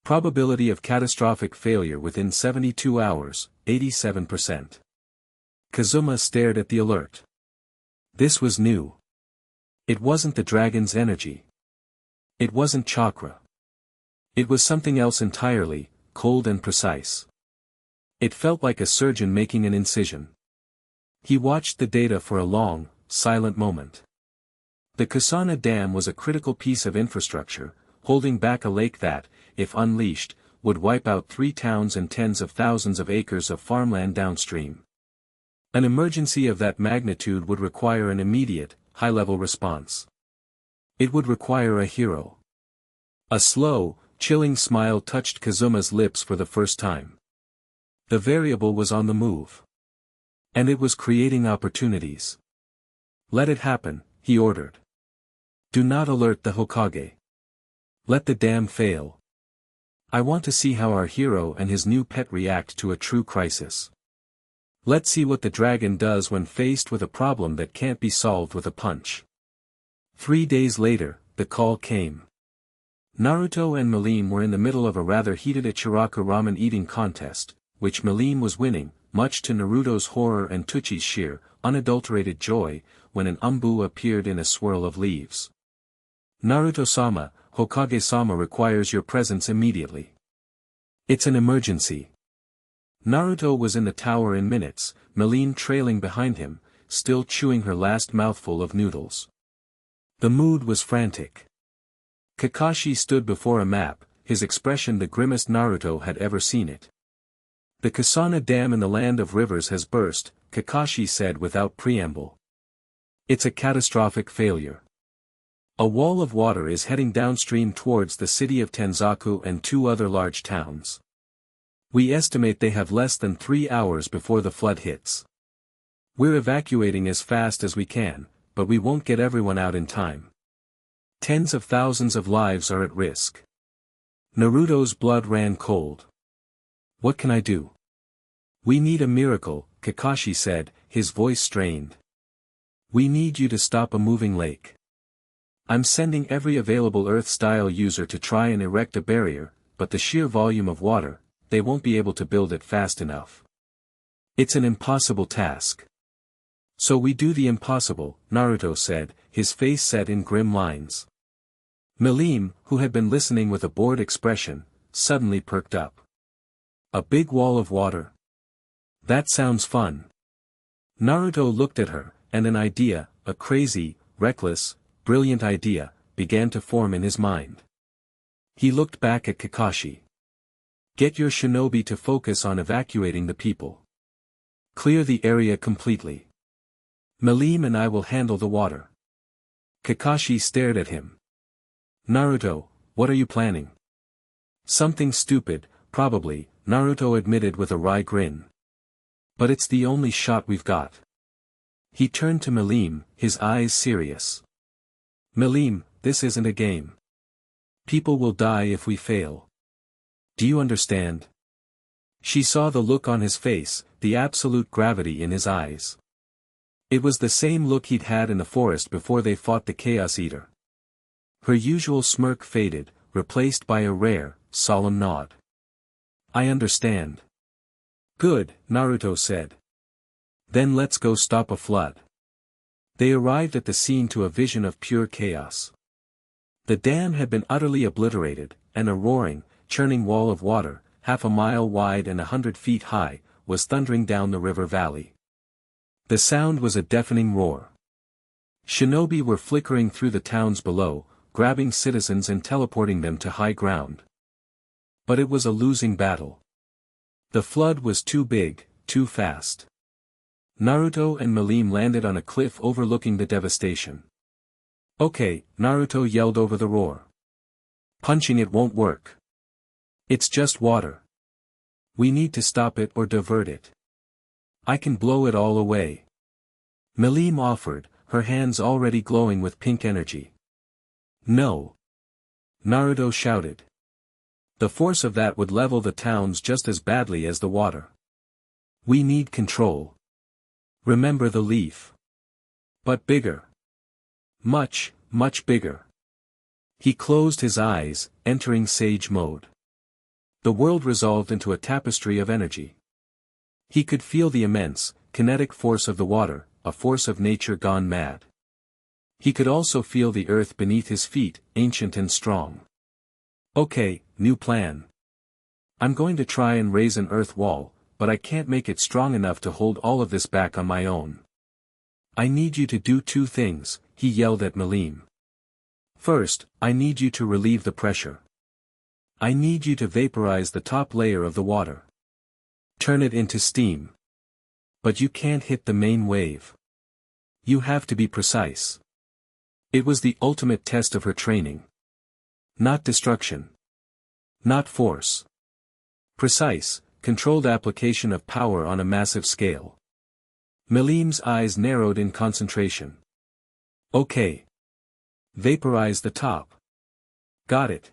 Probability of catastrophic failure within 72 hours, 87%. Kazuma stared at the alert. This was new. It wasn't the dragon's energy. It wasn't chakra. It was something else entirely, cold and precise. It felt like a surgeon making an incision. He watched the data for a long, silent moment. The Kusana Dam was a critical piece of infrastructure, holding back a lake that, if unleashed, would wipe out 3 towns and tens of thousands of acres of farmland downstream. An emergency of that magnitude would require an immediate, high-level response. It would require a hero. A slow, chilling smile touched Kazuma's lips for the first time. The variable was on the move. And it was creating opportunities. Let it happen, he ordered. Do not alert the Hokage. Let the dam fail. I want to see how our hero and his new pet react to a true crisis. Let's see what the dragon does when faced with a problem that can't be solved with a punch. 3 days later, the call came. Naruto and Milim were in the middle of a rather heated Ichiraku ramen eating contest, which Milim was winning, much to Naruto's horror and Tuchi's sheer, unadulterated joy, when an umbu appeared in a swirl of leaves. Naruto-sama, Hokage-sama requires your presence immediately. It's an emergency. Naruto was in the tower in minutes, Milim trailing behind him, still chewing her last mouthful of noodles. The mood was frantic. Kakashi stood before a map, his expression the grimmest Naruto had ever seen it. The Kusana Dam in the land of rivers has burst, Kakashi said without preamble. It's a catastrophic failure. A wall of water is heading downstream towards the city of Tenzaku and 2 other large towns. We estimate they have less than 3 hours before the flood hits. We're evacuating as fast as we can, but we won't get everyone out in time. Tens of thousands of lives are at risk. Naruto's blood ran cold. What can I do? We need a miracle, Kakashi said, his voice strained. We need you to stop a moving lake. I'm sending every available Earth-style user to try and erect a barrier, but the sheer volume of water, they won't be able to build it fast enough. It's an impossible task. So we do the impossible, Naruto said, his face set in grim lines. Milim, who had been listening with a bored expression, suddenly perked up. A big wall of water. That sounds fun. Naruto looked at her, and an idea, a crazy, reckless, brilliant idea, began to form in his mind. He looked back at Kakashi. Get your shinobi to focus on evacuating the people. Clear the area completely. Milim and I will handle the water. Kakashi stared at him. Naruto, what are you planning? Something stupid, probably, Naruto admitted with a wry grin. But it's the only shot we've got. He turned to Milim, his eyes serious. Milim, this isn't a game. People will die if we fail. Do you understand? She saw the look on his face, the absolute gravity in his eyes. It was the same look he'd had in the forest before they fought the Chaos Eater. Her usual smirk faded, replaced by a rare, solemn nod. I understand. Good, Naruto said. Then let's go stop a flood. They arrived at the scene to a vision of pure chaos. The dam had been utterly obliterated, and a roaring, churning wall of water, half a mile wide and 100 feet high, was thundering down the river valley. The sound was a deafening roar. Shinobi were flickering through the towns below, grabbing citizens and teleporting them to high ground. But it was a losing battle. The flood was too big, too fast. Naruto and Milim landed on a cliff overlooking the devastation. Okay, Naruto yelled over the roar. Punching it won't work. It's just water. We need to stop it or divert it. I can blow it all away. Milim offered, her hands already glowing with pink energy. No. Naruto shouted. The force of that would level the towns just as badly as the water. We need control. Remember the leaf. But bigger. Much, much bigger. He closed his eyes, entering sage mode. The world resolved into a tapestry of energy. He could feel the immense, kinetic force of the water, a force of nature gone mad. He could also feel the earth beneath his feet, ancient and strong. Okay, new plan. I'm going to try and raise an earth wall, but I can't make it strong enough to hold all of this back on my own. I need you to do two things, he yelled at Milim. First, I need you to relieve the pressure. I need you to vaporize the top layer of the water. Turn it into steam. But you can't hit the main wave. You have to be precise. It was the ultimate test of her training. Not destruction. Not force. Precise, controlled application of power on a massive scale. Milim's eyes narrowed in concentration. Okay. Vaporize the top. Got it.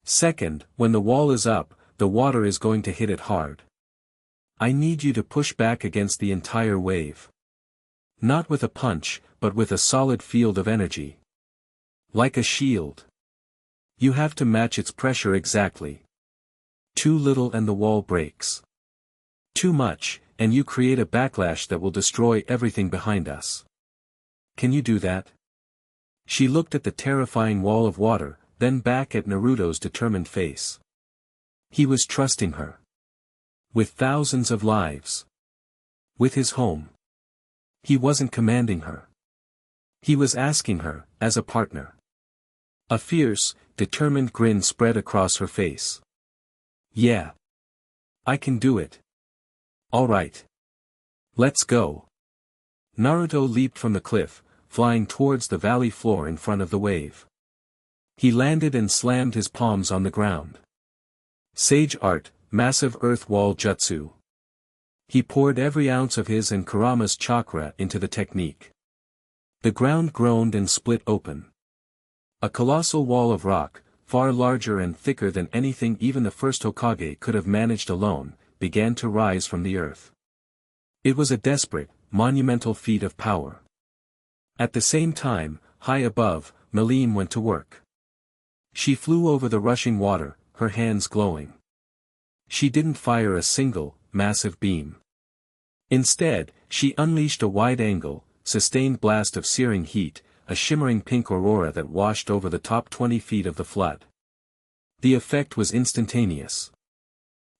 Second, when the wall is up, the water is going to hit it hard. I need you to push back against the entire wave. Not with a punch, but with a solid field of energy. Like a shield. You have to match its pressure exactly. Too little and the wall breaks. Too much, and you create a backlash that will destroy everything behind us. Can you do that? She looked at the terrifying wall of water, then back at Naruto's determined face. He was trusting her. With thousands of lives. With his home. He wasn't commanding her. He was asking her, as a partner. A fierce, determined grin spread across her face. Yeah. I can do it. All right. Let's go. Naruto leaped from the cliff, flying towards the valley floor in front of the wave. He landed and slammed his palms on the ground. Sage art, massive earth wall jutsu. He poured every ounce of his and Kurama's chakra into the technique. The ground groaned and split open. A colossal wall of rock, far larger and thicker than anything even the first Hokage could have managed alone, began to rise from the earth. It was a desperate, monumental feat of power. At the same time, high above, Milim went to work. She flew over the rushing water, her hands glowing. She didn't fire a single, massive beam. Instead, she unleashed a wide-angle, sustained blast of searing heat, a shimmering pink aurora that washed over the top 20 feet of the flood. The effect was instantaneous.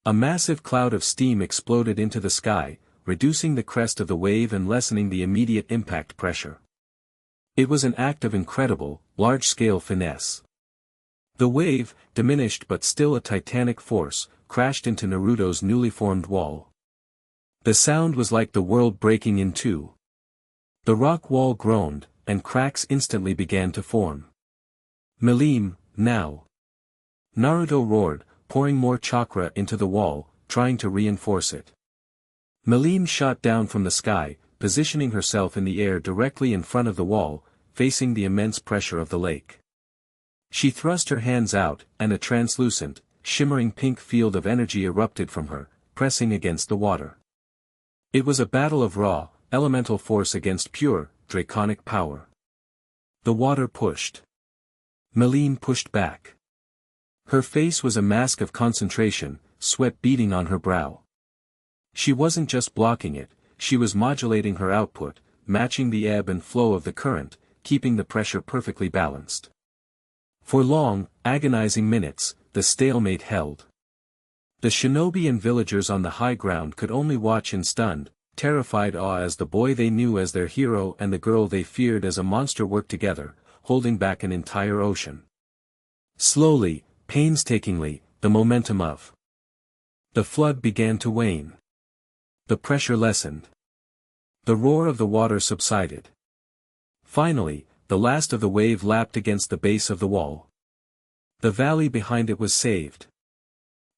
A massive cloud of steam exploded into the sky, reducing the crest of the wave and lessening the immediate impact pressure. It was an act of incredible, large-scale finesse. The wave, diminished but still a titanic force, crashed into Naruto's newly formed wall. The sound was like the world breaking in two. The rock wall groaned, and cracks instantly began to form. Milim, now! Naruto roared, pouring more chakra into the wall, trying to reinforce it. Milim shot down from the sky, positioning herself in the air directly in front of the wall, facing the immense pressure of the lake. She thrust her hands out, and a translucent, shimmering pink field of energy erupted from her, pressing against the water. It was a battle of raw, elemental force against pure, draconic power. The water pushed. Milim pushed back. Her face was a mask of concentration, sweat beading on her brow. She wasn't just blocking it, she was modulating her output, matching the ebb and flow of the current, keeping the pressure perfectly balanced. For long, agonizing minutes, the stalemate held. The shinobi and villagers on the high ground could only watch in stunned, terrified awe as the boy they knew as their hero and the girl they feared as a monster worked together, holding back an entire ocean. Slowly, painstakingly, the momentum of the flood began to wane. The pressure lessened. The roar of the water subsided. Finally, the last of the wave lapped against the base of the wall. The valley behind it was saved.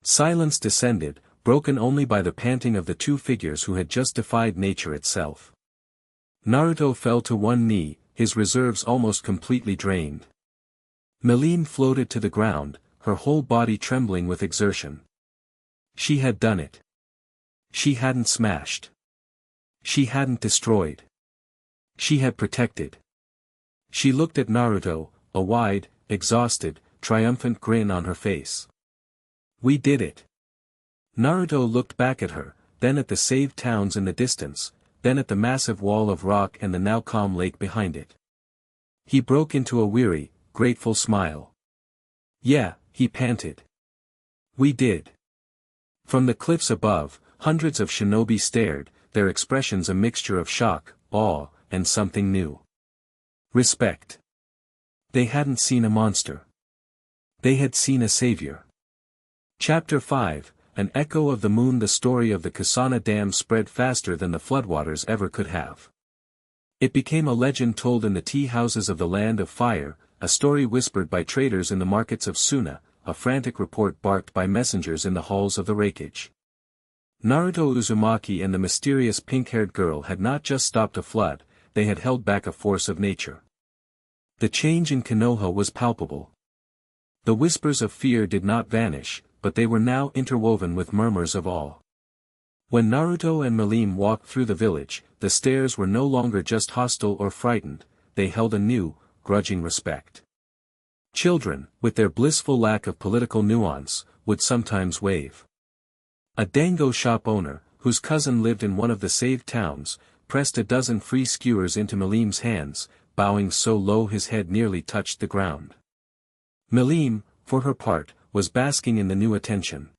Silence descended, broken only by the panting of the two figures who had just defied nature itself. Naruto fell to one knee, his reserves almost completely drained. Milim floated to the ground, her whole body trembling with exertion. She had done it. She hadn't smashed. She hadn't destroyed. She had protected. She looked at Naruto, a wide, exhausted, triumphant grin on her face. We did it. Naruto looked back at her, then at the saved towns in the distance, then at the massive wall of rock and the now calm lake behind it. He broke into a weary, grateful smile. Yeah, he panted. We did. From the cliffs above, hundreds of shinobi stared, their expressions a mixture of shock, awe, and something new. Respect. They hadn't seen a monster. They had seen a savior. Chapter 5, An Echo of the Moon. The story of the Kasana Dam spread faster than the floodwaters ever could have. It became a legend told in the tea houses of the Land of Fire, a story whispered by traders in the markets of Suna, a frantic report barked by messengers in the halls of the rakeage. Naruto Uzumaki and the mysterious pink-haired girl had not just stopped a flood, they had held back a force of nature. The change in Konoha was palpable. The whispers of fear did not vanish, but they were now interwoven with murmurs of awe. When Naruto and Milim walked through the village, the stares were no longer just hostile or frightened, they held a new, grudging respect. Children, with their blissful lack of political nuance, would sometimes wave. A dango shop owner, whose cousin lived in one of the saved towns, pressed a dozen free skewers into Milim's hands, bowing so low his head nearly touched the ground. Milim, for her part, was basking in the new attention.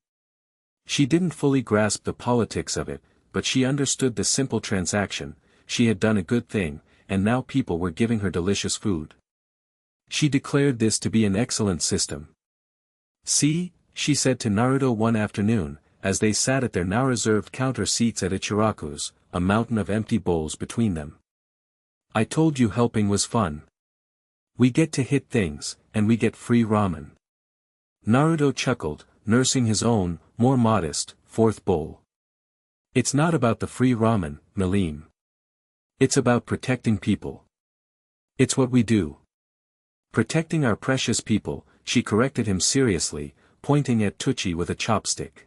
She didn't fully grasp the politics of it, but she understood the simple transaction: she had done a good thing, and now people were giving her delicious food. She declared this to be an excellent system. See, she said to Naruto one afternoon, as they sat at their now reserved counter seats at Ichiraku's, a mountain of empty bowls between them. I told you helping was fun. We get to hit things, and we get free ramen. Naruto chuckled, nursing his own, more modest, fourth bowl. It's not about the free ramen, Milim. It's about protecting people. It's what we do. Protecting our precious people, she corrected him seriously, pointing at Tucci with a chopstick.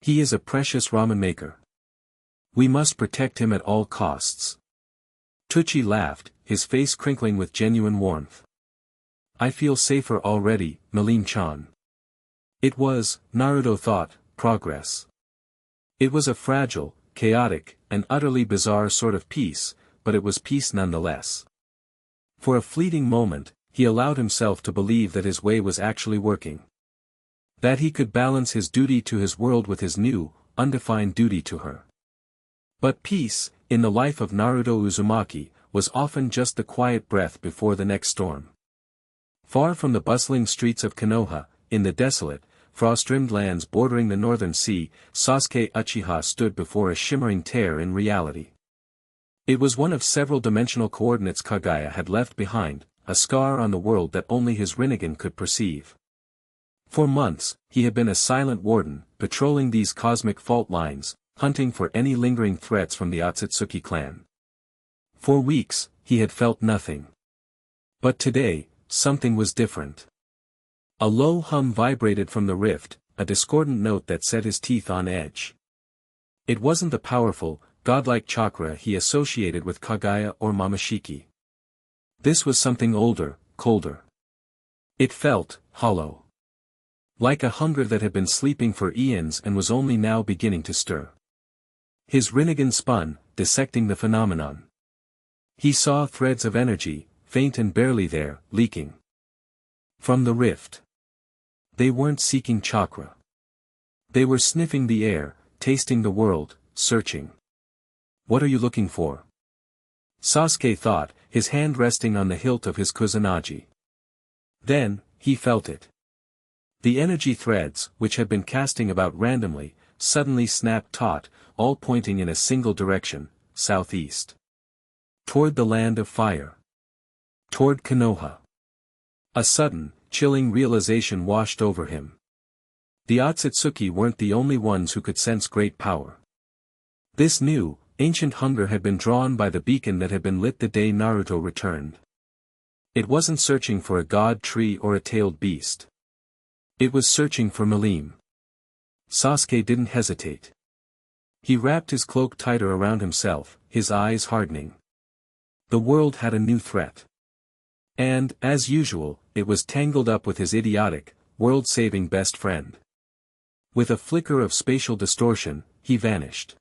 He is a precious ramen maker. We must protect him at all costs. Tucci laughed, his face crinkling with genuine warmth. I feel safer already, Milim-chan. It was, Naruto thought, progress. It was a fragile, chaotic, and utterly bizarre sort of peace, but it was peace nonetheless. For a fleeting moment, he allowed himself to believe that his way was actually working. That he could balance his duty to his world with his new, undefined duty to her. But peace, in the life of Naruto Uzumaki, was often just the quiet breath before the next storm. Far from the bustling streets of Konoha, in the desolate, frost-rimmed lands bordering the northern sea, Sasuke Uchiha stood before a shimmering tear in reality. It was one of several dimensional coordinates Kaguya had left behind, a scar on the world that only his Rinnegan could perceive. For months, he had been a silent warden, patrolling these cosmic fault lines, hunting for any lingering threats from the Otsutsuki clan. For weeks, he had felt nothing. But today, something was different. A low hum vibrated from the rift, a discordant note that set his teeth on edge. It wasn't the powerful, godlike chakra he associated with Kaguya or Momoshiki. This was something older, colder. It felt hollow. Like a hunger that had been sleeping for eons and was only now beginning to stir. His Rinnegan spun, dissecting the phenomenon. He saw threads of energy, faint and barely there, leaking from the rift. They weren't seeking chakra. They were sniffing the air, tasting the world, searching. What are you looking for? Sasuke thought, his hand resting on the hilt of his kusanagi. Then, he felt it. The energy threads, which had been casting about randomly, suddenly snapped taut, all pointing in a single direction, southeast. Toward the Land of Fire. Toward Konoha. A sudden, chilling realization washed over him. The Otsutsuki weren't the only ones who could sense great power. This new, ancient hunger had been drawn by the beacon that had been lit the day Naruto returned. It wasn't searching for a god tree or a tailed beast. It was searching for Milim. Sasuke didn't hesitate. He wrapped his cloak tighter around himself, his eyes hardening. The world had a new threat. And, as usual, it was tangled up with his idiotic, world-saving best friend. With a flicker of spatial distortion, he vanished.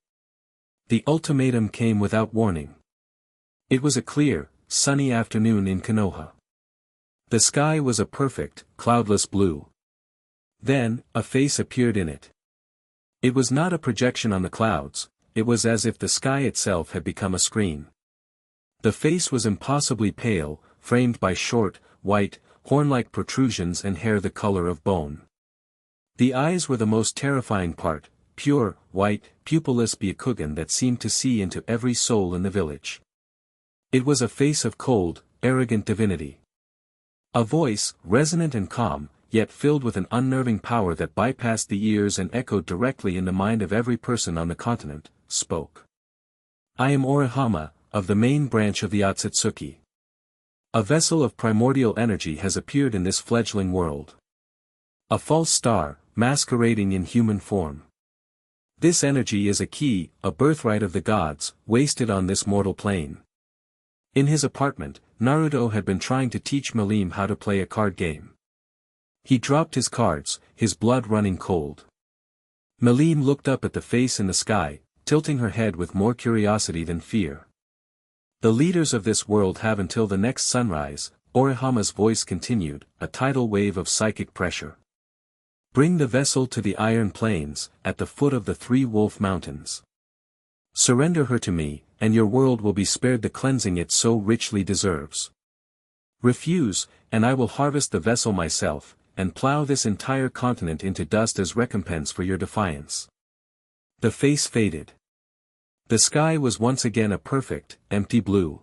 The ultimatum came without warning. It was a clear, sunny afternoon in Konoha. The sky was a perfect, cloudless blue. Then, a face appeared in it. It was not a projection on the clouds, it was as if the sky itself had become a screen. The face was impossibly pale, framed by short, white, horn-like protrusions and hair the color of bone. The eyes were the most terrifying part, pure, white, pupilless Byakugan that seemed to see into every soul in the village. It was a face of cold, arrogant divinity. A voice, resonant and calm, yet filled with an unnerving power that bypassed the ears and echoed directly in the mind of every person on the continent, spoke. I am Orihama, of the main branch of the Otsutsuki. A vessel of primordial energy has appeared in this fledgling world. A false star, masquerading in human form. This energy is a key, a birthright of the gods, wasted on this mortal plane. In his apartment, Naruto had been trying to teach Milim how to play a card game. He dropped his cards, his blood running cold. Milim looked up at the face in the sky, tilting her head with more curiosity than fear. The leaders of this world have until the next sunrise, Orihama's voice continued, a tidal wave of psychic pressure. Bring the vessel to the Iron Plains, at the foot of the Three Wolf Mountains. Surrender her to me, and your world will be spared the cleansing it so richly deserves. Refuse, and I will harvest the vessel myself, and plow this entire continent into dust as recompense for your defiance. The face faded. The sky was once again a perfect, empty blue.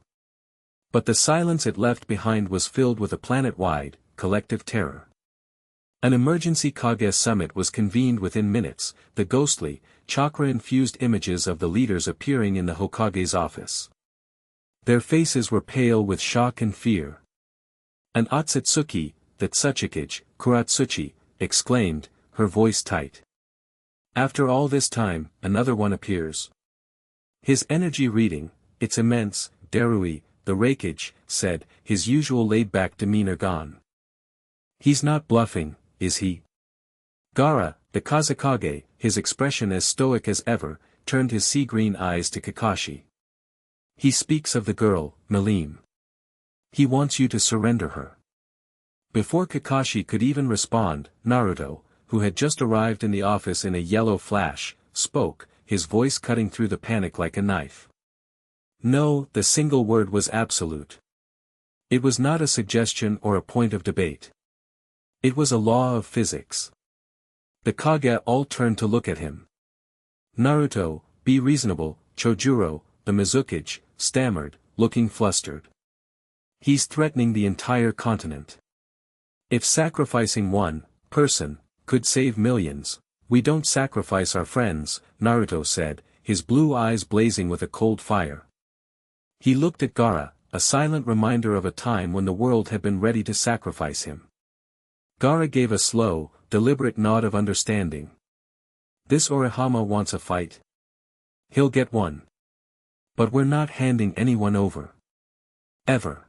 But the silence it left behind was filled with a planet-wide, collective terror. An emergency Kage summit was convened within minutes, the ghostly, chakra-infused images of the leaders appearing in the Hokage's office. Their faces were pale with shock and fear. An Otsutsuki, that Tsuchikage, Kuratsuchi, exclaimed, her voice tight. After all this time, another one appears. His energy reading, it's immense, Darui, the Raikage, said, his usual laid-back demeanor gone. He's not bluffing, is he? Gaara, the Kazekage, his expression as stoic as ever, turned his sea-green eyes to Kakashi. He speaks of the girl, Milim. He wants you to surrender her. Before Kakashi could even respond, Naruto, who had just arrived in the office in a yellow flash, spoke, his voice cutting through the panic like a knife. No, the single word was absolute. It was not a suggestion or a point of debate. It was a law of physics. The Kage all turned to look at him. Naruto, be reasonable, Chojuro, the Mizukage, stammered, looking flustered. He's threatening the entire continent. If sacrificing one person could save millions, we don't sacrifice our friends, Naruto said, his blue eyes blazing with a cold fire. He looked at Gaara, a silent reminder of a time when the world had been ready to sacrifice him. Gaara gave a slow, deliberate nod of understanding. This Orihama wants a fight. He'll get one. But we're not handing anyone over. Ever.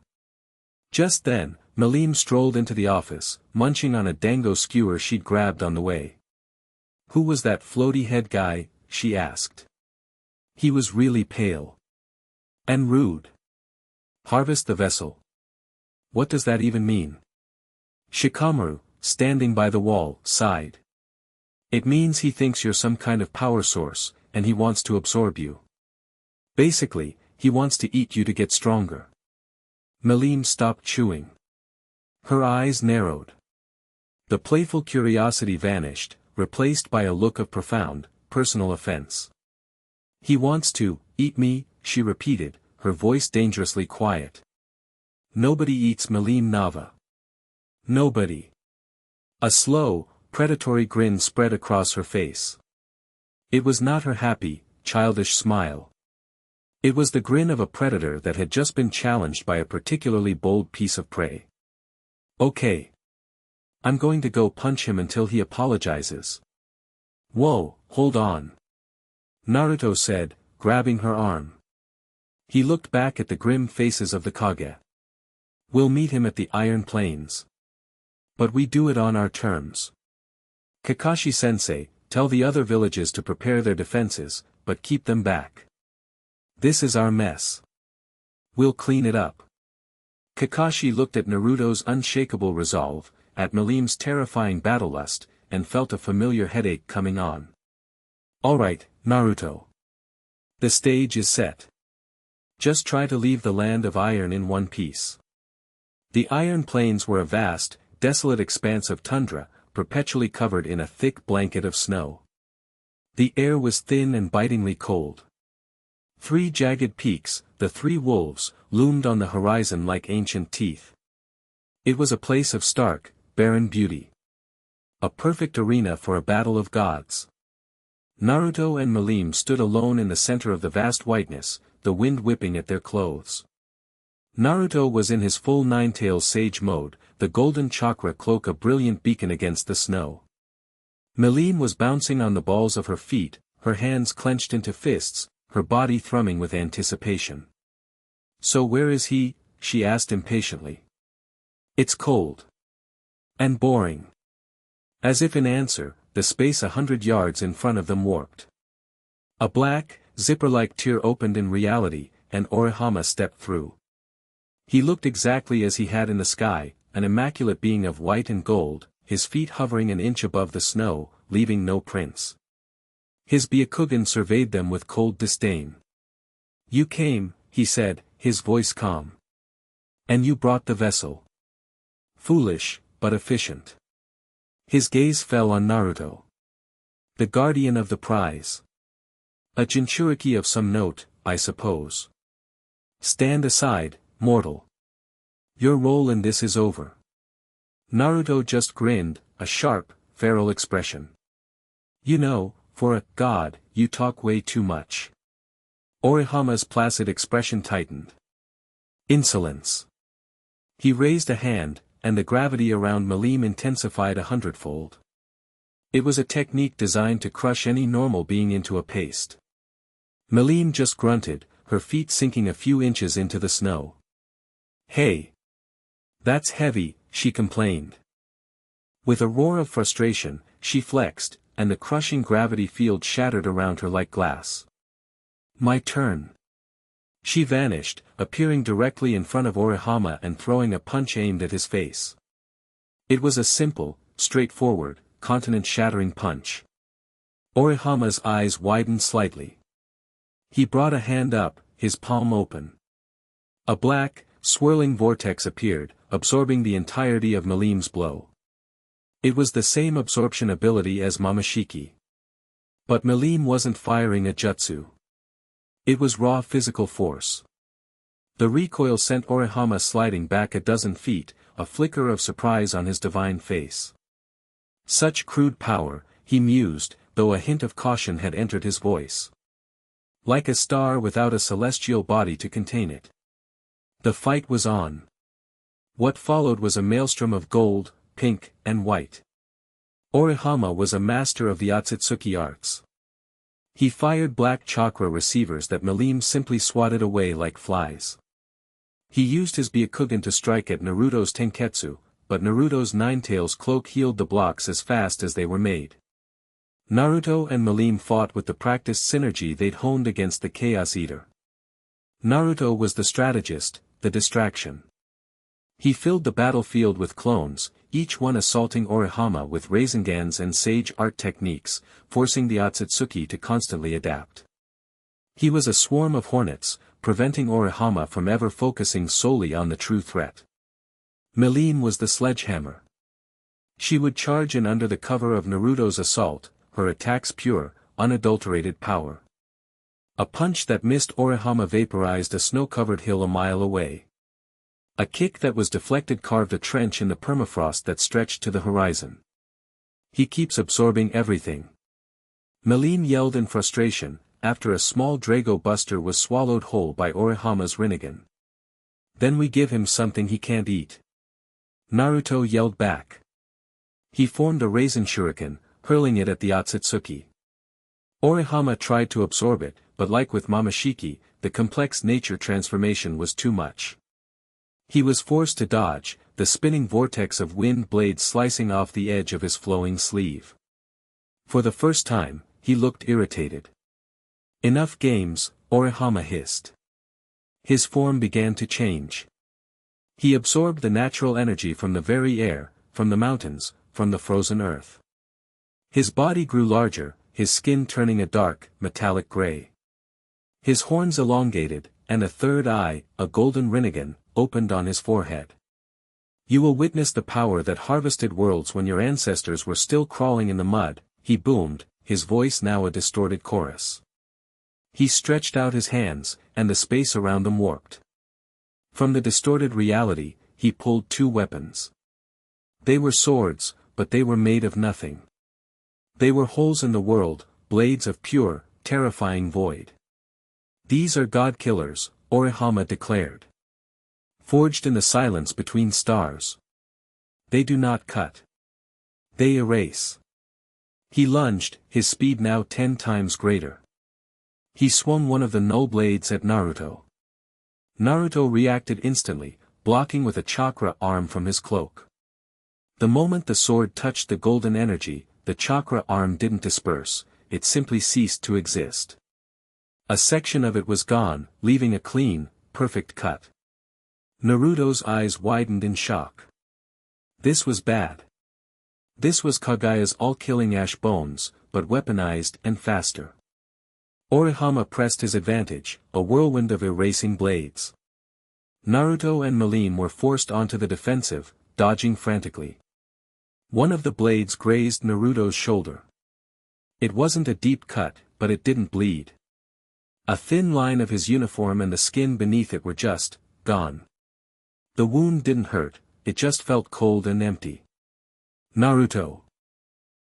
Just then, Milim strolled into the office, munching on a dango skewer she'd grabbed on the way. Who was that floaty-head guy, she asked. He was really pale. And rude. Harvest the vessel. What does that even mean? Shikamaru, standing by the wall, sighed. It means he thinks you're some kind of power source, and he wants to absorb you. Basically, he wants to eat you to get stronger. Milim stopped chewing. Her eyes narrowed. The playful curiosity vanished, replaced by a look of profound, personal offense. He wants to eat me, she repeated, her voice dangerously quiet. Nobody eats Milim Nava. Nobody. A slow, predatory grin spread across her face. It was not her happy, childish smile. It was the grin of a predator that had just been challenged by a particularly bold piece of prey. Okay. I'm going to go punch him until he apologizes. Whoa, hold on. Naruto said, grabbing her arm. He looked back at the grim faces of the Kage. We'll meet him at the Iron Plains. But we do it on our terms. Kakashi-sensei, tell the other villages to prepare their defenses, but keep them back. This is our mess. We'll clean it up. Kakashi looked at Naruto's unshakable resolve, at Milim's terrifying battlelust, and felt a familiar headache coming on. Alright, Naruto. The stage is set. Just try to leave the land of iron in one piece. The Iron Plains were a vast, desolate expanse of tundra, perpetually covered in a thick blanket of snow. The air was thin and bitingly cold. 3 jagged peaks, the 3 wolves, loomed on the horizon like ancient teeth. It was a place of stark, barren beauty. A perfect arena for a battle of gods. Naruto and Milim stood alone in the center of the vast whiteness, the wind whipping at their clothes. Naruto was in his full nine-tails sage mode, the golden chakra cloak a brilliant beacon against the snow. Milim was bouncing on the balls of her feet, her hands clenched into fists, her body thrumming with anticipation. So where is he? She asked impatiently. It's cold. And boring. As if in answer, the space 100 yards in front of them warped. A black, zipper-like tear opened in reality, and Orihama stepped through. He looked exactly as he had in the sky, an immaculate being of white and gold, his feet hovering an inch above the snow, leaving no prints. His Byakugan surveyed them with cold disdain. You came, he said, his voice calm. And you brought the vessel. Foolish, but efficient. His gaze fell on Naruto. The guardian of the prize. A Jinchuriki of some note, I suppose. Stand aside, mortal. Your role in this is over. Naruto just grinned, a sharp, feral expression. You know, for a god, you talk way too much. Orihama's placid expression tightened. Insolence. He raised a hand, and the gravity around Milim intensified 100-fold. It was a technique designed to crush any normal being into a paste. Milim just grunted, her feet sinking a few inches into the snow. Hey! That's heavy, she complained. With a roar of frustration, she flexed, and the crushing gravity field shattered around her like glass. My turn. She vanished, appearing directly in front of Orihama and throwing a punch aimed at his face. It was a simple, straightforward, continent-shattering punch. Orihama's eyes widened slightly. He brought a hand up, his palm open. A black, swirling vortex appeared, absorbing the entirety of Milim's blow. It was the same absorption ability as Momoshiki. But Milim wasn't firing a jutsu. It was raw physical force. The recoil sent Orihama sliding back a dozen feet, a flicker of surprise on his divine face. Such crude power, he mused, though a hint of caution had entered his voice. Like a star without a celestial body to contain it. The fight was on. What followed was a maelstrom of gold, pink, and white. Orihama was a master of the Otsutsuki arts. He fired black chakra receivers that Milim simply swatted away like flies. He used his Byakugan to strike at Naruto's Tenketsu, but Naruto's Nine-Tails cloak healed the blocks as fast as they were made. Naruto and Milim fought with the practiced synergy they'd honed against the Chaos Eater. Naruto was the strategist, the distraction. He filled the battlefield with clones, each one assaulting Orihama with Razengans and sage art techniques, forcing the Otsutsuki to constantly adapt. He was a swarm of hornets, preventing Orihama from ever focusing solely on the true threat. Milim was the sledgehammer. She would charge in under the cover of Naruto's assault, her attacks pure, unadulterated power. A punch that missed Orihama vaporized a snow-covered hill a mile away. A kick that was deflected carved a trench in the permafrost that stretched to the horizon. He keeps absorbing everything. Milim yelled in frustration, after a small Drago Buster was swallowed whole by Orihama's Rinnegan. Then we give him something he can't eat. Naruto yelled back. He formed a Raisin Shuriken, hurling it at the Otsutsuki. Orihama tried to absorb it, but like with Momoshiki, the complex nature transformation was too much. He was forced to dodge, the spinning vortex of wind blades slicing off the edge of his flowing sleeve. For the first time, he looked irritated. Enough games, Orihama hissed. His form began to change. He absorbed the natural energy from the very air, from the mountains, from the frozen earth. His body grew larger, his skin turning a dark, metallic gray. His horns elongated, and a third eye, a golden Rinnegan, opened on his forehead. You will witness the power that harvested worlds when your ancestors were still crawling in the mud, he boomed, his voice now a distorted chorus. He stretched out his hands, and the space around them warped. From the distorted reality, he pulled two weapons. They were swords, but they were made of nothing. They were holes in the world, blades of pure, terrifying void. These are God killers, Orihama declared. Forged in the silence between stars. They do not cut. They erase. He lunged, his speed now 10 times greater. He swung one of the null blades at Naruto. Naruto reacted instantly, blocking with a chakra arm from his cloak. The moment the sword touched the golden energy, the chakra arm didn't disperse, it simply ceased to exist. A section of it was gone, leaving a clean, perfect cut. Naruto's eyes widened in shock. This was bad. This was Kagaya's all-killing ash bones, but weaponized and faster. Orihama pressed his advantage, a whirlwind of erasing blades. Naruto and Milim were forced onto the defensive, dodging frantically. One of the blades grazed Naruto's shoulder. It wasn't a deep cut, but it didn't bleed. A thin line of his uniform and the skin beneath it were just gone. The wound didn't hurt, it just felt cold and empty. Naruto!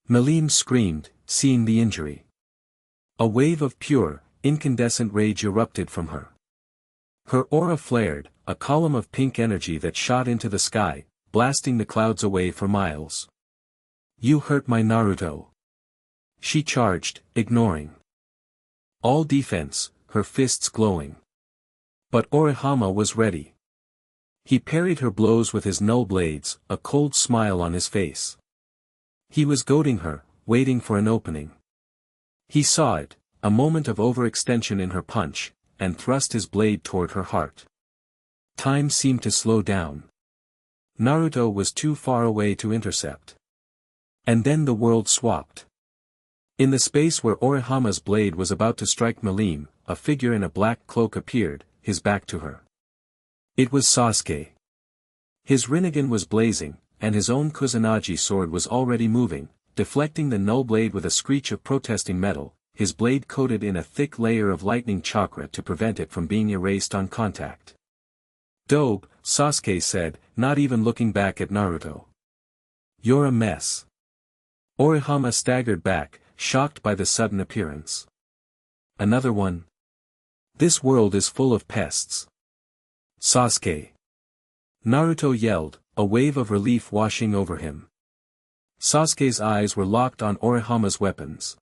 Milim screamed, seeing the injury. A wave of pure, incandescent rage erupted from her. Her aura flared, a column of pink energy that shot into the sky, blasting the clouds away for miles. You hurt my Naruto. She charged, ignoring all defense, her fists glowing. But Orihama was ready. He parried her blows with his null blades, a cold smile on his face. He was goading her, waiting for an opening. He saw it, a moment of overextension in her punch, and thrust his blade toward her heart. Time seemed to slow down. Naruto was too far away to intercept. And then the world swapped. In the space where Orihama's blade was about to strike Milim, a figure in a black cloak appeared, his back to her. It was Sasuke. His Rinnegan was blazing, and his own Kusanagi sword was already moving, deflecting the null blade with a screech of protesting metal, his blade coated in a thick layer of lightning chakra to prevent it from being erased on contact. Dope, Sasuke said, not even looking back at Naruto. You're a mess. Orihama staggered back, shocked by the sudden appearance. Another one? This world is full of pests. Sasuke! Naruto yelled, a wave of relief washing over him. Sasuke's eyes were locked on Orihama's weapons.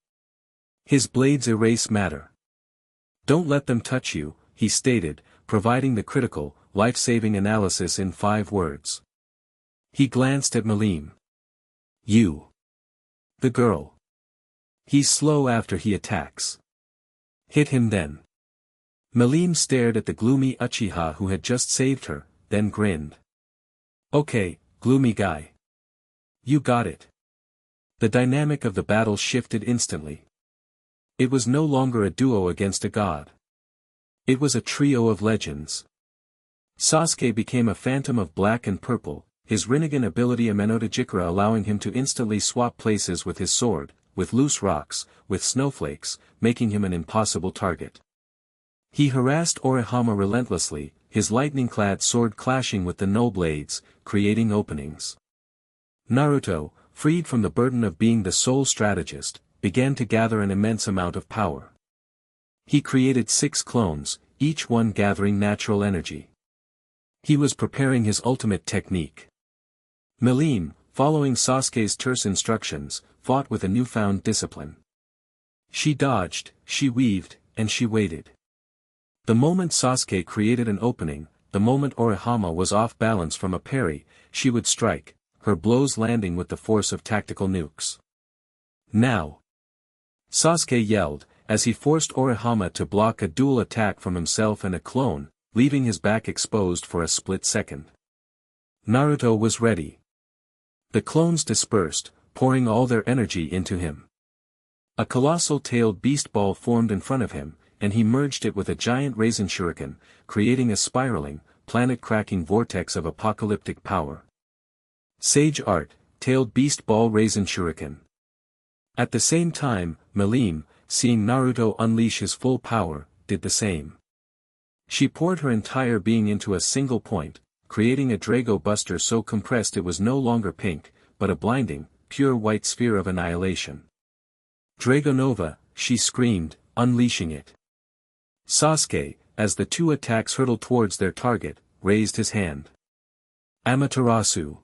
His blades erase matter. Don't let them touch you, he stated, providing the critical, life-saving analysis in 5 words. He glanced at Milim. You. The girl. He's slow after he attacks. Hit him then. Milim stared at the gloomy Uchiha who had just saved her, then grinned. Okay, gloomy guy. You got it. The dynamic of the battle shifted instantly. It was no longer a duo against a god. It was a trio of legends. Sasuke became a phantom of black and purple, his Rinnegan ability Amenotajikara allowing him to instantly swap places with his sword, with loose rocks, with snowflakes, making him an impossible target. He harassed Orihama relentlessly, his lightning-clad sword clashing with the null blades, creating openings. Naruto, freed from the burden of being the sole strategist, began to gather an immense amount of power. He created 6 clones, each one gathering natural energy. He was preparing his ultimate technique. Milim, following Sasuke's terse instructions, fought with a newfound discipline. She dodged, she weaved, and she waited. The moment Sasuke created an opening, the moment Orihama was off balance from a parry, she would strike, her blows landing with the force of tactical nukes. Now! Sasuke yelled, as he forced Orihama to block a dual attack from himself and a clone, leaving his back exposed for a split second. Naruto was ready. The clones dispersed, pouring all their energy into him. A colossal tailed beast ball formed in front of him, and he merged it with a giant raisin shuriken, creating a spiraling, planet-cracking vortex of apocalyptic power. Sage Art, Tailed Beast Ball Raisin Shuriken. At the same time, Milim, seeing Naruto unleash his full power, did the same. She poured her entire being into a single point, creating a Drago Buster so compressed it was no longer pink, but a blinding, pure white sphere of annihilation. Drago Nova, she screamed, unleashing it. Sasuke, as the 2 attacks hurtled towards their target, raised his hand. Amaterasu.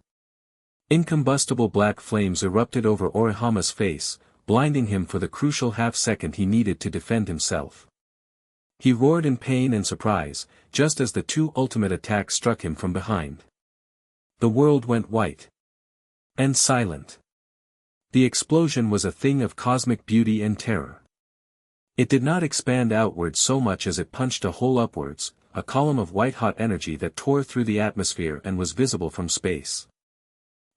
Incombustible black flames erupted over Orihama's face, blinding him for the crucial half-second he needed to defend himself. He roared in pain and surprise, just as the 2 ultimate attacks struck him from behind. The world went white. And silent. The explosion was a thing of cosmic beauty and terror. It did not expand outwards so much as it punched a hole upwards, a column of white-hot energy that tore through the atmosphere and was visible from space.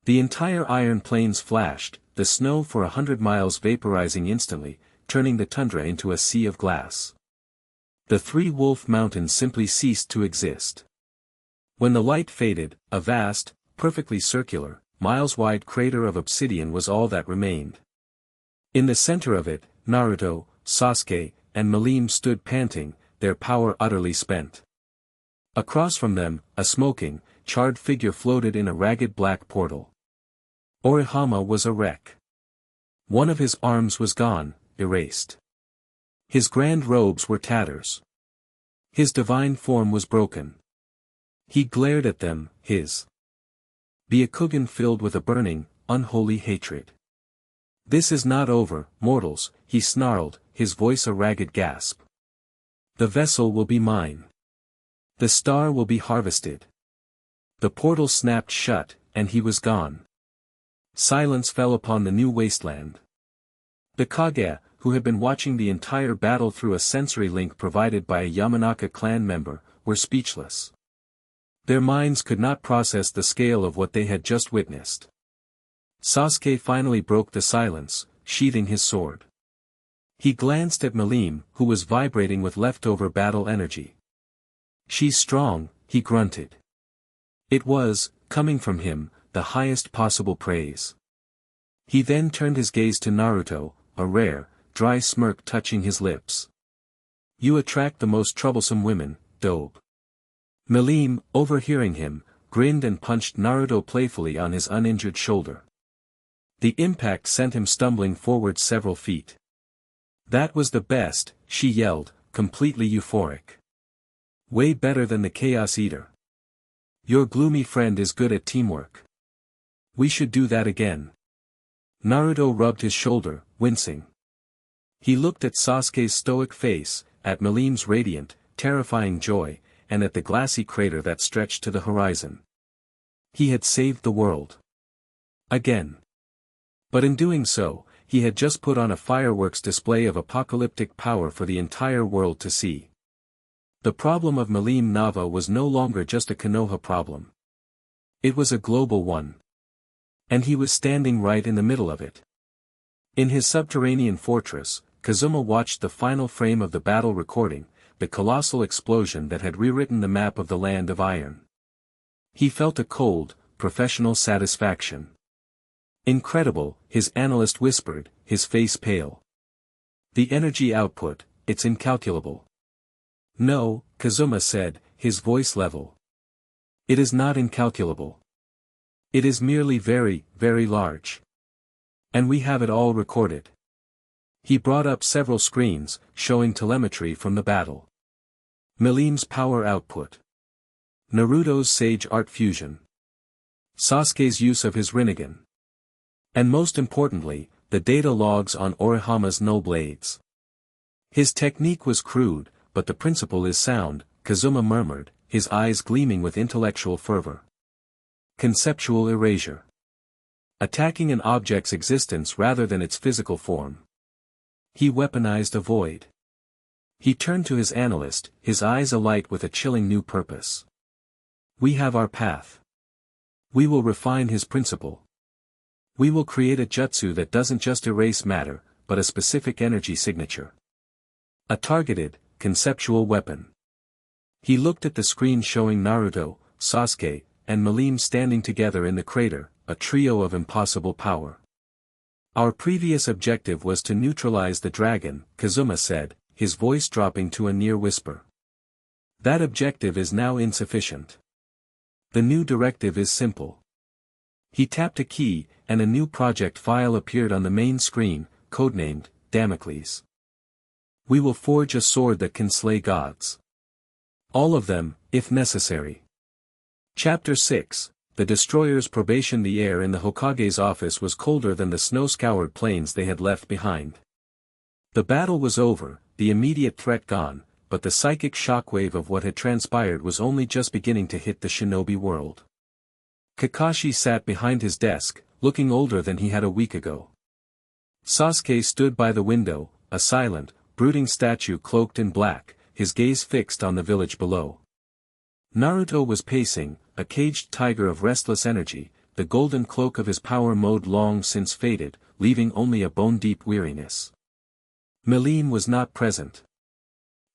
The entire iron plains flashed, the snow for 100 miles vaporizing instantly, turning the tundra into a sea of glass. The 3 Wolf Mountains simply ceased to exist. When the light faded, a vast, perfectly circular, miles-wide crater of obsidian was all that remained. In the center of it, Naruto, Sasuke, and Milim stood panting, their power utterly spent. Across from them, a smoking, charred figure floated in a ragged black portal. Orihama was a wreck. One of his arms was gone, erased. His grand robes were tatters. His divine form was broken. He glared at them, his Byakugan filled with a burning, unholy hatred. "This is not over, mortals," he snarled, his voice a ragged gasp. "The vessel will be mine. The star will be harvested." The portal snapped shut, and he was gone. Silence fell upon the new wasteland. The Kage, who had been watching the entire battle through a sensory link provided by a Yamanaka clan member, were speechless. Their minds could not process the scale of what they had just witnessed. Sasuke finally broke the silence, sheathing his sword. He glanced at Milim, who was vibrating with leftover battle energy. "She's strong," he grunted. It was, coming from him, the highest possible praise. He then turned his gaze to Naruto, a rare, dry smirk touching his lips. "You attract the most troublesome women, Dobe." Milim, overhearing him, grinned and punched Naruto playfully on his uninjured shoulder. The impact sent him stumbling forward several feet. "That was the best," she yelled, completely euphoric. "Way better than the Chaos Eater. Your gloomy friend is good at teamwork. We should do that again." Naruto rubbed his shoulder, wincing. He looked at Sasuke's stoic face, at Milim's radiant, terrifying joy, and at the glassy crater that stretched to the horizon. He had saved the world. Again. But in doing so, he had just put on a fireworks display of apocalyptic power for the entire world to see. The problem of Milim Nava was no longer just a Konoha problem. It was a global one. And he was standing right in the middle of it. In his subterranean fortress, Kazuma watched the final frame of the battle recording, the colossal explosion that had rewritten the map of the Land of Iron. He felt a cold, professional satisfaction. "Incredible," his analyst whispered, his face pale. "The energy output, it's incalculable." "No," Kazuma said, his voice level. "It is not incalculable. It is merely very, very large." And we have it all recorded. He brought up several screens, showing telemetry from the battle. Milim's power output. Naruto's Sage Art Fusion. Sasuke's use of his Rinnegan. And most importantly, the data logs on Orihama's no blades. His technique was crude, but the principle is sound, Kazuma murmured, his eyes gleaming with intellectual fervor. Conceptual erasure. Attacking an object's existence rather than its physical form. He weaponized a void. He turned to his analyst, his eyes alight with a chilling new purpose. We have our path. We will refine his principle. We will create a jutsu that doesn't just erase matter, but a specific energy signature. A targeted, conceptual weapon. He looked at the screen showing Naruto, Sasuke, and Milim standing together in the crater, a trio of impossible power. Our previous objective was to neutralize the dragon, Kazuma said, his voice dropping to a near whisper. That objective is now insufficient. The new directive is simple. He tapped a key, and a new project file appeared on the main screen, codenamed Damocles. We will forge a sword that can slay gods. All of them, if necessary. Chapter 6. The destroyer's probation. The air in the Hokage's office was colder than the snow-scoured plains they had left behind. The battle was over, the immediate threat gone, but the psychic shockwave of what had transpired was only just beginning to hit the shinobi world. Kakashi sat behind his desk, looking older than he had a week ago. Sasuke stood by the window, a silent, brooding statue cloaked in black, his gaze fixed on the village below. Naruto was pacing, a caged tiger of restless energy, the golden cloak of his power mode long since faded, leaving only a bone-deep weariness. Milim was not present.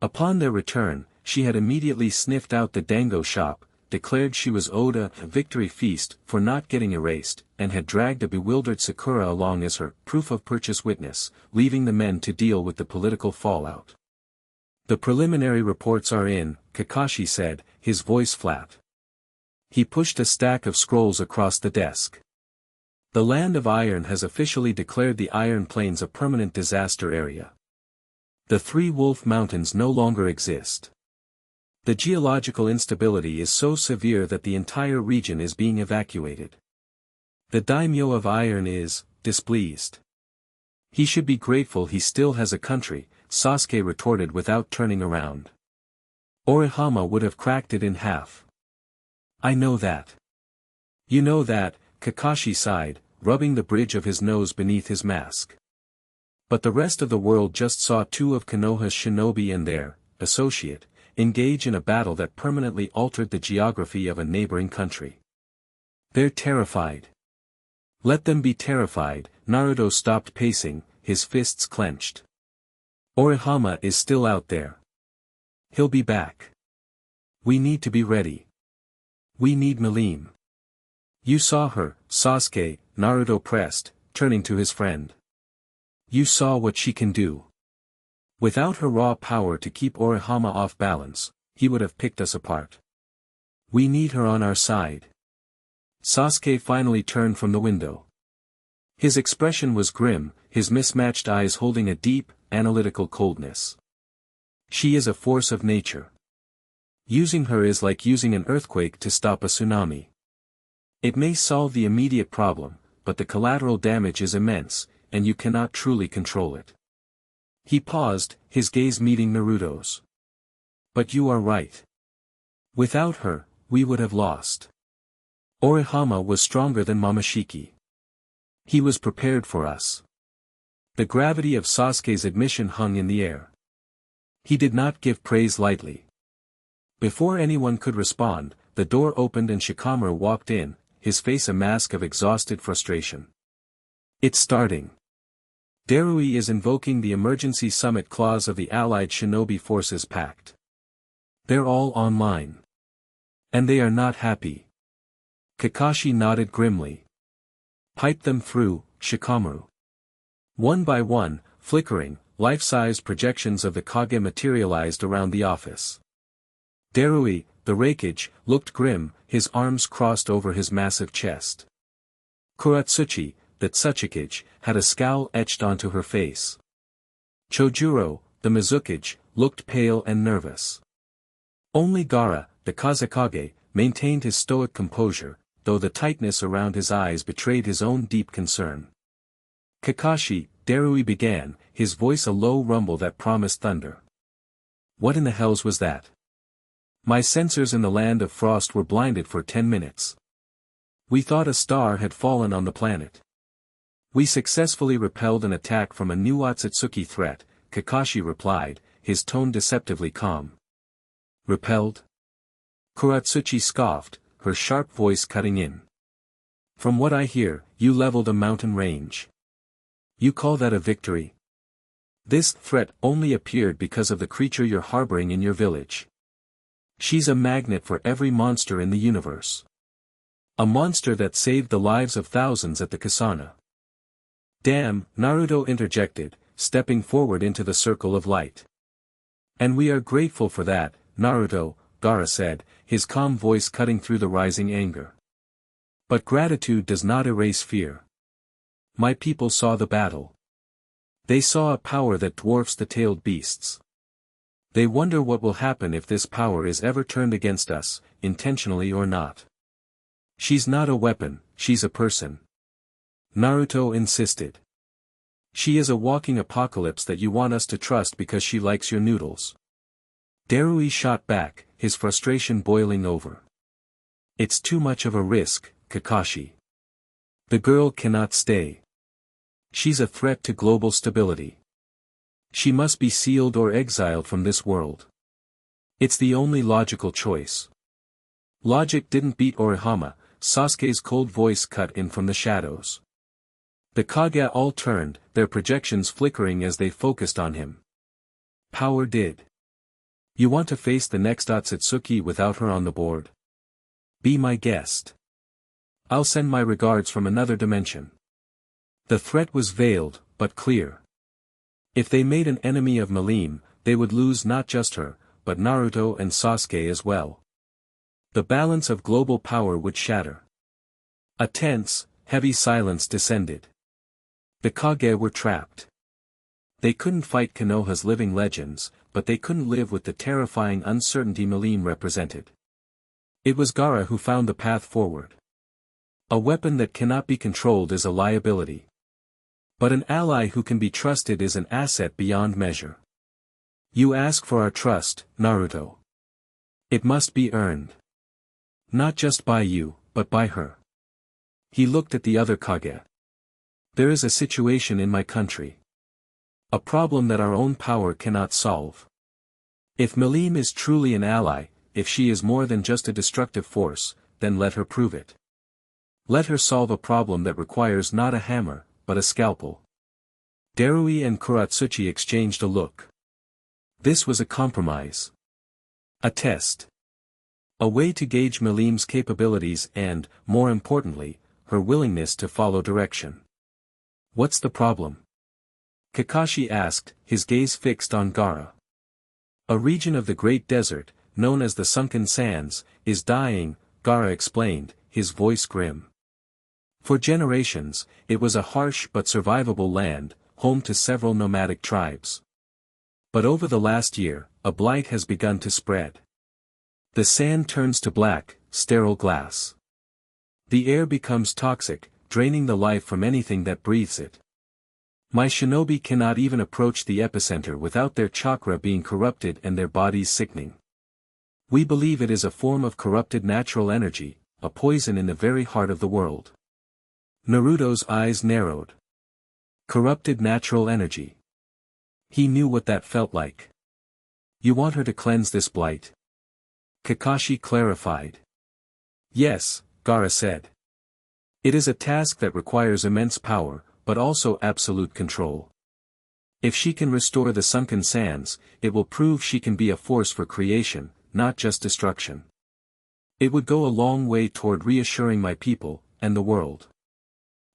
Upon their return, she had immediately sniffed out the dango shop, declared she was owed a victory feast for not getting erased, and had dragged a bewildered Sakura along as her proof-of-purchase witness, leaving the men to deal with the political fallout. The preliminary reports are in, Kakashi said, his voice flat. He pushed a stack of scrolls across the desk. The Land of Iron has officially declared the Iron Plains a permanent disaster area. The Three Wolf Mountains no longer exist. The geological instability is so severe that the entire region is being evacuated. The daimyo of Iron is displeased. He should be grateful he still has a country, Sasuke retorted without turning around. Orihama would have cracked it in half. I know that. You know that, Kakashi sighed, rubbing the bridge of his nose beneath his mask. But the rest of the world just saw two of Konoha's shinobi and their associate engage in a battle that permanently altered the geography of a neighboring country. They're terrified. Let them be terrified. Naruto stopped pacing, his fists clenched. Orihama is still out there. He'll be back. We need to be ready. We need Milim. You saw her, Sasuke, Naruto pressed, turning to his friend. You saw what she can do. Without her raw power to keep Orihama off balance, he would have picked us apart. We need her on our side. Sasuke finally turned from the window. His expression was grim, his mismatched eyes holding a deep, analytical coldness. She is a force of nature. Using her is like using an earthquake to stop a tsunami. It may solve the immediate problem, but the collateral damage is immense, and you cannot truly control it. He paused, his gaze meeting Naruto's. But you are right. Without her, we would have lost. Orihama was stronger than Momoshiki. He was prepared for us. The gravity of Sasuke's admission hung in the air. He did not give praise lightly. Before anyone could respond, the door opened and Shikamaru walked in, his face a mask of exhausted frustration. It's starting. Darui is invoking the emergency summit clause of the Allied Shinobi Forces Pact. They're all online. And they are not happy. Kakashi nodded grimly. Pipe them through, Shikamaru. One by one, flickering, life-size projections of the Kage materialized around the office. Darui, the Reikage, looked grim, his arms crossed over his massive chest. Kuratsuchi, the Tsuchikage, had a scowl etched onto her face. Chojuro, the Mizukage, looked pale and nervous. Only Gaara, the Kazekage, maintained his stoic composure, though the tightness around his eyes betrayed his own deep concern. "Kakashi," Darui began, his voice a low rumble that promised thunder. "What in the hells was that? My sensors in the land of frost were blinded for 10 minutes. We thought a star had fallen on the planet. We successfully repelled an attack from a new Otsutsuki threat," Kakashi replied, his tone deceptively calm. "Repelled?" Kuratsuchi scoffed, her sharp voice cutting in. "From what I hear, you leveled a mountain range. You call that a victory? This threat only appeared because of the creature you're harboring in your village. She's a magnet for every monster in the universe. A monster that saved the lives of thousands at the Kasana." "Damn," Naruto interjected, stepping forward into the circle of light. "And we are grateful for that, Naruto," Gaara said, his calm voice cutting through the rising anger. "But gratitude does not erase fear. My people saw the battle. They saw a power that dwarfs the tailed beasts. They wonder what will happen if this power is ever turned against us, intentionally or not. She's not a weapon, she's a person," Naruto insisted. "She is a walking apocalypse that you want us to trust because she likes your noodles." Darui shot back, his frustration boiling over. "It's too much of a risk, Kakashi. The girl cannot stay. She's a threat to global stability. She must be sealed or exiled from this world. It's the only logical choice." Logic didn't beat Orihama, Sasuke's cold voice cut in from the shadows. The Kage all turned, their projections flickering as they focused on him. "Power did. You want to face the next Otsutsuki without her on the board? Be my guest. I'll send my regards from another dimension." The threat was veiled, but clear. If they made an enemy of Milim, they would lose not just her, but Naruto and Sasuke as well. The balance of global power would shatter. A tense, heavy silence descended. The Kage were trapped. They couldn't fight Konoha's living legends, but they couldn't live with the terrifying uncertainty Milim represented. It was Gaara who found the path forward. A weapon that cannot be controlled is a liability. But an ally who can be trusted is an asset beyond measure. You ask for our trust, Naruto. It must be earned. Not just by you, but by her. He looked at the other Kage. There is a situation in my country. A problem that our own power cannot solve. If Milim is truly an ally, if she is more than just a destructive force, then let her prove it. Let her solve a problem that requires not a hammer, but a scalpel. Darui and Kuratsuchi exchanged a look. This was a compromise. A test. A way to gauge Milim's capabilities and, more importantly, her willingness to follow direction. "What's the problem?" Kakashi asked, his gaze fixed on Gaara. "A region of the Great Desert, known as the Sunken Sands, is dying," Gaara explained, his voice grim. For generations, it was a harsh but survivable land, home to several nomadic tribes. But over the last year, a blight has begun to spread. The sand turns to black, sterile glass. The air becomes toxic, draining the life from anything that breathes it. My shinobi cannot even approach the epicenter without their chakra being corrupted and their bodies sickening. We believe it is a form of corrupted natural energy, a poison in the very heart of the world. Naruto's eyes narrowed. Corrupted natural energy. He knew what that felt like. You want her to cleanse this blight? Kakashi clarified. Yes, Gaara said. It is a task that requires immense power, but also absolute control. If she can restore the sunken sands, it will prove she can be a force for creation, not just destruction. It would go a long way toward reassuring my people, and the world.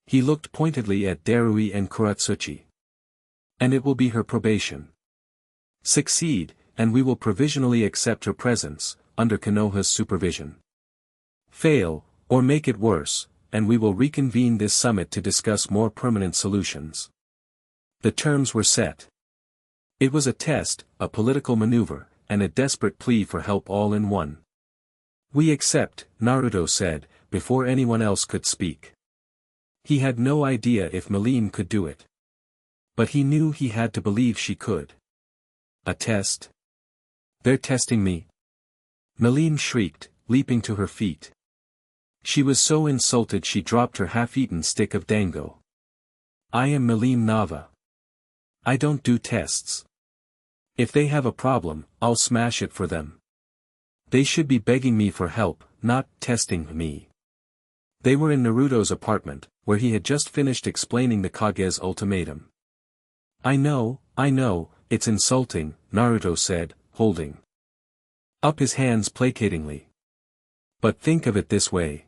He looked pointedly at Darui and Kuratsuchi. And it will be her probation. Succeed, and we will provisionally accept her presence, under Konoha's supervision. Fail, or make it worse, and we will reconvene this summit to discuss more permanent solutions. The terms were set. It was a test, a political maneuver, and a desperate plea for help all in one. We accept, Naruto said, before anyone else could speak. He had no idea if Milim could do it. But he knew he had to believe she could. A test? They're testing me? Milim shrieked, leaping to her feet. She was so insulted she dropped her half-eaten stick of dango. I am Milim Nava. I don't do tests. If they have a problem, I'll smash it for them. They should be begging me for help, not testing me. They were in Naruto's apartment, where he had just finished explaining the Kage's ultimatum. I know, it's insulting, Naruto said, holding up his hands placatingly. But think of it this way.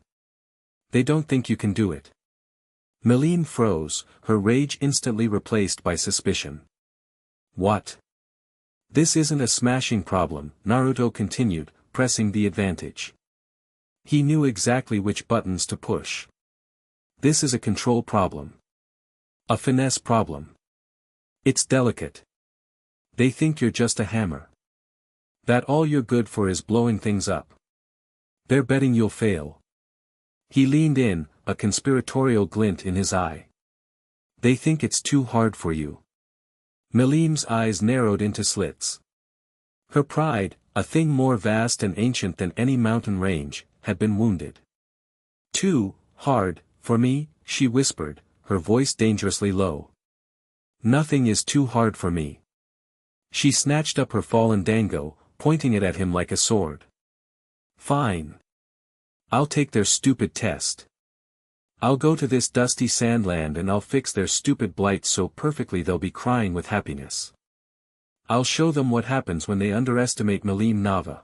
They don't think you can do it. Milim froze, her rage instantly replaced by suspicion. What? This isn't a smashing problem, Naruto continued, pressing the advantage. He knew exactly which buttons to push. This is a control problem. A finesse problem. It's delicate. They think you're just a hammer. That all you're good for is blowing things up. They're betting you'll fail. He leaned in, a conspiratorial glint in his eye. They think it's too hard for you. Milim's eyes narrowed into slits. Her pride, a thing more vast and ancient than any mountain range, had been wounded. Too hard, for me, she whispered, her voice dangerously low. Nothing is too hard for me. She snatched up her fallen dango, pointing it at him like a sword. Fine. I'll take their stupid test. I'll go to this dusty sandland and I'll fix their stupid blights so perfectly they'll be crying with happiness. I'll show them what happens when they underestimate Milim Nava.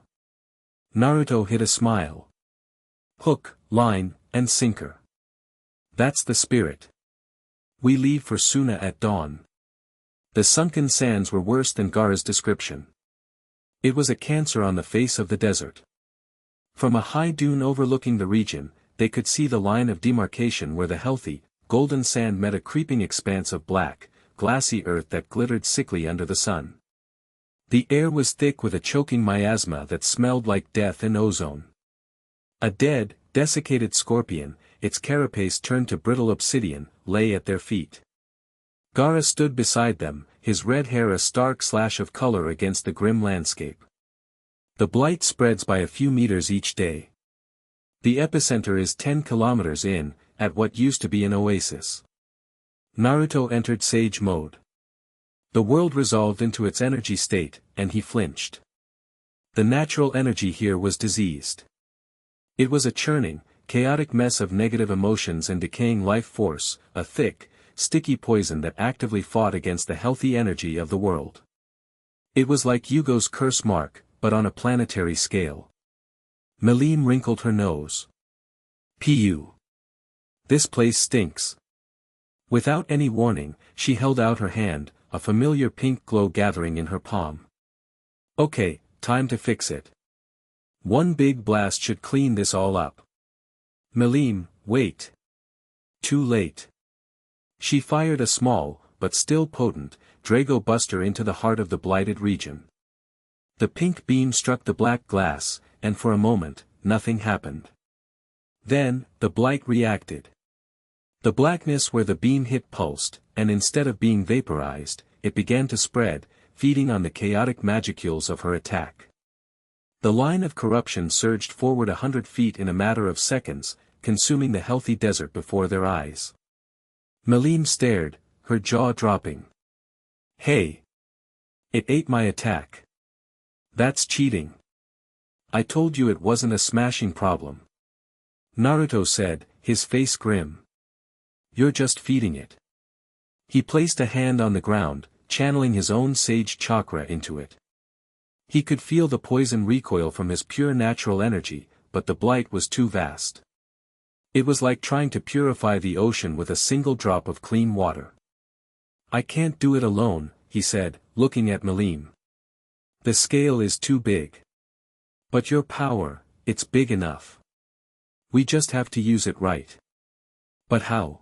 Naruto hid a smile. Hook, line, and sinker. That's the spirit. We leave for Suna at dawn. The sunken sands were worse than Gaara's description. It was a cancer on the face of the desert. From a high dune overlooking the region, they could see the line of demarcation where the healthy, golden sand met a creeping expanse of black, glassy earth that glittered sickly under the sun. The air was thick with a choking miasma that smelled like death and ozone. A dead, desiccated scorpion, its carapace turned to brittle obsidian, lay at their feet. Gaara stood beside them, his red hair a stark slash of color against the grim landscape. The blight spreads by a few meters each day. The epicenter is 10 kilometers in, at what used to be an oasis. Naruto entered sage mode. The world resolved into its energy state, and he flinched. The natural energy here was diseased. It was a churning, chaotic mess of negative emotions and decaying life force, a thick, sticky poison that actively fought against the healthy energy of the world. It was like Yugo's curse mark, but on a planetary scale. Milim wrinkled her nose. Pu. This place stinks. Without any warning, she held out her hand, a familiar pink glow gathering in her palm. Okay, time to fix it. One big blast should clean this all up. Milim, wait. Too late. She fired a small, but still potent, Drago Buster into the heart of the blighted region. The pink beam struck the black glass, and for a moment, nothing happened. Then, the blight reacted. The blackness where the beam hit pulsed, and instead of being vaporized, it began to spread, feeding on the chaotic magicules of her attack. The line of corruption surged forward 100 feet in a matter of seconds, consuming the healthy desert before their eyes. Milim stared, her jaw dropping. Hey! It ate my attack. That's cheating. I told you it wasn't a smashing problem. Naruto said, his face grim. You're just feeding it. He placed a hand on the ground, channeling his own sage chakra into it. He could feel the poison recoil from his pure natural energy, but the blight was too vast. It was like trying to purify the ocean with a single drop of clean water. I can't do it alone, he said, looking at Milim. The scale is too big. But your power, it's big enough. We just have to use it right. But how?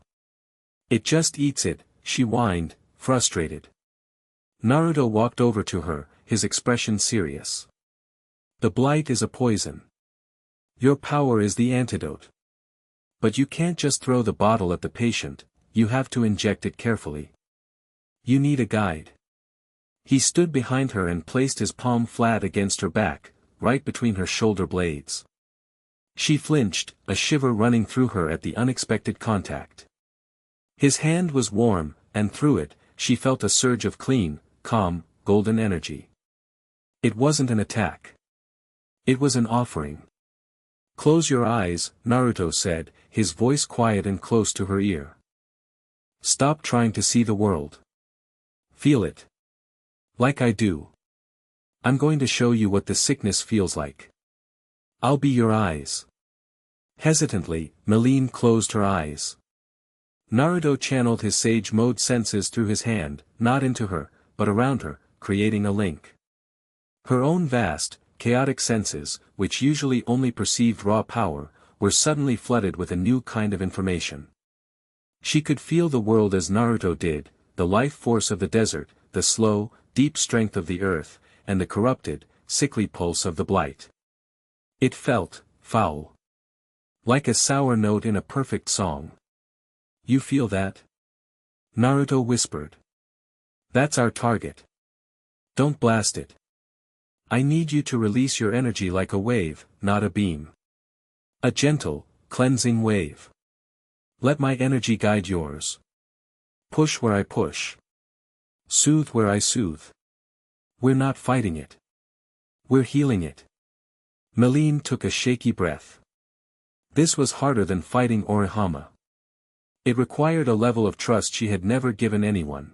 It just eats it, she whined, frustrated. Naruto walked over to her, his expression serious. The blight is a poison. Your power is the antidote. But you can't just throw the bottle at the patient, you have to inject it carefully. You need a guide. He stood behind her and placed his palm flat against her back, right between her shoulder blades. She flinched, a shiver running through her at the unexpected contact. His hand was warm, and through it, she felt a surge of clean, calm, golden energy. It wasn't an attack. It was an offering. Close your eyes, Naruto said, his voice quiet and close to her ear. Stop trying to see the world. Feel it. Like I do. I'm going to show you what the sickness feels like. I'll be your eyes. Hesitantly, Milim closed her eyes. Naruto channeled his sage mode senses through his hand, not into her, but around her, creating a link. Her own vast, chaotic senses, which usually only perceived raw power, were suddenly flooded with a new kind of information. She could feel the world as Naruto did, the life force of the desert, the slow, deep strength of the earth, and the corrupted, sickly pulse of the blight. It felt foul. Like a sour note in a perfect song. You feel that? Naruto whispered. That's our target. Don't blast it. I need you to release your energy like a wave, not a beam. A gentle, cleansing wave. Let my energy guide yours. Push where I push. Soothe where I soothe. We're not fighting it. We're healing it. Milim took a shaky breath. This was harder than fighting Orihama. It required a level of trust she had never given anyone.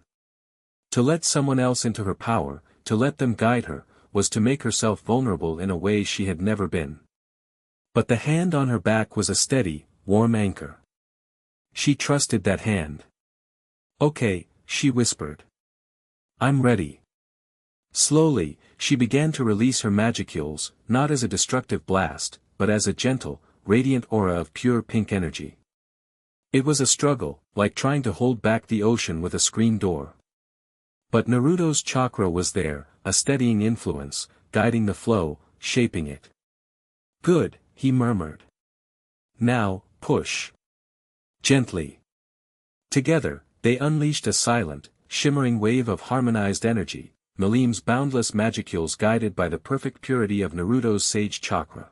To let someone else into her power, to let them guide her, was to make herself vulnerable in a way she had never been. But the hand on her back was a steady, warm anchor. She trusted that hand. Okay, she whispered. I'm ready. Slowly, she began to release her magicules, not as a destructive blast, but as a gentle, radiant aura of pure pink energy. It was a struggle, like trying to hold back the ocean with a screen door. But Naruto's chakra was there, a steadying influence, guiding the flow, shaping it. Good, he murmured. Now, push. Gently. Together, they unleashed a silent, shimmering wave of harmonized energy, Milim's boundless magicules guided by the perfect purity of Naruto's sage chakra.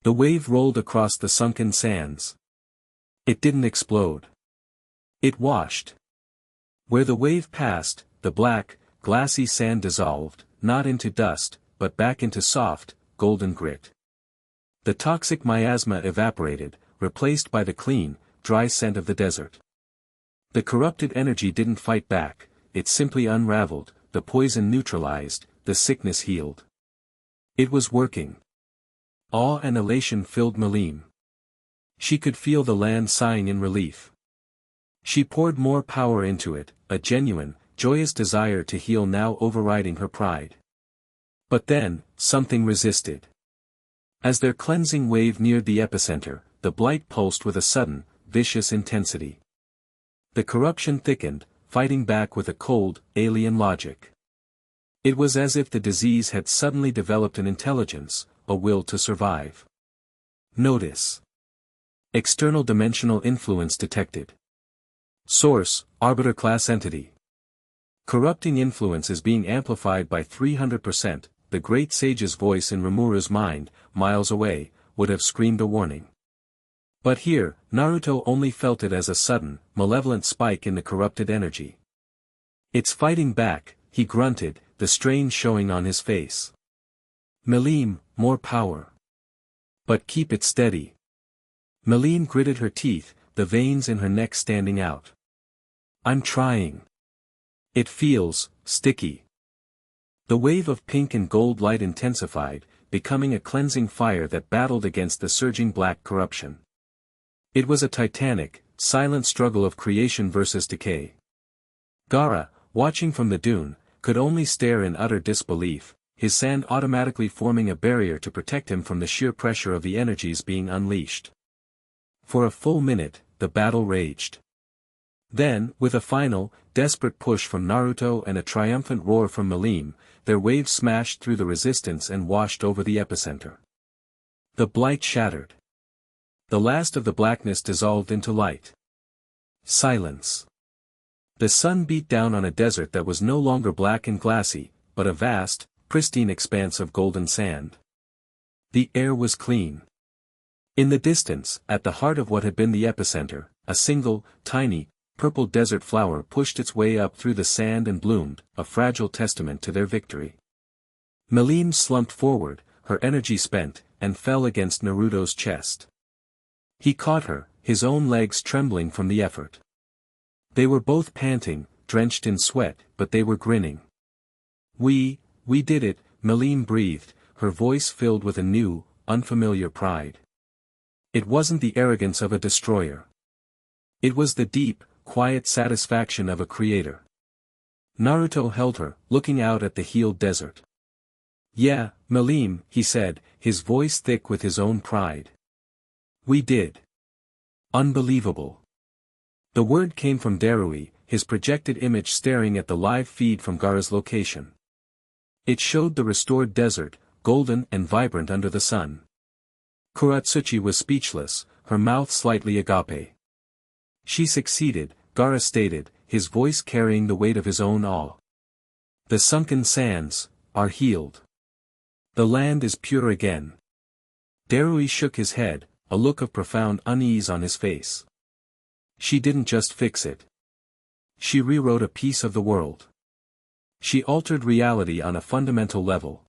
The wave rolled across the sunken sands. It didn't explode. It washed. Where the wave passed, the black, glassy sand dissolved, not into dust, but back into soft, golden grit. The toxic miasma evaporated, replaced by the clean, dry scent of the desert. The corrupted energy didn't fight back, it simply unraveled, the poison neutralized, the sickness healed. It was working. Awe and elation filled Milim. She could feel the land sighing in relief. She poured more power into it, a genuine, joyous desire to heal now overriding her pride. But then, something resisted. As their cleansing wave neared the epicenter, the blight pulsed with a sudden, vicious intensity. The corruption thickened, fighting back with a cold, alien logic. It was as if the disease had suddenly developed an intelligence, a will to survive. Notice. External dimensional influence detected. Source, Arbiter class entity. Corrupting influence is being amplified by 300%, the great sage's voice in Rimura's mind, miles away, would have screamed a warning. But here, Naruto only felt it as a sudden, malevolent spike in the corrupted energy. It's fighting back, he grunted, the strain showing on his face. Milim, more power. But keep it steady. Milim gritted her teeth, the veins in her neck standing out. I'm trying. It feels sticky. The wave of pink and gold light intensified, becoming a cleansing fire that battled against the surging black corruption. It was a titanic, silent struggle of creation versus decay. Gaara, watching from the dune, could only stare in utter disbelief, his sand automatically forming a barrier to protect him from the sheer pressure of the energies being unleashed. For a full minute, the battle raged. Then, with a final, desperate push from Naruto and a triumphant roar from Milim, their waves smashed through the resistance and washed over the epicenter. The blight shattered. The last of the blackness dissolved into light. Silence. The sun beat down on a desert that was no longer black and glassy, but a vast, pristine expanse of golden sand. The air was clean. In the distance, at the heart of what had been the epicenter, a single, tiny, purple desert flower pushed its way up through the sand and bloomed, a fragile testament to their victory. Milim slumped forward, her energy spent, and fell against Naruto's chest. He caught her, his own legs trembling from the effort. They were both panting, drenched in sweat, but they were grinning. We did it," Milim breathed, her voice filled with a new, unfamiliar pride. It wasn't the arrogance of a destroyer. It was the deep, quiet satisfaction of a creator. Naruto held her, looking out at the healed desert. "Yeah, Milim," he said, his voice thick with his own pride. "We did. Unbelievable." The word came from Darui, his projected image staring at the live feed from Gaara's location. It showed the restored desert, golden and vibrant under the sun. Kuratsuchi was speechless, her mouth slightly agape. "She succeeded," Gaara stated, his voice carrying the weight of his own awe. "The sunken sands are healed. The land is pure again." Darui shook his head, a look of profound unease on his face. "She didn't just fix it. She rewrote a piece of the world. She altered reality on a fundamental level.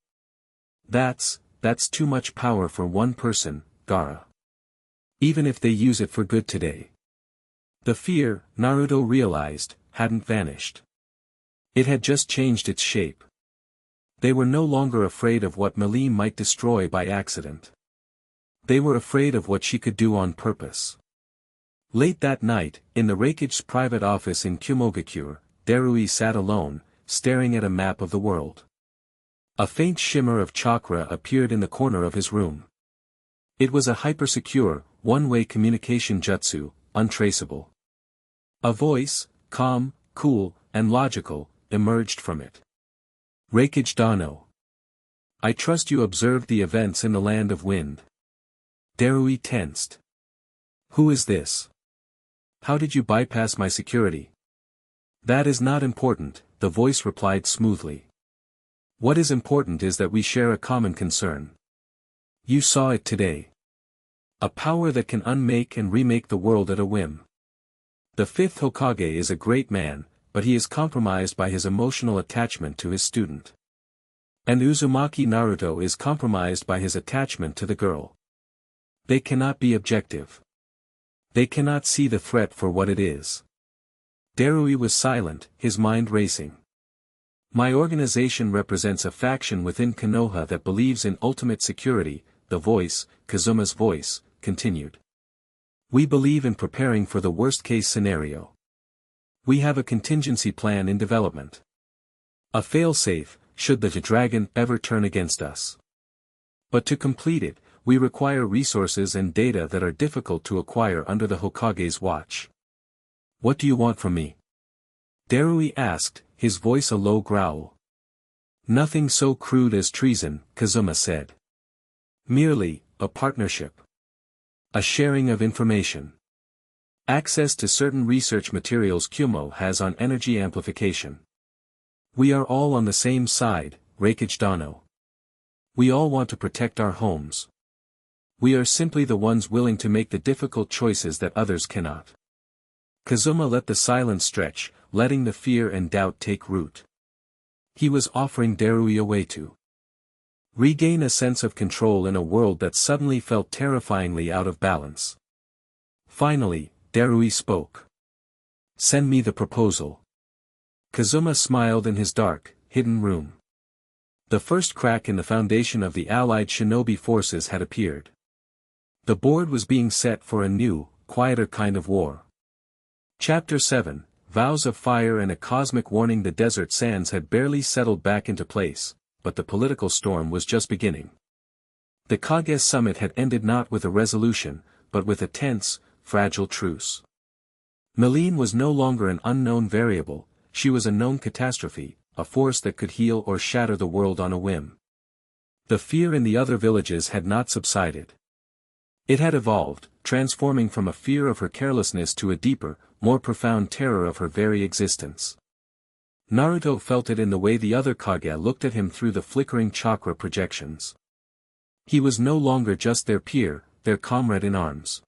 That's too much power for one person, Gaara. Even if they use it for good today." The fear, Naruto realized, hadn't vanished. It had just changed its shape. They were no longer afraid of what Milim might destroy by accident. They were afraid of what she could do on purpose. Late that night, in the Raikage private office in Kumogakure, Darui sat alone, staring at a map of the world. A faint shimmer of chakra appeared in the corner of his room. It was a hypersecure, one-way communication jutsu, untraceable. A voice, calm, cool, and logical, emerged from it. "Raikage Dano. I trust you observed the events in the Land of Wind." Darui tensed. "Who is this? How did you bypass my security?" "That is not important," the voice replied smoothly. "What is important is that we share a common concern. You saw it today. A power that can unmake and remake the world at a whim. The fifth Hokage is a great man, but he is compromised by his emotional attachment to his student. And Uzumaki Naruto is compromised by his attachment to the girl. They cannot be objective. They cannot see the threat for what it is." Darui was silent, his mind racing. "My organization represents a faction within Konoha that believes in ultimate security," the voice, Kazuma's voice, continued. "We believe in preparing for the worst-case scenario. We have a contingency plan in development. A fail-safe, should the dragon ever turn against us. But to complete it, we require resources and data that are difficult to acquire under the Hokage's watch. What do you want from me?" Darui asked, his voice a low growl. "Nothing so crude as treason," Kazuma said. "Merely, a partnership. A sharing of information. Access to certain research materials Kumo has on energy amplification. We are all on the same side, Raikage Dano. We all want to protect our homes. We are simply the ones willing to make the difficult choices that others cannot." Kazuma let the silence stretch, letting the fear and doubt take root. He was offering Darui a way to regain a sense of control in a world that suddenly felt terrifyingly out of balance. Finally, Darui spoke. "Send me the proposal." Kazuma smiled in his dark, hidden room. The first crack in the foundation of the allied shinobi forces had appeared. The board was being set for a new, quieter kind of war. Chapter 7, Vows of Fire and a Cosmic Warning. The desert sands had barely settled back into place, but the political storm was just beginning. The Kage summit had ended not with a resolution, but with a tense, fragile truce. Milim was no longer an unknown variable, she was a known catastrophe, a force that could heal or shatter the world on a whim. The fear in the other villages had not subsided. It had evolved, transforming from a fear of her carelessness to a deeper, more profound terror of her very existence. Naruto felt it in the way the other Kage looked at him through the flickering chakra projections. He was no longer just their peer, their comrade in arms.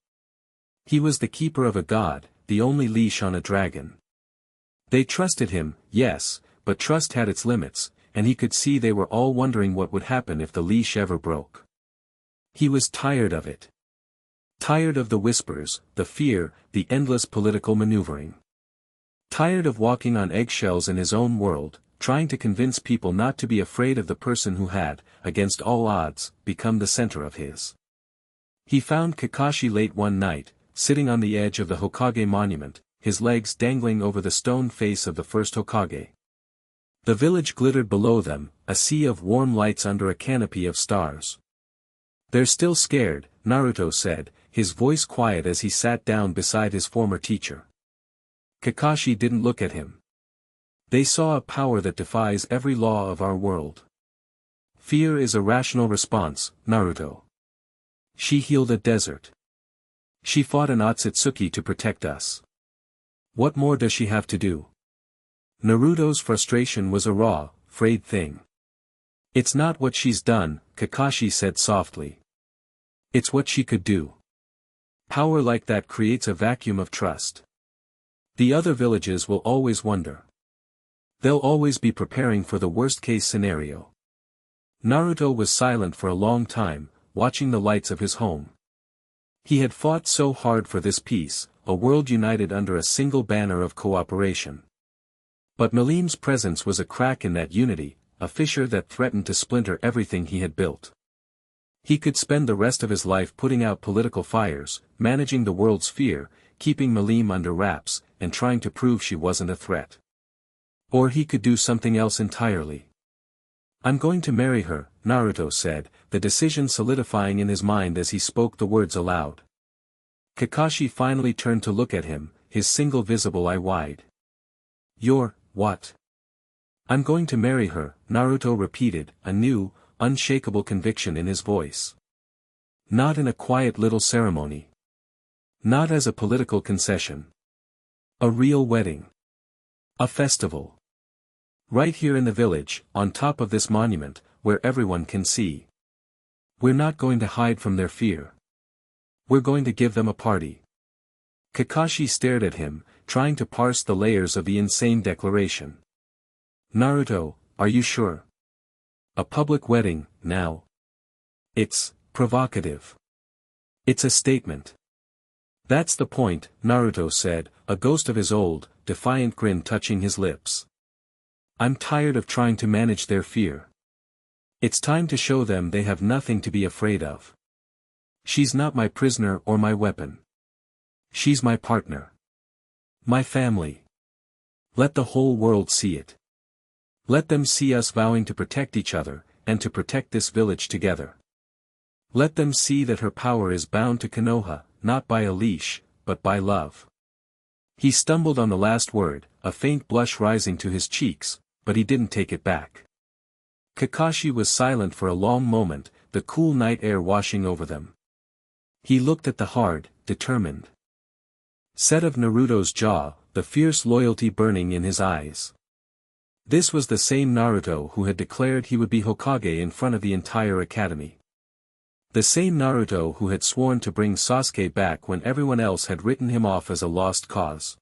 He was the keeper of a god, the only leash on a dragon. They trusted him, yes, but trust had its limits, and he could see they were all wondering what would happen if the leash ever broke. He was tired of it. Tired of the whispers, the fear, the endless political maneuvering. Tired of walking on eggshells in his own world, trying to convince people not to be afraid of the person who had, against all odds, become the center of his. He found Kakashi late one night, sitting on the edge of the Hokage monument, his legs dangling over the stone face of the first Hokage. The village glittered below them, a sea of warm lights under a canopy of stars. "They're still scared," Naruto said, his voice quiet as he sat down beside his former teacher. Kakashi didn't look at him. "They saw a power that defies every law of our world. Fear is a rational response, Naruto. She healed a desert. She fought an Otsutsuki to protect us. What more does she have to do?" Naruto's frustration was a raw, frayed thing. "It's not what she's done," Kakashi said softly. "It's what she could do. Power like that creates a vacuum of trust. The other villages will always wonder. They'll always be preparing for the worst-case scenario." Naruto was silent for a long time, watching the lights of his home. He had fought so hard for this peace, a world united under a single banner of cooperation. But Milim's presence was a crack in that unity, a fissure that threatened to splinter everything he had built. He could spend the rest of his life putting out political fires, managing the world's fear, keeping Milim under wraps, and trying to prove she wasn't a threat. Or he could do something else entirely. "I'm going to marry her," Naruto said, the decision solidifying in his mind as he spoke the words aloud. Kakashi finally turned to look at him, his single visible eye wide. "You're, what?" "I'm going to marry her," Naruto repeated, a new, unshakable conviction in his voice. "Not in a quiet little ceremony. Not as a political concession. A real wedding. A festival. Right here in the village, on top of this monument, where everyone can see. We're not going to hide from their fear. We're going to give them a party." Kakashi stared at him, trying to parse the layers of the insane declaration. "Naruto, are you sure? A public wedding, now? It's provocative. It's a statement." "That's the point," Naruto said, a ghost of his old, defiant grin touching his lips. "I'm tired of trying to manage their fear. It's time to show them they have nothing to be afraid of. She's not my prisoner or my weapon. She's my partner. My family. Let the whole world see it. Let them see us vowing to protect each other, and to protect this village together. Let them see that her power is bound to Konoha, not by a leash, but by love." He stumbled on the last word, a faint blush rising to his cheeks, but he didn't take it back. Kakashi was silent for a long moment, the cool night air washing over them. He looked at the hard, determined set of Naruto's jaw, the fierce loyalty burning in his eyes. This was the same Naruto who had declared he would be Hokage in front of the entire academy. The same Naruto who had sworn to bring Sasuke back when everyone else had written him off as a lost cause.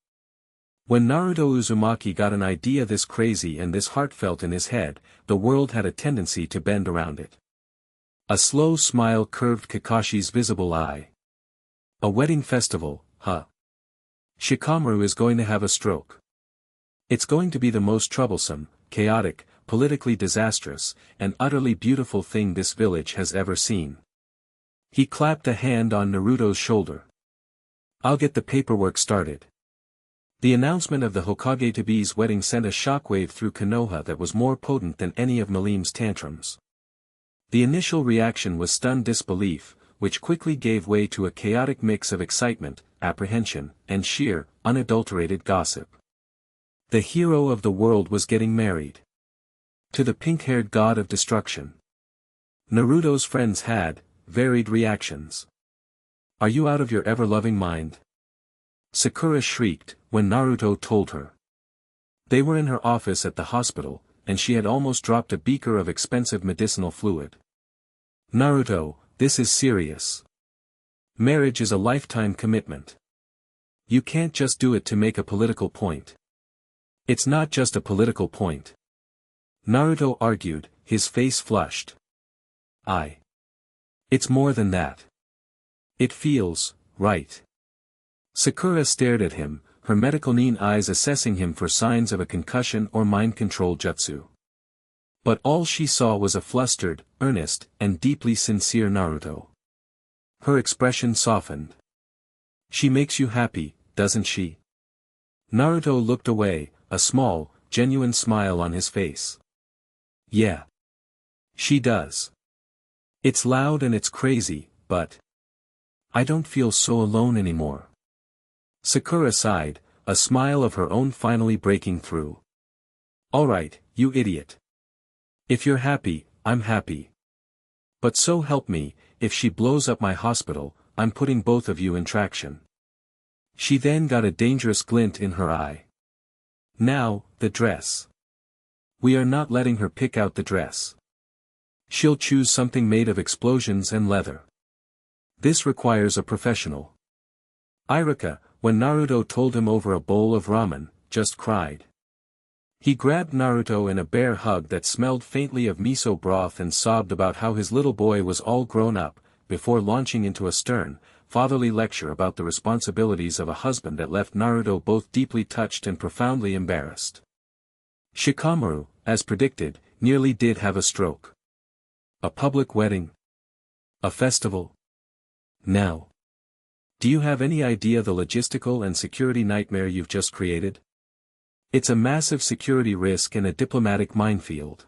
When Naruto Uzumaki got an idea this crazy and this heartfelt in his head, the world had a tendency to bend around it. A slow smile curved Kakashi's visible eye. "A wedding festival, huh? Shikamaru is going to have a stroke. It's going to be the most troublesome, chaotic, politically disastrous, and utterly beautiful thing this village has ever seen." He clapped a hand on Naruto's shoulder. "I'll get the paperwork started." The announcement of the Hokage-to-be's wedding sent a shockwave through Konoha that was more potent than any of Milim's tantrums. The initial reaction was stunned disbelief, which quickly gave way to a chaotic mix of excitement, apprehension, and sheer, unadulterated gossip. The hero of the world was getting married to the pink-haired god of destruction. Naruto's friends had varied reactions. "Are you out of your ever-loving mind?" Sakura shrieked when Naruto told her. They were in her office at the hospital, and she had almost dropped a beaker of expensive medicinal fluid. "Naruto, this is serious. Marriage is a lifetime commitment. You can't just do it to make a political point." "It's not just a political point," Naruto argued, his face flushed. It's more than that. It feels right." Sakura stared at him, her medical neon eyes assessing him for signs of a concussion or mind control jutsu. But all she saw was a flustered, earnest, and deeply sincere Naruto. Her expression softened. "She makes you happy, doesn't she?" Naruto looked away, a small, genuine smile on his face. "Yeah. She does. It's loud and it's crazy, but I don't feel so alone anymore." Sakura sighed, a smile of her own finally breaking through. "Alright, you idiot. If you're happy, I'm happy. But so help me, if she blows up my hospital, I'm putting both of you in traction." She then got a dangerous glint in her eye. "Now, the dress. We are not letting her pick out the dress. She'll choose something made of explosions and leather. This requires a professional." Iruka, when Naruto told him over a bowl of ramen, just cried. He grabbed Naruto in a bear hug that smelled faintly of miso broth and sobbed about how his little boy was all grown up, before launching into a stern, fatherly lecture about the responsibilities of a husband that left Naruto both deeply touched and profoundly embarrassed. Shikamaru, as predicted, nearly did have a stroke. A public wedding? A festival? Now. Do you have any idea the logistical and security nightmare you've just created? It's a massive security risk and a diplomatic minefield.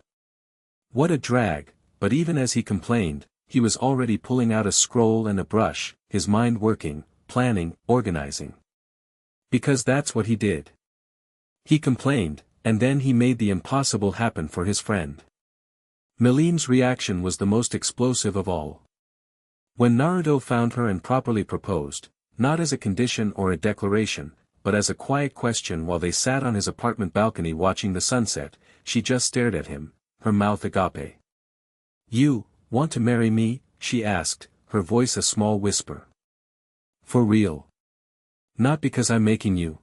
What a drag, but even as he complained, he was already pulling out a scroll and a brush, his mind working, planning, organizing. Because that's what he did. He complained, and then he made the impossible happen for his friend. Milim's reaction was the most explosive of all. When Naruto found her and properly proposed, not as a condition or a declaration, but as a quiet question while they sat on his apartment balcony watching the sunset, she just stared at him, her mouth agape. "You want to marry me?" she asked, her voice a small whisper. "For real? Not because I'm making you?"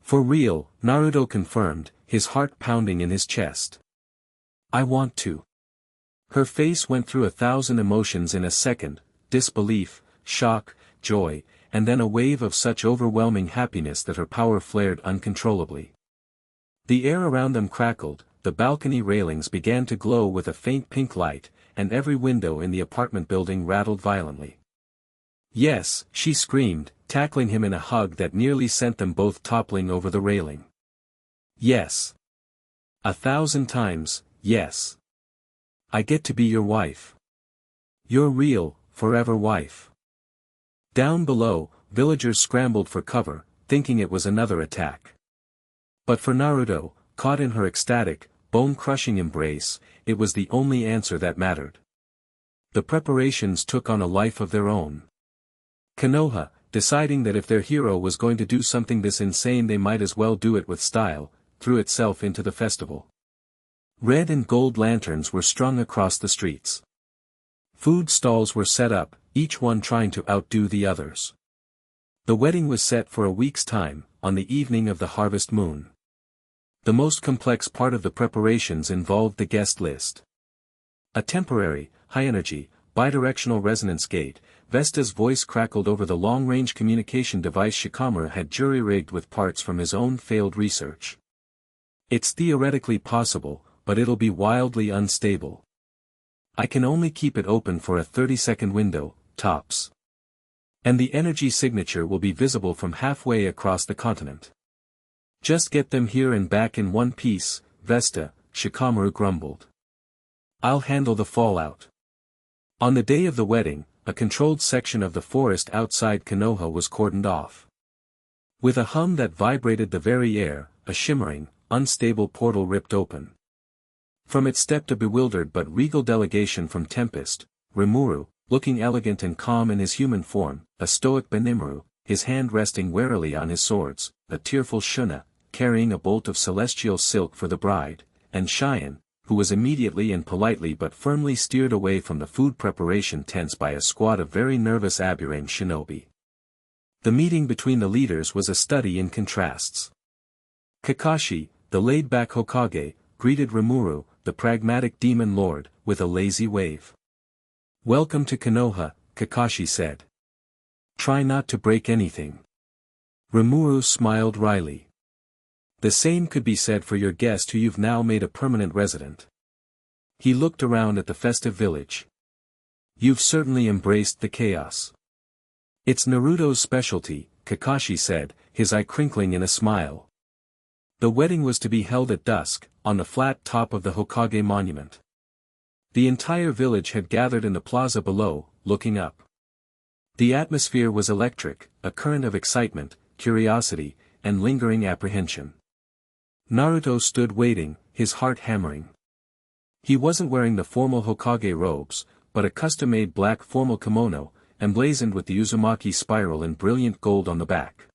"For real," Naruto confirmed, his heart pounding in his chest. "I want to." Her face went through 1,000 emotions in a second, disbelief, shock, joy, and then a wave of such overwhelming happiness that her power flared uncontrollably. The air around them crackled, the balcony railings began to glow with a faint pink light, and every window in the apartment building rattled violently. "Yes," she screamed, tackling him in a hug that nearly sent them both toppling over the railing. "Yes. 1,000 times, yes. I get to be your wife. Your real, forever wife." Down below, villagers scrambled for cover, thinking it was another attack. But for Naruto, caught in her ecstatic, bone-crushing embrace, it was the only answer that mattered. The preparations took on a life of their own. Konoha, deciding that if their hero was going to do something this insane they might as well do it with style, threw itself into the festival. Red and gold lanterns were strung across the streets. Food stalls were set up, each one trying to outdo the others. The wedding was set for a week's time, on the evening of the harvest moon. The most complex part of the preparations involved the guest list. A temporary, high-energy, bidirectional resonance gate, Vesta's voice crackled over the long-range communication device Shikamaru had jury-rigged with parts from his own failed research. "It's theoretically possible, but it'll be wildly unstable. I can only keep it open for a 30-second window, tops. And the energy signature will be visible from halfway across the continent. Just get them here and back in one piece, Vesta," Shikamaru grumbled. "I'll handle the fallout." On the day of the wedding, a controlled section of the forest outside Konoha was cordoned off. With a hum that vibrated the very air, a shimmering, unstable portal ripped open. From it stepped a bewildered but regal delegation from Tempest, Rimuru, looking elegant and calm in his human form, a stoic Benimaru, his hand resting warily on his swords, a tearful Shuna, carrying a bolt of celestial silk for the bride, and Cheyenne, who was immediately and politely but firmly steered away from the food preparation tents by a squad of very nervous Aburame shinobi. The meeting between the leaders was a study in contrasts. Kakashi, the laid-back Hokage, greeted Rimuru, the pragmatic demon lord, with a lazy wave. "Welcome to Konoha," Kakashi said. "Try not to break anything." Rimuru smiled wryly. "The same could be said for your guest who you've now made a permanent resident." He looked around at the festive village. "You've certainly embraced the chaos." "It's Naruto's specialty," Kakashi said, his eye crinkling in a smile. The wedding was to be held at dusk, on the flat top of the Hokage monument. The entire village had gathered in the plaza below, looking up. The atmosphere was electric, a current of excitement, curiosity, and lingering apprehension. Naruto stood waiting, his heart hammering. He wasn't wearing the formal Hokage robes, but a custom-made black formal kimono, emblazoned with the Uzumaki spiral in brilliant gold on the back.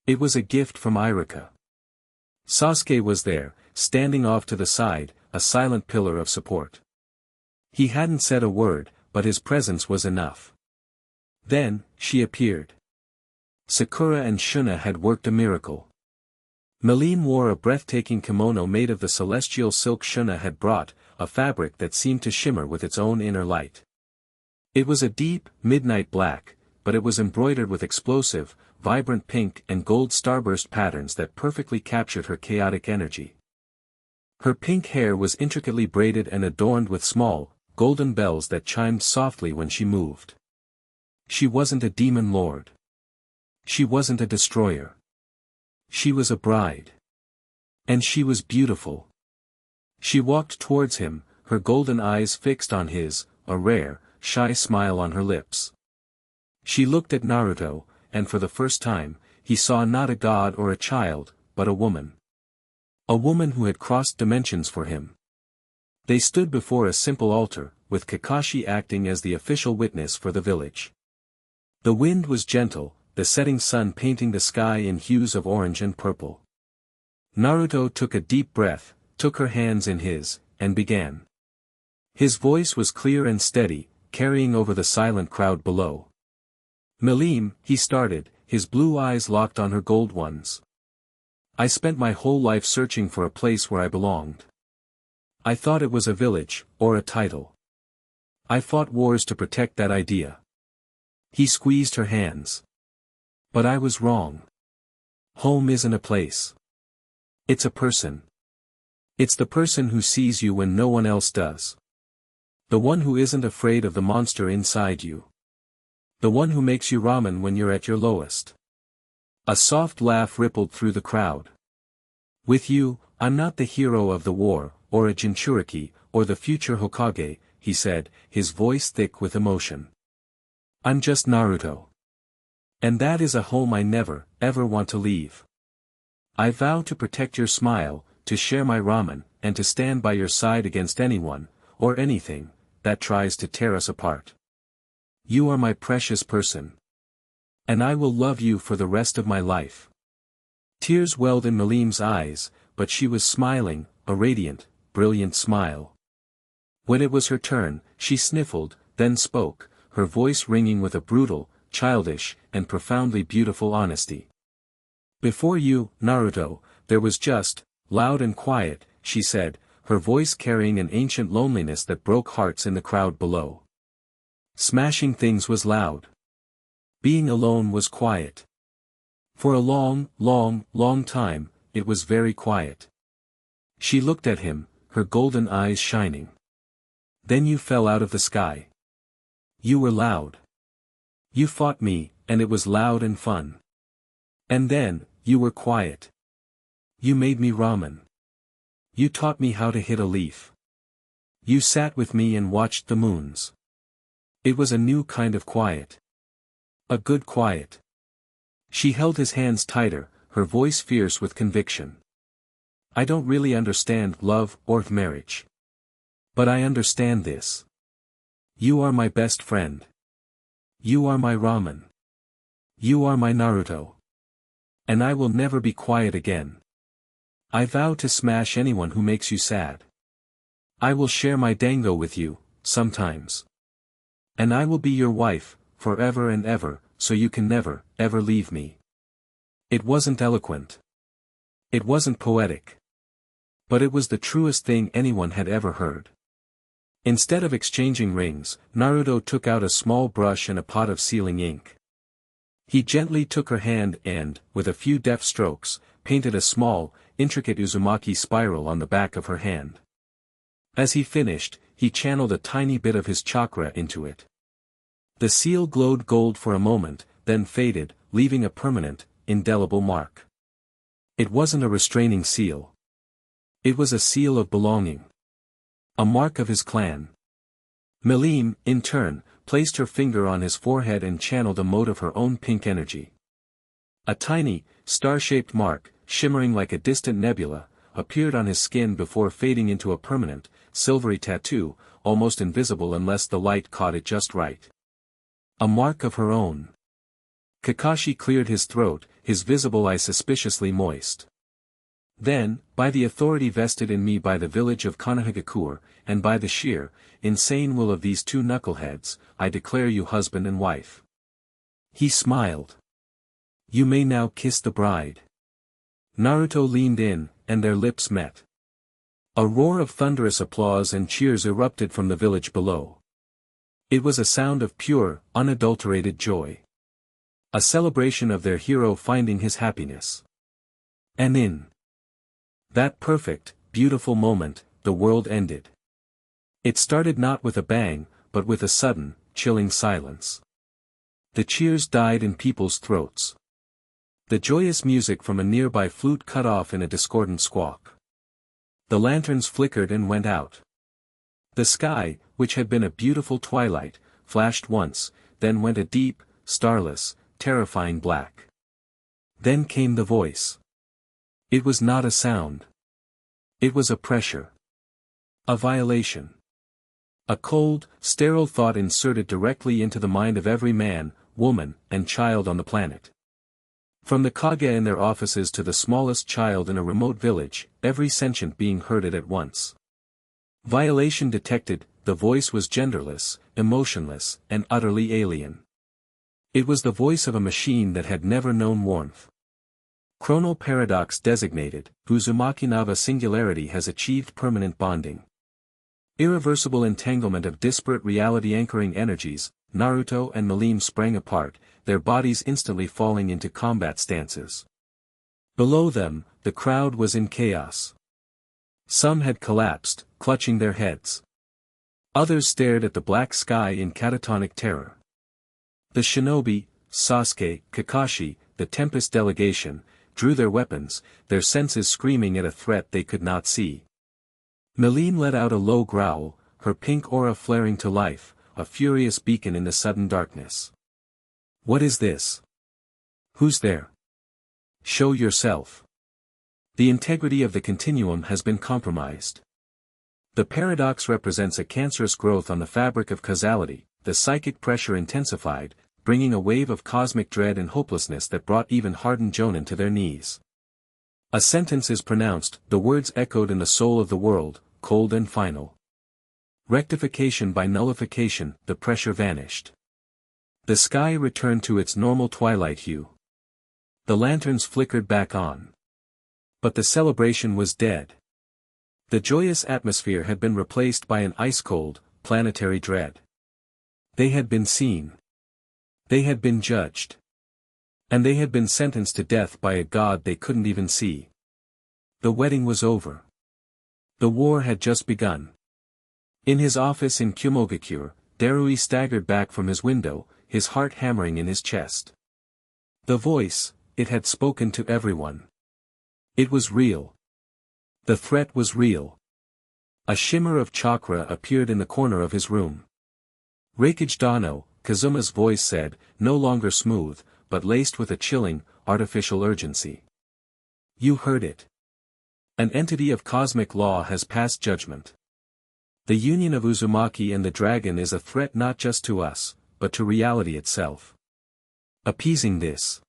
It was a gift from Irika. Sasuke was there, standing off to the side, a silent pillar of support. He hadn't said a word, but his presence was enough. Then, she appeared. Sakura and Shuna had worked a miracle. Milim wore a breathtaking kimono made of the celestial silk Shuna had brought, a fabric that seemed to shimmer with its own inner light. It was a deep, midnight black, but it was embroidered with explosive, vibrant pink and gold starburst patterns that perfectly captured her chaotic energy. Her pink hair was intricately braided and adorned with small, golden bells that chimed softly when she moved. She wasn't a demon lord. She wasn't a destroyer. She was a bride. And she was beautiful. She walked towards him, her golden eyes fixed on his, a rare, shy smile on her lips. She looked at Naruto, and for the first time, he saw not a god or a child, but a woman. A woman who had crossed dimensions for him. They stood before a simple altar, with Kakashi acting as the official witness for the village. The wind was gentle, the setting sun painting the sky in hues of orange and purple. Naruto took a deep breath, took her hands in his, and began. His voice was clear and steady, carrying over the silent crowd below. "Milim," he started, his blue eyes locked on her gold ones. "I spent my whole life searching for a place where I belonged. I thought it was a village, or a title. I fought wars to protect that idea." He squeezed her hands. "But I was wrong. Home isn't a place. It's a person. It's the person who sees you when no one else does. The one who isn't afraid of the monster inside you. The one who makes you ramen when you're at your lowest." A soft laugh rippled through the crowd. "With you, I'm not the hero of the war, or a Jinchuriki, or the future Hokage," he said, his voice thick with emotion. "I'm just Naruto. And that is a home I never, ever want to leave. I vow to protect your smile, to share my ramen, and to stand by your side against anyone, or anything, that tries to tear us apart. You are my precious person. And I will love you for the rest of my life." Tears welled in Milim's eyes, but she was smiling, a radiant, brilliant smile. When it was her turn, she sniffled, then spoke, her voice ringing with a brutal, childish, and profoundly beautiful honesty. "Before you, Naruto, there was just, loud and quiet," she said, her voice carrying an ancient loneliness that broke hearts in the crowd below. Smashing things was loud. Being alone was quiet. For a long, long, long time, it was very quiet. She looked at him, her golden eyes shining. "Then you fell out of the sky. You were loud. You fought me, and it was loud and fun. And then, you were quiet. You made me ramen. You taught me how to hit a leaf. You sat with me and watched the moons. It was a new kind of quiet. A good quiet. She held his hands tighter, her voice fierce with conviction. I don't really understand love or marriage. But I understand this. You are my best friend. You are my ramen. You are my Naruto. And I will never be quiet again. I vow to smash anyone who makes you sad. I will share my dango with you, sometimes. And I will be your wife, forever and ever, so you can never, ever leave me. It wasn't eloquent. It wasn't poetic. But it was the truest thing anyone had ever heard. Instead of exchanging rings, Naruto took out a small brush and a pot of sealing ink. He gently took her hand and, with a few deft strokes, painted a small, intricate Uzumaki spiral on the back of her hand. As he finished, he channeled a tiny bit of his chakra into it. The seal glowed gold for a moment, then faded, leaving a permanent, indelible mark. It wasn't a restraining seal. It was a seal of belonging. A mark of his clan. Milim, in turn, placed her finger on his forehead and channeled a mote of her own pink energy. A tiny, star-shaped mark, shimmering like a distant nebula, appeared on his skin before fading into a permanent, silvery tattoo, almost invisible unless the light caught it just right. A mark of her own. Kakashi cleared his throat, his visible eye suspiciously moist. Then, by the authority vested in me by the village of Konohagakure, and by the sheer, insane will of these two knuckleheads, I declare you husband and wife. He smiled. You may now kiss the bride. Naruto leaned in, and their lips met. A roar of thunderous applause and cheers erupted from the village below. It was a sound of pure, unadulterated joy. A celebration of their hero finding his happiness. And in that perfect, beautiful moment, the world ended. It started not with a bang, but with a sudden, chilling silence. The cheers died in people's throats. The joyous music from a nearby flute cut off in a discordant squawk. The lanterns flickered and went out. The sky, which had been a beautiful twilight, flashed once, then went a deep, starless, terrifying black. Then came the voice. It was not a sound. It was a pressure. A violation. A cold, sterile thought inserted directly into the mind of every man, woman, and child on the planet. From the Kage in their offices to the smallest child in a remote village, every sentient being heard it at once. Violation detected, the voice was genderless, emotionless, and utterly alien. It was the voice of a machine that had never known warmth. Chronal paradox designated, Uzumaki Nava singularity has achieved permanent bonding. Irreversible entanglement of disparate reality anchoring energies, Naruto and Milim sprang apart, their bodies instantly falling into combat stances. Below them, the crowd was in chaos. Some had collapsed, clutching their heads. Others stared at the black sky in catatonic terror. The shinobi, Sasuke, Kakashi, the Tempest delegation, drew their weapons, their senses screaming at a threat they could not see. Milim let out a low growl, her pink aura flaring to life, a furious beacon in the sudden darkness. What is this? Who's there? Show yourself. The integrity of the continuum has been compromised. The paradox represents a cancerous growth on the fabric of causality, the psychic pressure intensified, bringing a wave of cosmic dread and hopelessness that brought even hardened Jonin to their knees. A sentence is pronounced, the words echoed in the soul of the world, cold and final. Rectification by nullification, the pressure vanished. The sky returned to its normal twilight hue. The lanterns flickered back on. But the celebration was dead. The joyous atmosphere had been replaced by an ice-cold, planetary dread. They had been seen. They had been judged. And they had been sentenced to death by a god they couldn't even see. The wedding was over. The war had just begun. In his office in Kumogakure, Darui staggered back from his window, his heart hammering in his chest. The voice, it had spoken to everyone. It was real. The threat was real. A shimmer of chakra appeared in the corner of his room. Reikage Dano, Kazuma's voice said, no longer smooth, but laced with a chilling, artificial urgency. You heard it. An entity of cosmic law has passed judgment. The union of Uzumaki and the dragon is a threat not just to us, but to reality itself. Appeasing this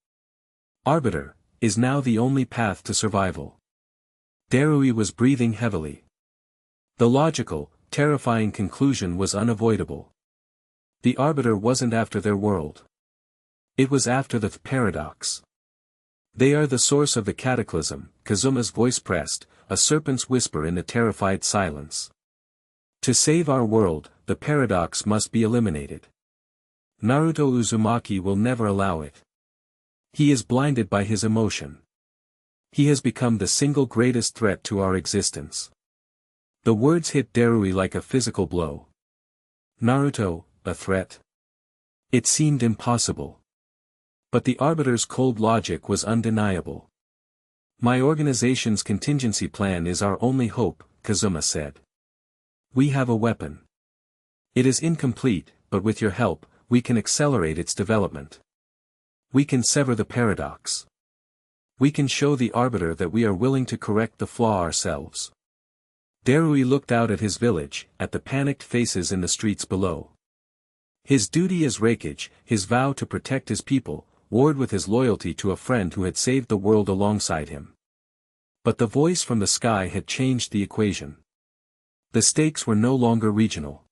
arbiter is now the only path to survival. Darui was breathing heavily. The logical, terrifying conclusion was unavoidable. The arbiter wasn't after their world. It was after the paradox. They are the source of the cataclysm, Kazuma's voice pressed, a serpent's whisper in the terrified silence. To save our world, the paradox must be eliminated. Naruto Uzumaki will never allow it. He is blinded by his emotion. He has become the single greatest threat to our existence. The words hit Darui like a physical blow. Naruto, a threat? It seemed impossible. But the arbiter's cold logic was undeniable. My organization's contingency plan is our only hope, Kazuma said. We have a weapon. It is incomplete, but with your help, we can accelerate its development. We can sever the paradox. We can show the arbiter that we are willing to correct the flaw ourselves. Darui looked out at his village, at the panicked faces in the streets below. His duty as Reikage, his vow to protect his people, warred with his loyalty to a friend who had saved the world alongside him. But the voice from the sky had changed the equation. The stakes were no longer regional.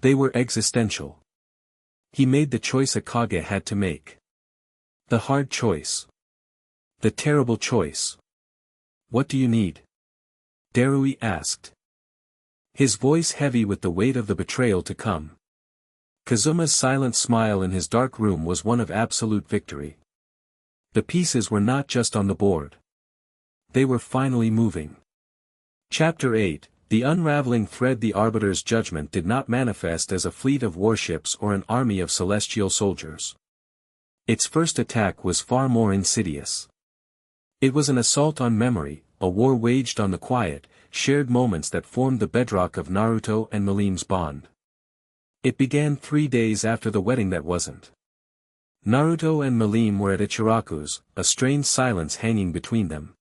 They were existential. He made the choice a Kage had to make. The hard choice. The terrible choice. What do you need? Darui asked. His voice heavy with the weight of the betrayal to come. Kazuma's silent smile in his dark room was one of absolute victory. The pieces were not just on the board. They were finally moving. Chapter 8, The Unraveling Thread. The Arbiter's judgment did not manifest as a fleet of warships or an army of celestial soldiers. Its first attack was far more insidious. It was an assault on memory, a war waged on the quiet, shared moments that formed the bedrock of Naruto and Milim's bond. It began 3 days after the wedding that wasn't. Naruto and Milim were at Ichiraku's, a strange silence hanging between them.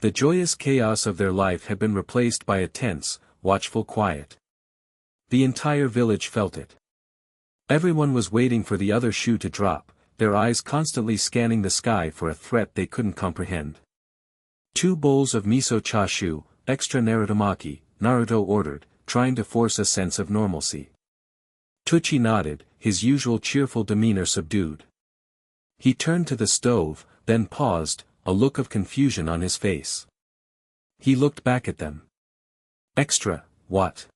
The joyous chaos of their life had been replaced by a tense, watchful quiet. The entire village felt it. Everyone was waiting for the other shoe to drop, their eyes constantly scanning the sky for a threat they couldn't comprehend. 2 bowls of miso chashu, extra narutomaki, Naruto ordered, trying to force a sense of normalcy. Tucci nodded, his usual cheerful demeanor subdued. He turned to the stove, then paused, a look of confusion on his face. He looked back at them. Extra, what?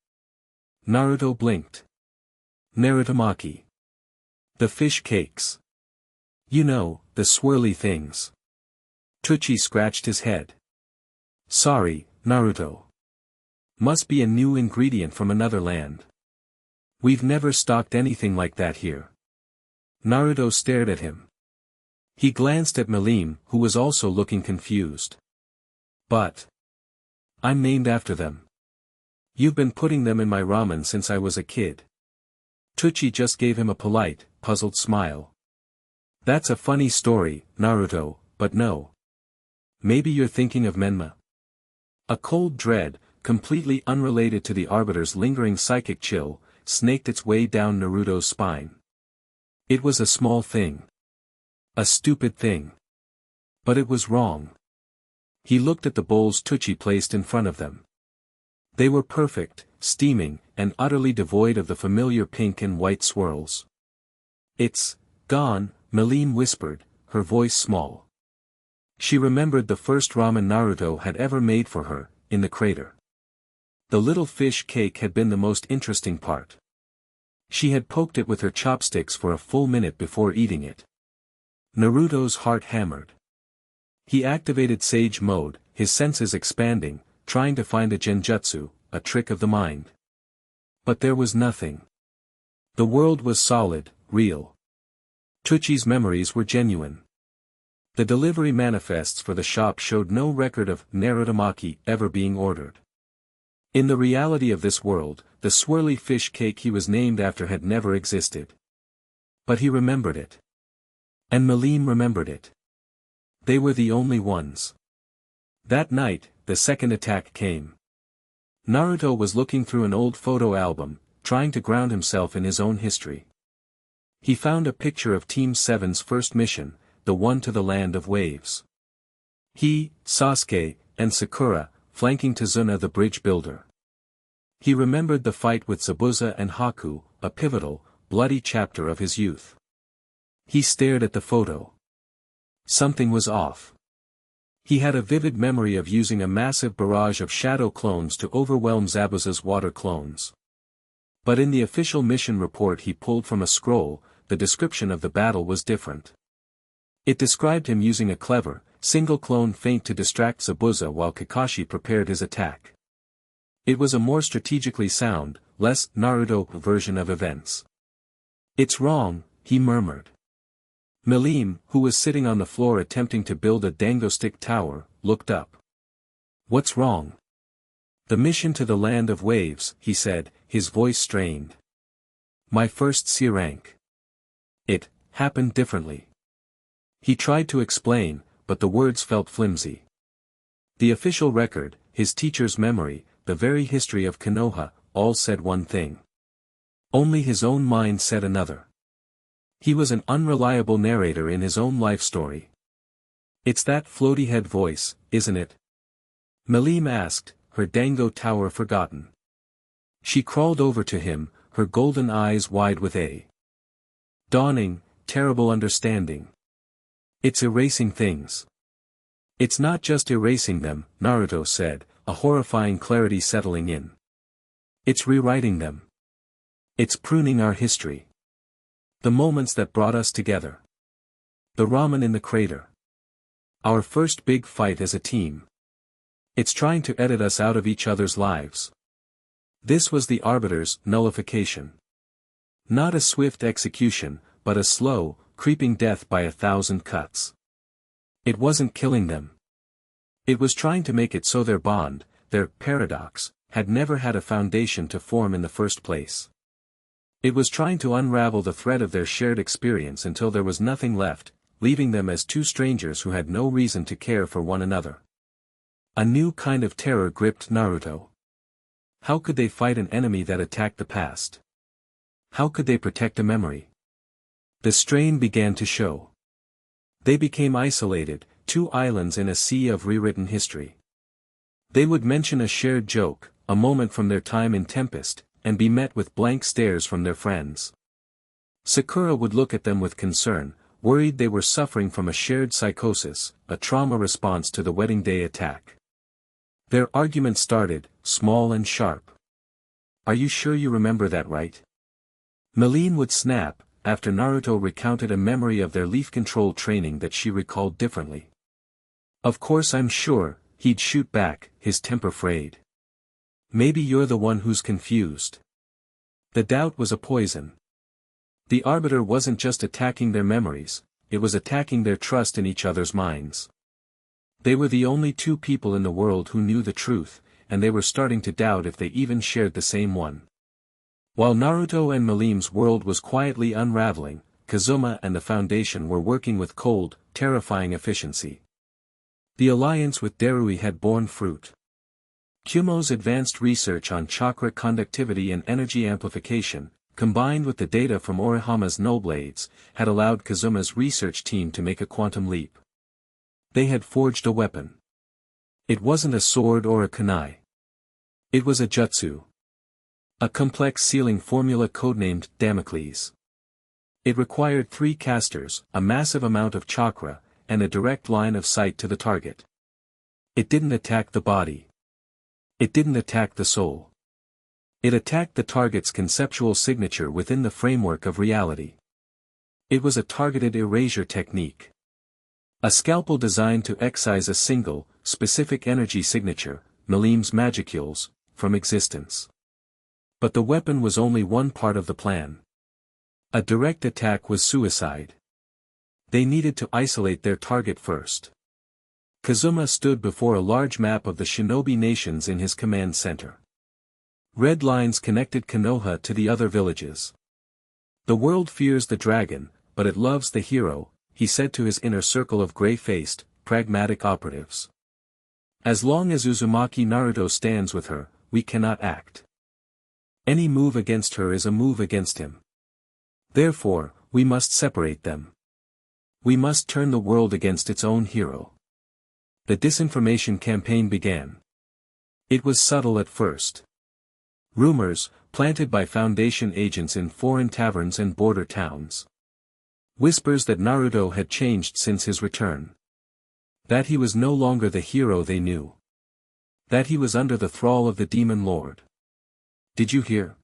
Naruto blinked. Narutomaki. The fish cakes. You know, the swirly things. Tucci scratched his head. Sorry, Naruto. Must be a new ingredient from another land. We've never stocked anything like that here. Naruto stared at him. He glanced at Milim, who was also looking confused. But I'm named after them. You've been putting them in my ramen since I was a kid. Tucci just gave him a polite, puzzled smile. That's a funny story, Naruto, but no. Maybe you're thinking of Menma. A cold dread, completely unrelated to the arbiter's lingering psychic chill, snaked its way down Naruto's spine. It was a small thing. A stupid thing. But it was wrong. He looked at the bowls Tucci placed in front of them. They were perfect, steaming, and utterly devoid of the familiar pink and white swirls. It's gone, Milim whispered, her voice small. She remembered the first ramen Naruto had ever made for her, in the crater. The little fish cake had been the most interesting part. She had poked it with her chopsticks for a full minute before eating it. Naruto's heart hammered. He activated Sage Mode, his senses expanding, trying to find a genjutsu, a trick of the mind. But there was nothing. The world was solid, real. Tucci's memories were genuine. The delivery manifests for the shop showed no record of Narutomaki ever being ordered. In the reality of this world, the swirly fish cake he was named after had never existed. But he remembered it. And Milim remembered it. They were the only ones. That night, the second attack came. Naruto was looking through an old photo album, trying to ground himself in his own history. He found a picture of Team 7's first mission, the one to the Land of Waves. He, Sasuke, and Sakura, flanking Tazuna the bridge builder. He remembered the fight with Zabuza and Haku, a pivotal, bloody chapter of his youth. He stared at the photo. Something was off. He had a vivid memory of using a massive barrage of shadow clones to overwhelm Zabuza's water clones. But in the official mission report he pulled from a scroll, the description of the battle was different. It described him using a clever, single-clone feint to distract Zabuza while Kakashi prepared his attack. It was a more strategically sound, less Naruto version of events. "It's wrong," he murmured. Milim, who was sitting on the floor attempting to build a dango stick tower, looked up. "What's wrong?" "The mission to the Land of Waves," he said, his voice strained. "My first C rank. It happened differently." He tried to explain, but the words felt flimsy. The official record, his teacher's memory, the very history of Konoha, all said one thing. Only his own mind said another. He was an unreliable narrator in his own life story. "It's that floaty head voice, isn't it?" Milim asked, her dango tower forgotten. She crawled over to him, her golden eyes wide with a dawning, terrible understanding. "It's erasing things." "It's not just erasing them," Naruto said, a horrifying clarity settling in. "It's rewriting them. It's pruning our history. The moments that brought us together. The ramen in the crater. Our first big fight as a team. It's trying to edit us out of each other's lives." This was the Arbiter's nullification. Not a swift execution, but a slow, creeping death by 1,000 cuts. It wasn't killing them. It was trying to make it so their bond, their paradox, had never had a foundation to form in the first place. It was trying to unravel the thread of their shared experience until there was nothing left, leaving them as two strangers who had no reason to care for one another. A new kind of terror gripped Naruto. How could they fight an enemy that attacked the past? How could they protect a memory? The strain began to show. They became isolated, two islands in a sea of rewritten history. They would mention a shared joke, a moment from their time in Tempest, and be met with blank stares from their friends. Sakura would look at them with concern, worried they were suffering from a shared psychosis, a trauma response to the wedding day attack. Their argument started, small and sharp. "Are you sure you remember that right?" Milim would snap, after Naruto recounted a memory of their leaf control training that she recalled differently. "Of course I'm sure," he'd shoot back, his temper frayed. "Maybe you're the one who's confused." The doubt was a poison. The Arbiter wasn't just attacking their memories, it was attacking their trust in each other's minds. They were the only two people in the world who knew the truth, and they were starting to doubt if they even shared the same one. While Naruto and Milim's world was quietly unraveling, Kazuma and the Foundation were working with cold, terrifying efficiency. The alliance with Darui had borne fruit. Kumo's advanced research on chakra conductivity and energy amplification, combined with the data from Orihama's Nullblades, had allowed Kazuma's research team to make a quantum leap. They had forged a weapon. It wasn't a sword or a kunai. It was a jutsu. A complex sealing formula codenamed Damocles. It required 3 casters, a massive amount of chakra, and a direct line of sight to the target. It didn't attack the body. It didn't attack the soul. It attacked the target's conceptual signature within the framework of reality. It was a targeted erasure technique. A scalpel designed to excise a single, specific energy signature, Milim's magicules, from existence. But the weapon was only one part of the plan. A direct attack was suicide. They needed to isolate their target first. Kazuma stood before a large map of the shinobi nations in his command center. Red lines connected Konoha to the other villages. The world fears the dragon, but it loves the hero, he said to his inner circle of gray-faced, pragmatic operatives. As long as Uzumaki Naruto stands with her, we cannot act. Any move against her is a move against him. Therefore, we must separate them. We must turn the world against its own hero. The disinformation campaign began. It was subtle at first. Rumors, planted by Foundation agents in foreign taverns and border towns. Whispers that Naruto had changed since his return. That he was no longer the hero they knew. That he was under the thrall of the Demon Lord. Did you hear?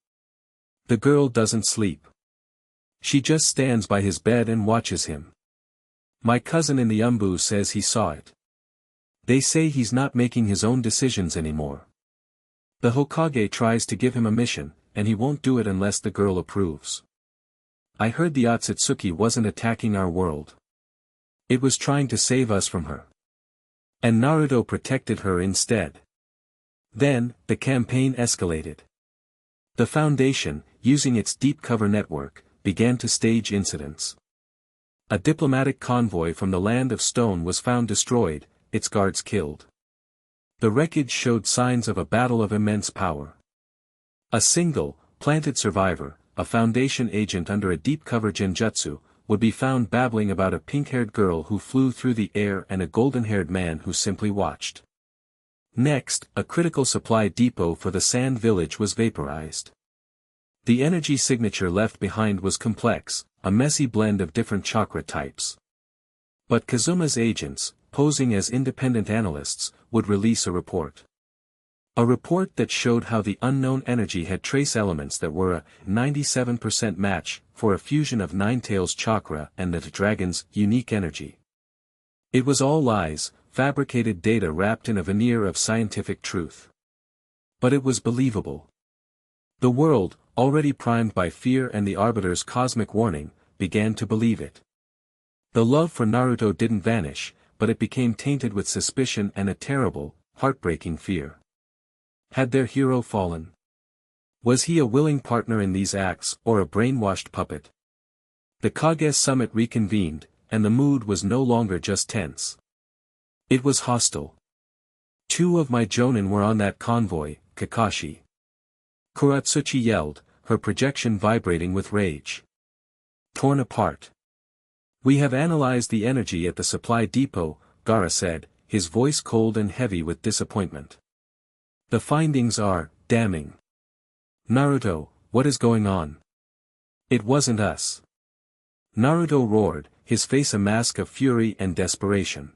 The girl doesn't sleep. She just stands by his bed and watches him. My cousin in the Umbu says he saw it. They say he's not making his own decisions anymore. The Hokage tries to give him a mission, and he won't do it unless the girl approves. I heard the Otsutsuki wasn't attacking our world. It was trying to save us from her. And Naruto protected her instead. Then, the campaign escalated. The Foundation, using its deep cover network, began to stage incidents. A diplomatic convoy from the Land of Stone was found destroyed, its guards killed. The wreckage showed signs of a battle of immense power. A single, planted survivor, a Foundation agent under a deep-cover genjutsu, would be found babbling about a pink-haired girl who flew through the air and a golden-haired man who simply watched. Next, a critical supply depot for the Sand Village was vaporized. The energy signature left behind was complex, a messy blend of different chakra types. But Kazuma's agents, posing as independent analysts, would release a report. A report that showed how the unknown energy had trace elements that were a 97% match for a fusion of Ninetales chakra and the dragon's unique energy. It was all lies, fabricated data wrapped in a veneer of scientific truth. But it was believable. The world, already primed by fear and the Arbiter's cosmic warning, began to believe it. The love for Naruto didn't vanish, but it became tainted with suspicion and a terrible, heartbreaking fear. Had their hero fallen? Was he a willing partner in these acts or a brainwashed puppet? The Kage summit reconvened, and the mood was no longer just tense. It was hostile. 2 of my jonin were on that convoy, Kakashi. Kuratsuchi yelled, her projection vibrating with rage. Torn apart. We have analyzed the energy at the supply depot, Gaara said, his voice cold and heavy with disappointment. The findings are damning. Naruto, what is going on? It wasn't us. Naruto roared, his face a mask of fury and desperation.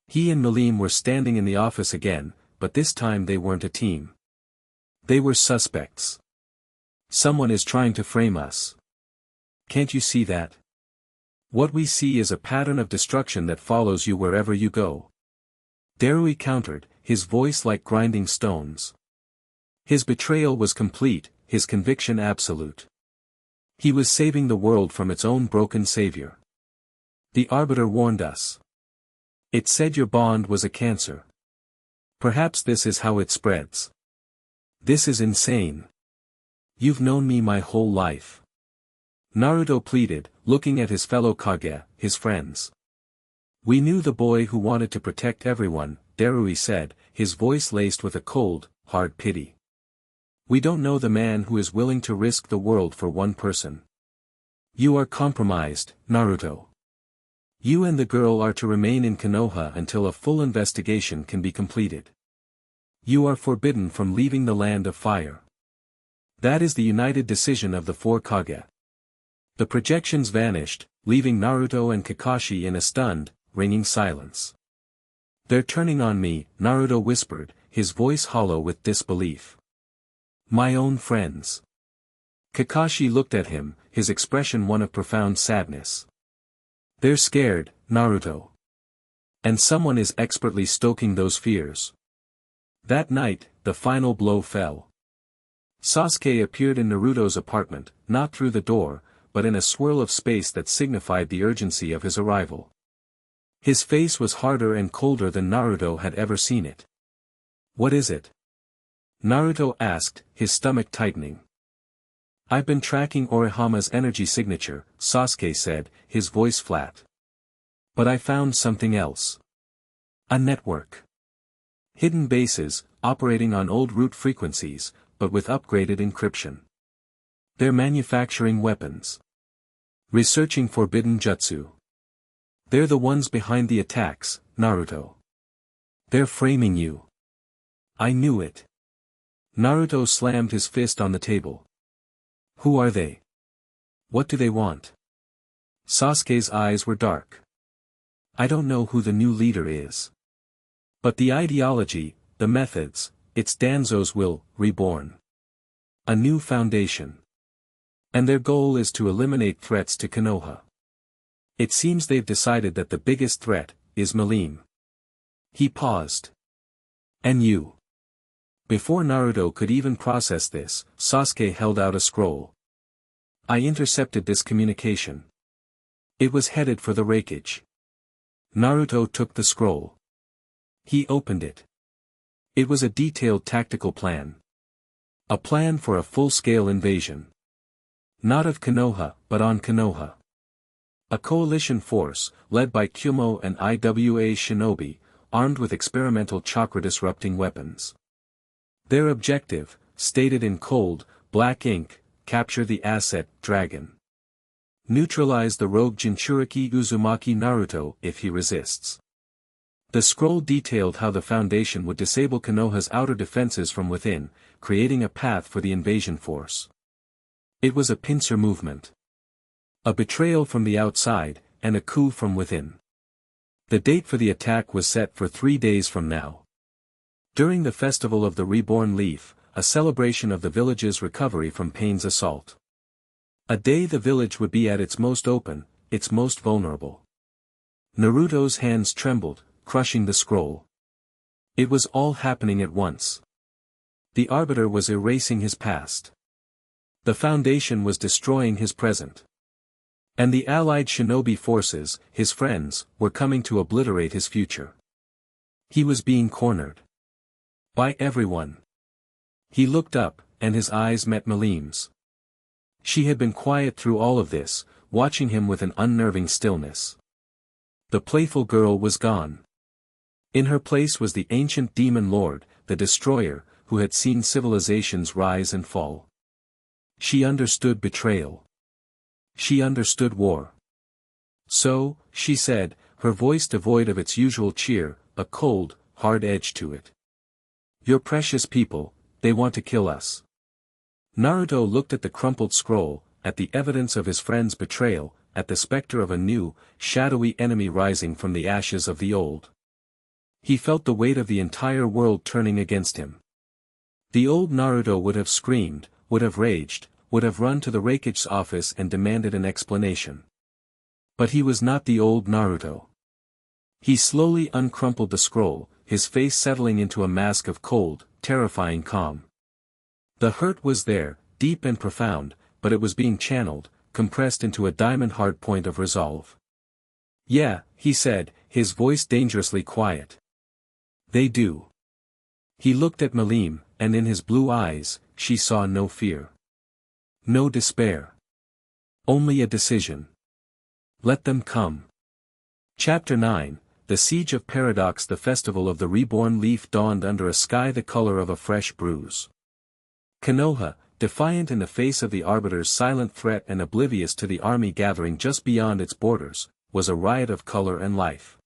He and Milim were standing in the office again, but this time they weren't a team. They were suspects. Someone is trying to frame us. Can't you see that? What we see is a pattern of destruction that follows you wherever you go. Darui countered, his voice like grinding stones. His betrayal was complete, his conviction absolute. He was saving the world from its own broken savior. The Arbiter warned us. It said your bond was a cancer. Perhaps this is how it spreads. This is insane. You've known me my whole life. Naruto pleaded, looking at his fellow Kage, his friends. We knew the boy who wanted to protect everyone, Darui said, his voice laced with a cold, hard pity. We don't know the man who is willing to risk the world for one person. You are compromised, Naruto. You and the girl are to remain in Konoha until a full investigation can be completed. You are forbidden from leaving the Land of Fire. That is the united decision of the 4 Kage. The projections vanished, leaving Naruto and Kakashi in a stunned, ringing silence. They're turning on me, Naruto whispered, his voice hollow with disbelief. My own friends. Kakashi looked at him, his expression one of profound sadness. They're scared, Naruto. And someone is expertly stoking those fears. That night, the final blow fell. Sasuke appeared in Naruto's apartment, not through the door, but in a swirl of space that signified the urgency of his arrival. His face was harder and colder than Naruto had ever seen it. What is it? Naruto asked, his stomach tightening. I've been tracking Orihama's energy signature, Sasuke said, his voice flat. But I found something else. A network. Hidden bases, operating on old root frequencies, but with upgraded encryption. They're manufacturing weapons. Researching forbidden jutsu. They're the ones behind the attacks, Naruto. They're framing you. I knew it. Naruto slammed his fist on the table. Who are they? What do they want? Sasuke's eyes were dark. I don't know who the new leader is. But the ideology, the methods, it's Danzo's will, reborn. A new foundation. And their goal is to eliminate threats to Konoha. It seems they've decided that the biggest threat is Milim. He paused. And you. Before Naruto could even process this, Sasuke held out a scroll. I intercepted this communication. It was headed for the wreckage. Naruto took the scroll. He opened it. It was a detailed tactical plan. A plan for a full-scale invasion. Not of Konoha, but on Konoha. A coalition force, led by Kyumo and IWA shinobi, armed with experimental chakra-disrupting weapons. Their objective, stated in cold, black ink, capture the asset, Dragon. Neutralize the rogue Jinchuriki Uzumaki Naruto if he resists. The scroll detailed how the Foundation would disable Konoha's outer defenses from within, creating a path for the invasion force. It was a pincer movement. A betrayal from the outside, and a coup from within. The date for the attack was set for 3 days from now. During the Festival of the Reborn Leaf, a celebration of the village's recovery from Pain's assault. A day the village would be at its most open, its most vulnerable. Naruto's hands trembled, crushing the scroll. It was all happening at once. The Arbiter was erasing his past. The Foundation was destroying his present. And the allied shinobi forces, his friends, were coming to obliterate his future. He was being cornered. By everyone. He looked up, and his eyes met Milim's. She had been quiet through all of this, watching him with an unnerving stillness. The playful girl was gone. In her place was the ancient demon lord, the destroyer, who had seen civilizations rise and fall. She understood betrayal. She understood war. So, she said, her voice devoid of its usual cheer, a cold, hard edge to it. Your precious people, they want to kill us. Naruto looked at the crumpled scroll, at the evidence of his friend's betrayal, at the specter of a new, shadowy enemy rising from the ashes of the old. He felt the weight of the entire world turning against him. The old Naruto would have screamed, would have raged, would have run to the Raikage's office and demanded an explanation. But he was not the old Naruto. He slowly uncrumpled the scroll, his face settling into a mask of cold, terrifying calm. The hurt was there, deep and profound, but it was being channeled, compressed into a diamond-hard point of resolve. Yeah, he said, his voice dangerously quiet. They do. He looked at Milim, and in his blue eyes, she saw no fear. No despair. Only a decision. Let them come. Chapter 9, The Siege of Paradox. The Festival of the Reborn Leaf dawned under a sky the color of a fresh bruise. Konoha, defiant in the face of the Arbiter's silent threat and oblivious to the army gathering just beyond its borders, was a riot of color and life.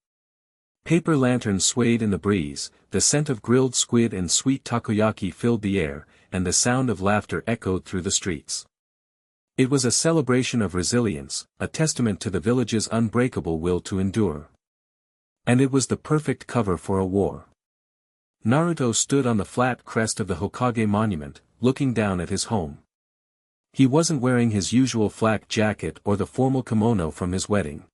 Paper lanterns swayed in the breeze, the scent of grilled squid and sweet takoyaki filled the air, and the sound of laughter echoed through the streets. It was a celebration of resilience, a testament to the village's unbreakable will to endure. And it was the perfect cover for a war. Naruto stood on the flat crest of the Hokage monument, looking down at his home. He wasn't wearing his usual flak jacket or the formal kimono from his wedding.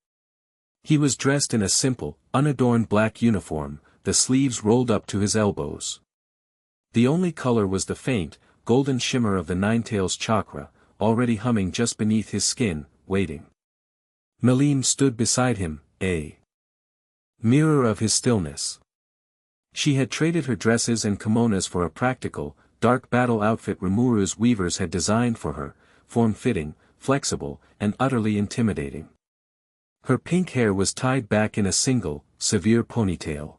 He was dressed in a simple, unadorned black uniform, the sleeves rolled up to his elbows. The only color was the faint, golden shimmer of the Ninetales chakra, already humming just beneath his skin, waiting. Milim stood beside him, a mirror of his stillness. She had traded her dresses and kimonos for a practical, dark battle outfit Rimuru's weavers had designed for her, form-fitting, flexible, and utterly intimidating. Her pink hair was tied back in a single, severe ponytail.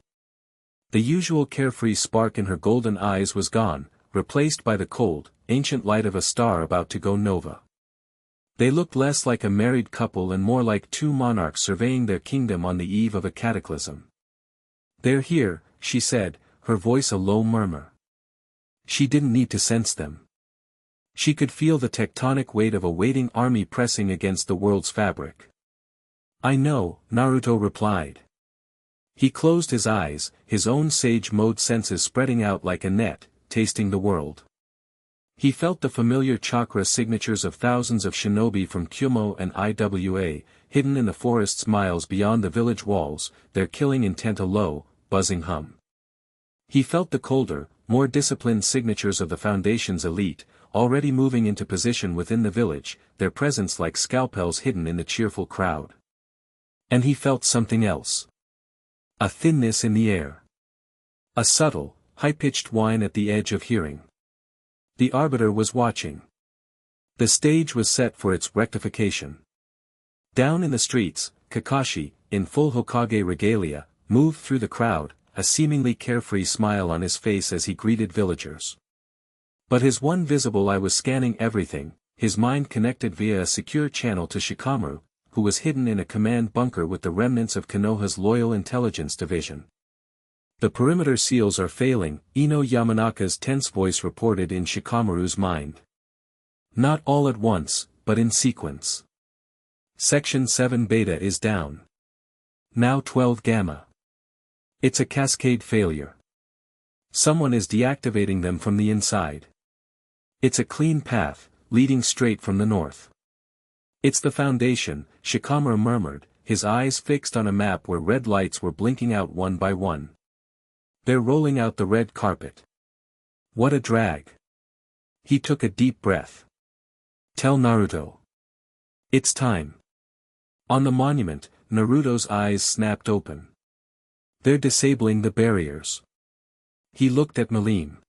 The usual carefree spark in her golden eyes was gone, replaced by the cold, ancient light of a star about to go nova. They looked less like a married couple and more like two monarchs surveying their kingdom on the eve of a cataclysm. "They're here," she said, her voice a low murmur. She didn't need to sense them. She could feel the tectonic weight of a waiting army pressing against the world's fabric. "I know," Naruto replied. He closed his eyes, his own sage-mode senses spreading out like a net, tasting the world. He felt the familiar chakra signatures of thousands of shinobi from Kyumo and Iwa, hidden in the forests miles beyond the village walls, their killing intent a low, buzzing hum. He felt the colder, more disciplined signatures of the Foundation's elite, already moving into position within the village, their presence like scalpels hidden in the cheerful crowd. And he felt something else. A thinness in the air. A subtle, high-pitched whine at the edge of hearing. The Arbiter was watching. The stage was set for its rectification. Down in the streets, Kakashi, in full Hokage regalia, moved through the crowd, a seemingly carefree smile on his face as he greeted villagers. But his one visible eye was scanning everything, his mind connected via a secure channel to Shikamaru, who was hidden in a command bunker with the remnants of Konoha's loyal intelligence division. "The perimeter seals are failing," Ino Yamanaka's tense voice reported in Shikamaru's mind. "Not all at once, but in sequence. Section 7 Beta is down. Now 12 Gamma. It's a cascade failure. Someone is deactivating them from the inside. It's a clean path, leading straight from the north. It's the Foundation," Shikamaru murmured, his eyes fixed on a map where red lights were blinking out one by one. "They're rolling out the red carpet. What a drag." He took a deep breath. "Tell Naruto. It's time." On the monument, Naruto's eyes snapped open. "They're disabling the barriers." He looked at Milim.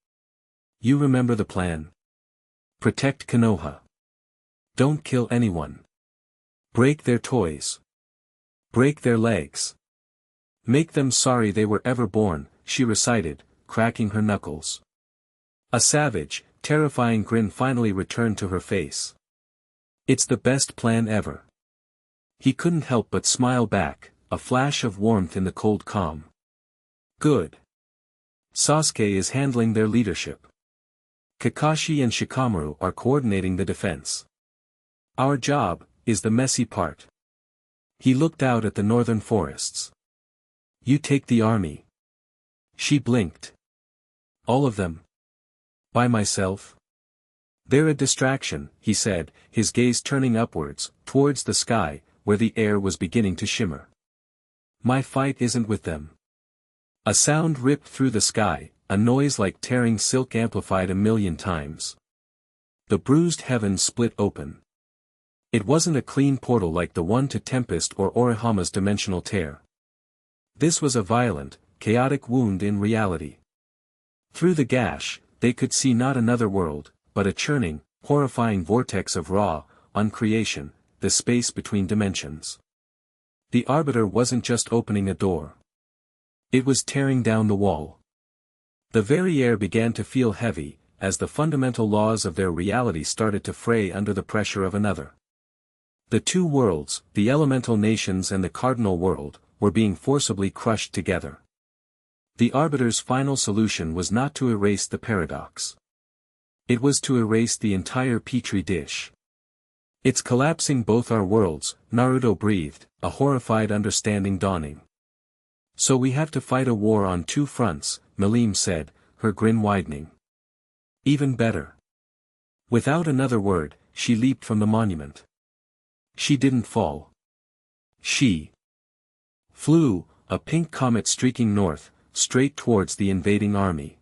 "You remember the plan? Protect Konoha. Don't kill anyone. Break their toys. Break their legs. Make them sorry they were ever born," she recited, cracking her knuckles. A savage, terrifying grin finally returned to her face. "It's the best plan ever." He couldn't help but smile back, a flash of warmth in the cold calm. "Good. Sasuke is handling their leadership. Kakashi and Shikamaru are coordinating the defense. Our job is the messy part." He looked out at the northern forests. "You take the army." She blinked. "All of them? By myself?" "They're a distraction," he said, his gaze turning upwards, towards the sky, where the air was beginning to shimmer. "My fight isn't with them." A sound ripped through the sky, a noise like tearing silk amplified a million times. The bruised heavens split open. It wasn't a clean portal like the one to Tempest or Orihama's dimensional tear. This was a violent, chaotic wound in reality. Through the gash, they could see not another world, but a churning, horrifying vortex of raw, uncreation, the space between dimensions. The Arbiter wasn't just opening a door. It was tearing down the wall. The very air began to feel heavy, as the fundamental laws of their reality started to fray under the pressure of another. The two worlds, the elemental nations and the cardinal world, were being forcibly crushed together. The Arbiter's final solution was not to erase the paradox. It was to erase the entire petri dish. "It's collapsing both our worlds," Naruto breathed, a horrified understanding dawning. "So we have to fight a war on two fronts," Milim said, her grin widening. "Even better." Without another word, she leaped from the monument. She didn't fall. She flew, a pink comet streaking north, straight towards the invading army.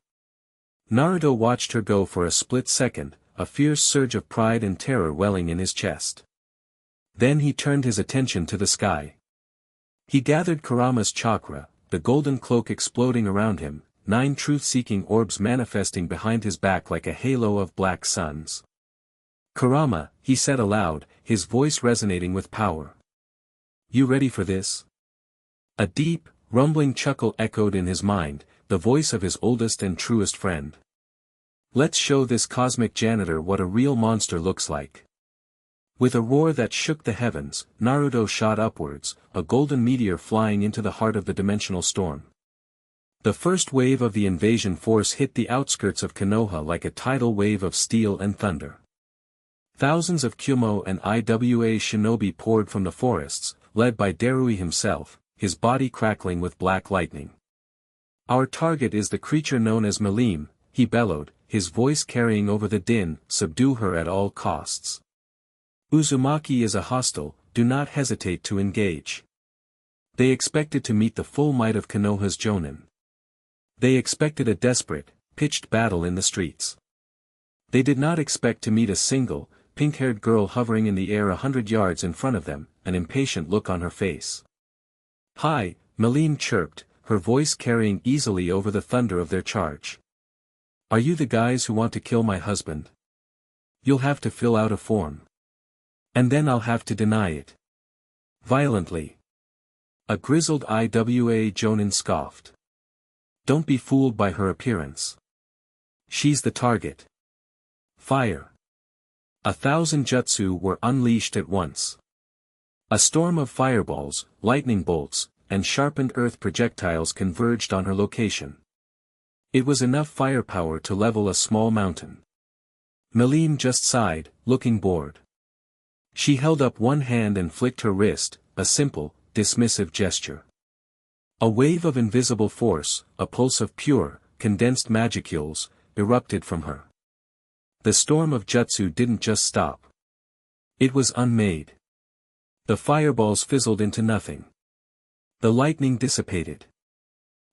Naruto watched her go for a split second, a fierce surge of pride and terror welling in his chest. Then he turned his attention to the sky. He gathered Kurama's chakra, the golden cloak exploding around him, 9 truth-seeking orbs manifesting behind his back like a halo of black suns. "Kurama," he said aloud, his voice resonating with power. "You ready for this?" A deep, rumbling chuckle echoed in his mind, the voice of his oldest and truest friend. "Let's show this cosmic janitor what a real monster looks like." With a roar that shook the heavens, Naruto shot upwards, a golden meteor flying into the heart of the dimensional storm. The first wave of the invasion force hit the outskirts of Konoha like a tidal wave of steel and thunder. Thousands of Kyumo and Iwa shinobi poured from the forests, led by Darui himself, his body crackling with black lightning. "Our target is the creature known as Milim," he bellowed, his voice carrying over the din, "subdue her at all costs. Uzumaki is a hostile, do not hesitate to engage." They expected to meet the full might of Konoha's Jonin. They expected a desperate, pitched battle in the streets. They did not expect to meet a single, pink-haired girl hovering in the air 100 yards in front of them, an impatient look on her face. "Hi," Milim chirped, her voice carrying easily over the thunder of their charge. "Are you the guys who want to kill my husband? You'll have to fill out a form. And then I'll have to deny it." Violently. A grizzled Iwa Jonin scoffed. "Don't be fooled by her appearance. She's the target. Fire." 1,000 jutsu were unleashed at once. A storm of fireballs, lightning bolts, and sharpened earth projectiles converged on her location. It was enough firepower to level a small mountain. Milim just sighed, looking bored. She held up one hand and flicked her wrist, a simple, dismissive gesture. A wave of invisible force, a pulse of pure, condensed magicules, erupted from her. The storm of jutsu didn't just stop. It was unmade. The fireballs fizzled into nothing. The lightning dissipated.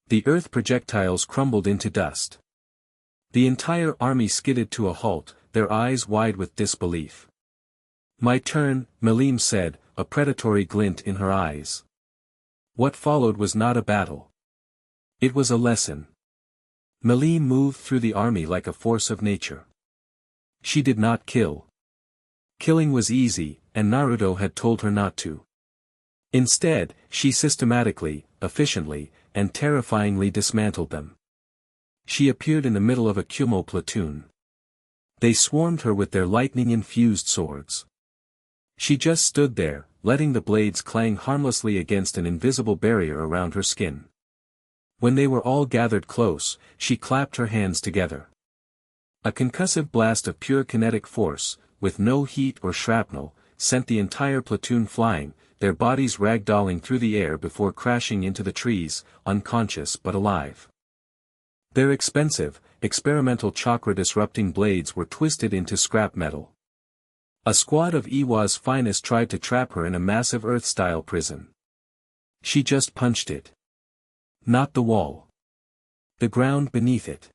The earth projectiles crumbled into dust. The entire army skidded to a halt, their eyes wide with disbelief. "My turn," Milim said, a predatory glint in her eyes. What followed was not a battle. It was a lesson. Milim moved through the army like a force of nature. She did not kill. Killing was easy, and Naruto had told her not to. Instead, she systematically, efficiently, and terrifyingly dismantled them. She appeared in the middle of a Kyumo platoon. They swarmed her with their lightning-infused swords. She just stood there, letting the blades clang harmlessly against an invisible barrier around her skin. When they were all gathered close, she clapped her hands together. A concussive blast of pure kinetic force, with no heat or shrapnel, sent the entire platoon flying, their bodies ragdolling through the air before crashing into the trees, unconscious but alive. Their expensive, experimental chakra-disrupting blades were twisted into scrap metal. A squad of Iwa's finest tried to trap her in a massive Earth-style prison. She just punched it. Not the wall. The ground beneath it.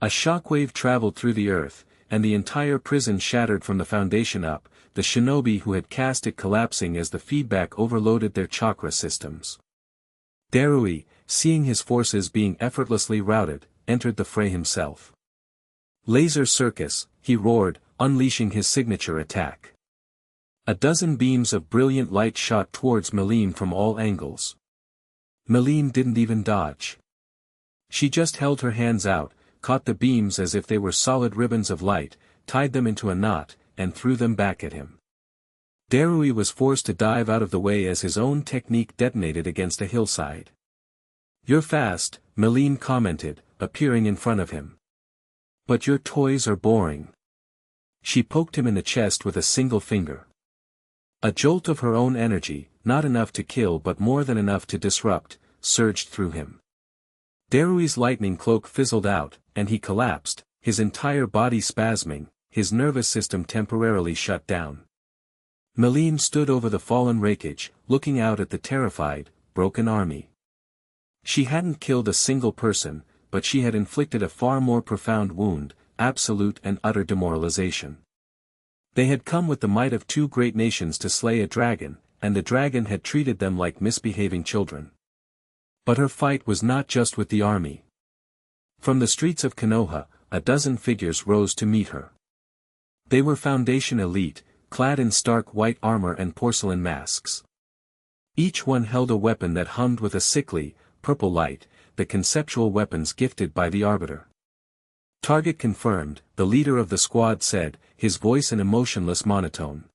A shockwave traveled through the earth, and the entire prison shattered from the foundation up, the shinobi who had cast it collapsing as the feedback overloaded their chakra systems. Darui, seeing his forces being effortlessly routed, entered the fray himself. "Laser circus," he roared, unleashing his signature attack. A dozen beams of brilliant light shot towards Milim from all angles. Milim didn't even dodge. She just held her hands out, caught the beams as if they were solid ribbons of light, tied them into a knot, and threw them back at him. Darui was forced to dive out of the way as his own technique detonated against a hillside. "You're fast," Milim commented, appearing in front of him. "But your toys are boring." She poked him in the chest with a single finger. A jolt of her own energy, not enough to kill but more than enough to disrupt, surged through him. Darui's lightning cloak fizzled out, and he collapsed, his entire body spasming, his nervous system temporarily shut down. Milim stood over the fallen wreckage, looking out at the terrified, broken army. She hadn't killed a single person, but she had inflicted a far more profound wound, absolute and utter demoralization. They had come with the might of two great nations to slay a dragon, and the dragon had treated them like misbehaving children. But her fight was not just with the army. From the streets of Konoha, a dozen figures rose to meet her. They were Foundation elite, clad in stark white armor and porcelain masks. Each one held a weapon that hummed with a sickly, purple light, the conceptual weapons gifted by the Arbiter. Target confirmed, the leader of the squad said, his voice an emotionless monotone.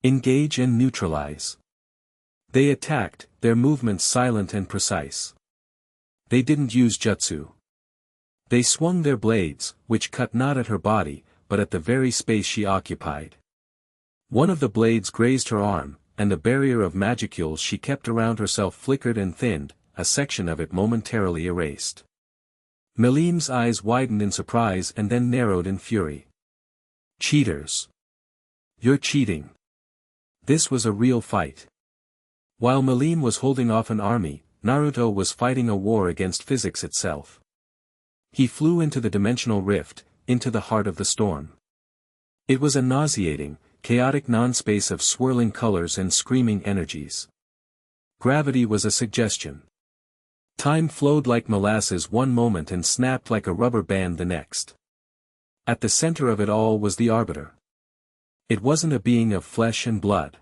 Engage and neutralize. They attacked, their movements silent and precise. They didn't use jutsu. They swung their blades, which cut not at her body, but at the very space she occupied. One of the blades grazed her arm, and the barrier of magicules she kept around herself flickered and thinned, a section of it momentarily erased. Milim's eyes widened in surprise and then narrowed in fury. Cheaters! You're cheating! This was a real fight. While Milim was holding off an army, Naruto was fighting a war against physics itself. He flew into the dimensional rift, into the heart of the storm. It was a nauseating, chaotic non-space of swirling colors and screaming energies. Gravity was a suggestion. Time flowed like molasses one moment and snapped like a rubber band the next. At the center of it all was the Arbiter. It wasn't a being of flesh and blood.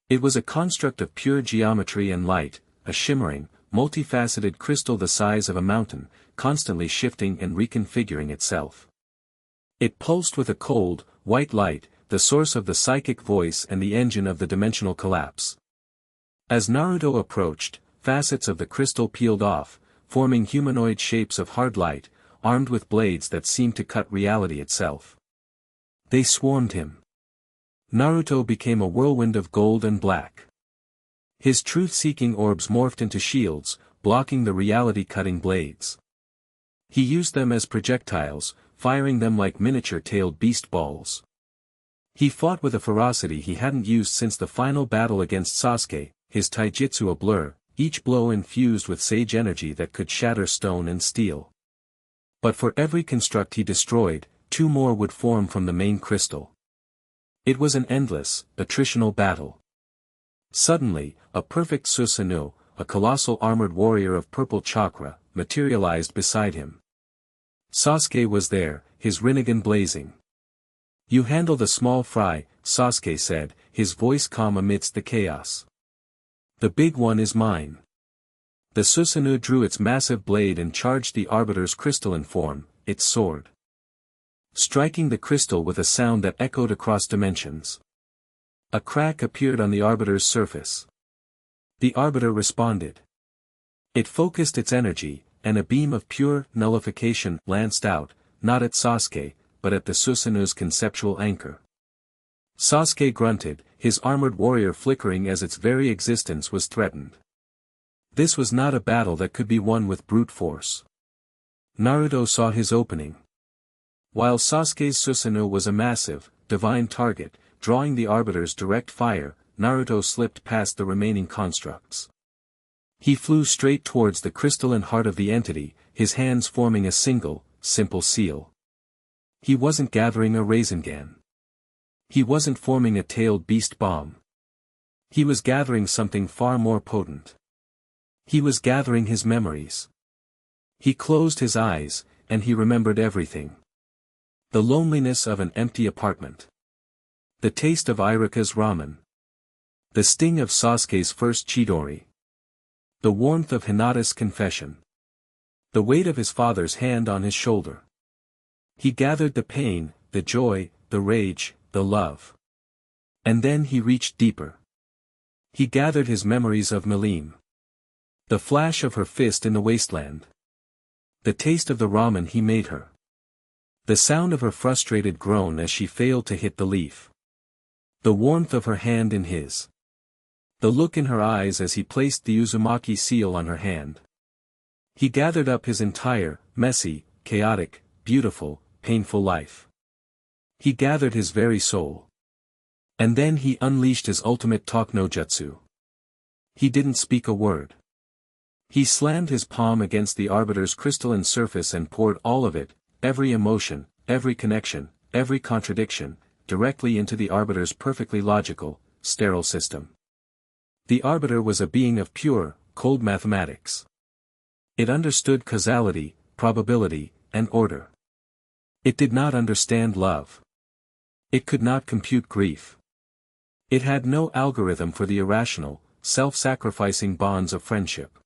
It was a construct of pure geometry and light, a shimmering, multifaceted crystal the size of a mountain, constantly shifting and reconfiguring itself. It pulsed with a cold, white light, the source of the psychic voice and the engine of the dimensional collapse. As Naruto approached, facets of the crystal peeled off, forming humanoid shapes of hard light, armed with blades that seemed to cut reality itself. They swarmed him. Naruto became a whirlwind of gold and black. His truth-seeking orbs morphed into shields, blocking the reality-cutting blades. He used them as projectiles, firing them like miniature-tailed beast balls. He fought with a ferocity he hadn't used since the final battle against Sasuke, his taijutsu a blur, each blow infused with sage energy that could shatter stone and steel. But for every construct he destroyed, two more would form from the main crystal. It was an endless, attritional battle. Suddenly, a perfect Susanoo, a colossal armored warrior of purple chakra, materialized beside him. Sasuke was there, his rinnegan blazing. "You handle the small fry," Sasuke said, his voice calm amidst the chaos. "The big one is mine." The Susanoo drew its massive blade and charged the Arbiter's crystalline form, its sword. Striking the crystal with a sound that echoed across dimensions. A crack appeared on the Arbiter's surface. The Arbiter responded. It focused its energy, and a beam of pure nullification lanced out, not at Sasuke, but at the Susanoo's conceptual anchor. Sasuke grunted, his armored warrior flickering as its very existence was threatened. This was not a battle that could be won with brute force. Naruto saw his opening. While Sasuke's Susanoo was a massive, divine target, drawing the Arbiter's direct fire, Naruto slipped past the remaining constructs. He flew straight towards the crystalline heart of the entity, his hands forming a single, simple seal. He wasn't gathering a Rasengan. He wasn't forming a tailed beast bomb. He was gathering something far more potent. He was gathering his memories. He closed his eyes, and he remembered everything. The loneliness of an empty apartment. The taste of Irika's ramen. The sting of Sasuke's first Chidori. The warmth of Hinata's confession. The weight of his father's hand on his shoulder. He gathered the pain, the joy, the rage, the love. And then he reached deeper. He gathered his memories of Milim. The flash of her fist in the wasteland. The taste of the ramen he made her. The sound of her frustrated groan as she failed to hit the leaf. The warmth of her hand in his. The look in her eyes as he placed the Uzumaki seal on her hand. He gathered up his entire, messy, chaotic, beautiful, painful life. He gathered his very soul. And then he unleashed his ultimate talk no jutsu. He didn't speak a word. He slammed his palm against the Arbiter's crystalline surface and poured all of it, every emotion, every connection, every contradiction, directly into the Arbiter's perfectly logical, sterile system. The Arbiter was a being of pure, cold mathematics. It understood causality, probability, and order. It did not understand love. It could not compute grief. It had no algorithm for the irrational, self-sacrificing bonds of friendship.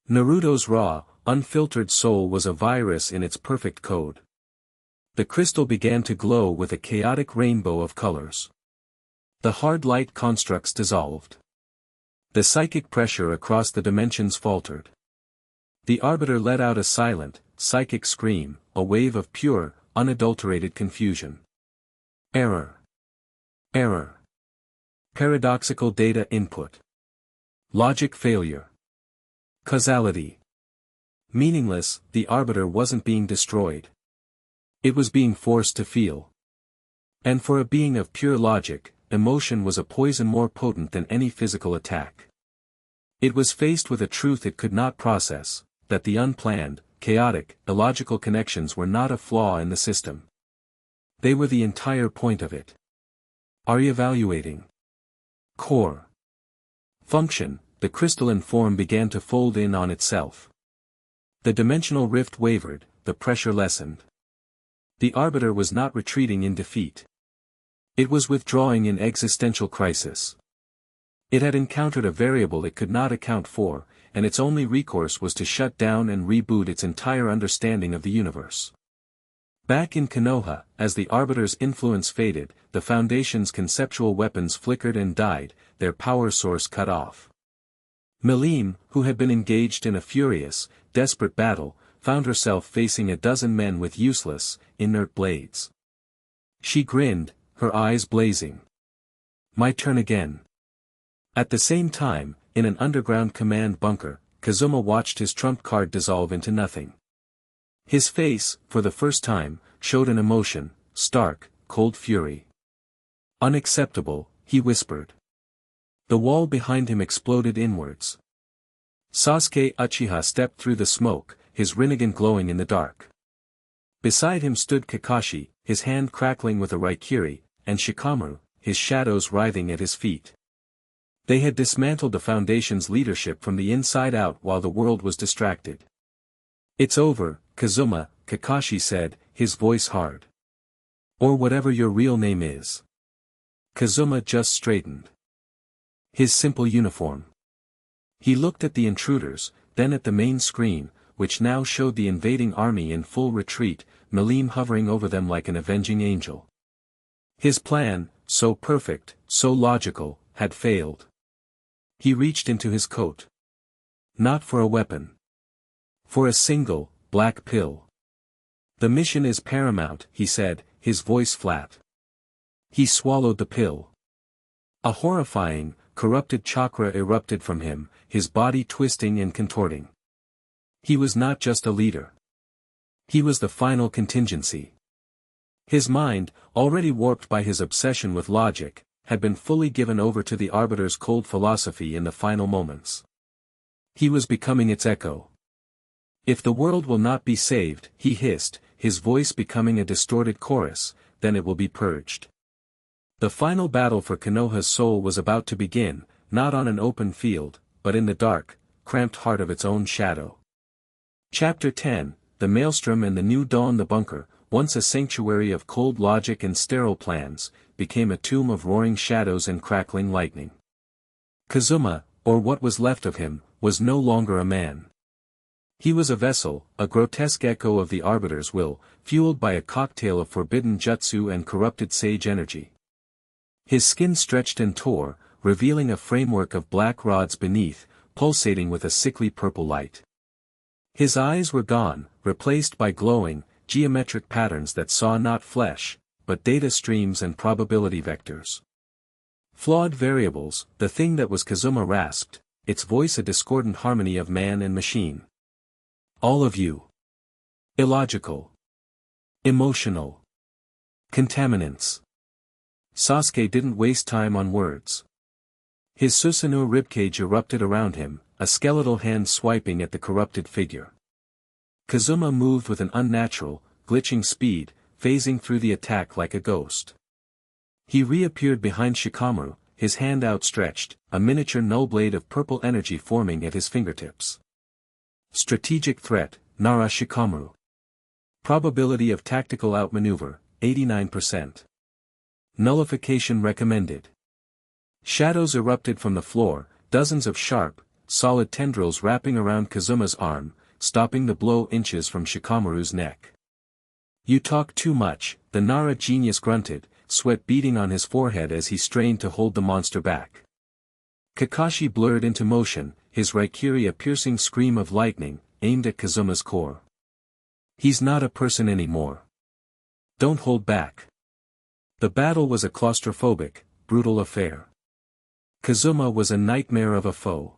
Naruto's raw, unfiltered soul was a virus in its perfect code. The crystal began to glow with a chaotic rainbow of colors. The hard light constructs dissolved. The psychic pressure across the dimensions faltered. The Arbiter let out a silent, psychic scream, a wave of pure, unadulterated confusion. Error. Error. Paradoxical data input. Logic failure. Causality. Meaningless, the Arbiter wasn't being destroyed. It was being forced to feel. And for a being of pure logic, emotion was a poison more potent than any physical attack. It was faced with a truth it could not process, that the unplanned, chaotic, illogical connections were not a flaw in the system. They were the entire point of it. Are you evaluating? Core. Function, the crystalline form began to fold in on itself. The dimensional rift wavered, the pressure lessened. The Arbiter was not retreating in defeat. It was withdrawing in existential crisis. It had encountered a variable it could not account for, and its only recourse was to shut down and reboot its entire understanding of the universe. Back in Konoha, as the Arbiter's influence faded, the Foundation's conceptual weapons flickered and died, their power source cut off. Milim, who had been engaged in a furious, desperate battle, found herself facing a dozen men with useless, inert blades. She grinned, her eyes blazing. My turn again. At the same time, in an underground command bunker, Kazuma watched his trump card dissolve into nothing. His face, for the first time, showed an emotion, stark, cold fury. Unacceptable, he whispered. The wall behind him exploded inwards. Sasuke Uchiha stepped through the smoke, his rinnegan glowing in the dark. Beside him stood Kakashi, his hand crackling with a raikiri, and Shikamaru, his shadows writhing at his feet. They had dismantled the Foundation's leadership from the inside out while the world was distracted. It's over, Kazuma, Kakashi said, his voice hard. Or whatever your real name is. Kazuma just straightened. His simple uniform. He looked at the intruders, then at the main screen, which now showed the invading army in full retreat, Milim hovering over them like an avenging angel. His plan, so perfect, so logical, had failed. He reached into his coat. Not for a weapon. For a single, black pill. The mission is paramount, he said, his voice flat. He swallowed the pill. A horrifying, corrupted chakra erupted from him, his body twisting and contorting. He was not just a leader. He was the final contingency. His mind, already warped by his obsession with logic, had been fully given over to the Arbiter's cold philosophy in the final moments. He was becoming its echo. If the world will not be saved, he hissed, his voice becoming a distorted chorus, then it will be purged. The final battle for Konoha's soul was about to begin, not on an open field, but in the dark, cramped heart of its own shadow. Chapter 10, The Maelstrom and the New Dawn. The bunker, once a sanctuary of cold logic and sterile plans, became a tomb of roaring shadows and crackling lightning. Kazuma, or what was left of him, was no longer a man. He was a vessel, a grotesque echo of the Arbiter's will, fueled by a cocktail of forbidden jutsu and corrupted sage energy. His skin stretched and tore, revealing a framework of black rods beneath, pulsating with a sickly purple light. His eyes were gone, replaced by glowing, geometric patterns that saw not flesh, but data streams and probability vectors. Flawed variables, the thing that was Kazuma rasped, its voice a discordant harmony of man and machine. All of you. Illogical. Emotional. Contaminants. Sasuke didn't waste time on words. His Susanoo ribcage erupted around him, a skeletal hand swiping at the corrupted figure. Kazuma moved with an unnatural, glitching speed, phasing through the attack like a ghost. He reappeared behind Shikamaru, his hand outstretched, a miniature null blade of purple energy forming at his fingertips. Strategic threat, Nara Shikamaru. Probability of tactical outmaneuver, 89%. Nullification recommended. Shadows erupted from the floor, dozens of sharp, solid tendrils wrapping around Kazuma's arm, stopping the blow inches from Shikamaru's neck. You talk too much, the Nara genius grunted, sweat beading on his forehead as he strained to hold the monster back. Kakashi blurred into motion, his Raikiri a piercing scream of lightning, aimed at Kazuma's core. He's not a person anymore. Don't hold back. The battle was a claustrophobic, brutal affair. Kazuma was a nightmare of a foe.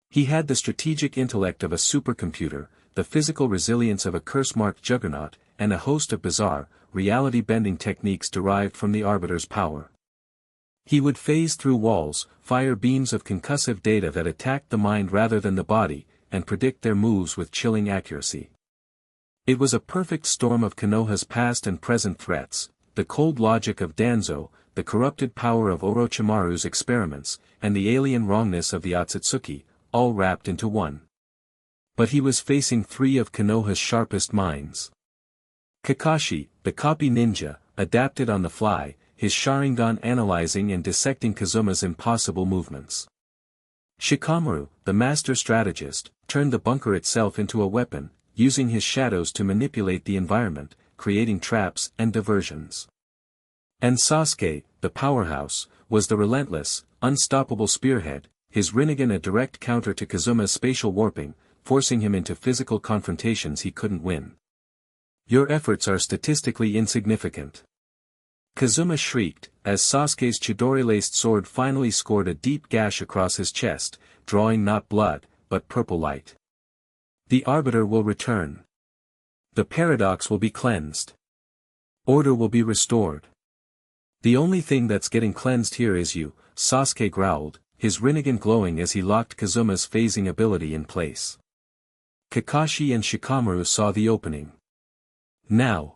He had the strategic intellect of a supercomputer, the physical resilience of a curse-marked juggernaut, and a host of bizarre, reality-bending techniques derived from the Arbiter's power. He would phase through walls, fire beams of concussive data that attacked the mind rather than the body, and predict their moves with chilling accuracy. It was a perfect storm of Konoha's past and present threats, the cold logic of Danzo, the corrupted power of Orochimaru's experiments, and the alien wrongness of the Otsutsuki, all wrapped into one. But he was facing three of Konoha's sharpest minds. Kakashi, the copy ninja, adapted on the fly, his Sharingan analyzing and dissecting Kazuma's impossible movements. Shikamaru, the master strategist, turned the bunker itself into a weapon, using his shadows to manipulate the environment, creating traps and diversions. And Sasuke, the powerhouse, was the relentless, unstoppable spearhead, his Rinnegan a direct counter to Kazuma's spatial warping, forcing him into physical confrontations he couldn't win. Your efforts are statistically insignificant. Kazuma shrieked, as Sasuke's Chidori-laced sword finally scored a deep gash across his chest, drawing not blood, but purple light. The Arbiter will return. The paradox will be cleansed. Order will be restored. The only thing that's getting cleansed here is you, Sasuke growled, his Rinnegan glowing as he locked Kazuma's phasing ability in place. Kakashi and Shikamaru saw the opening. Now.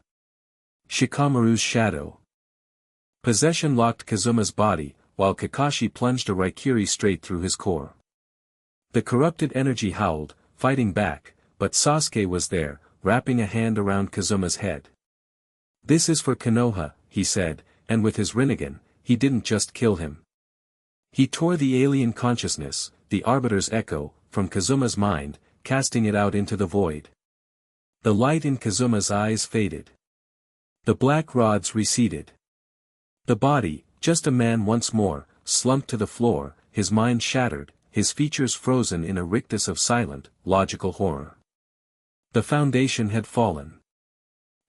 Shikamaru's shadow. Possession locked Kazuma's body, while Kakashi plunged a Raikiri straight through his core. The corrupted energy howled, fighting back, but Sasuke was there, wrapping a hand around Kazuma's head. This is for Konoha, he said, and with his Rinnegan, he didn't just kill him. He tore the alien consciousness, the Arbiter's echo, from Kazuma's mind, casting it out into the void. The light in Kazuma's eyes faded. The black rods receded. The body, just a man once more, slumped to the floor, his mind shattered, his features frozen in a rictus of silent, logical horror. The foundation had fallen.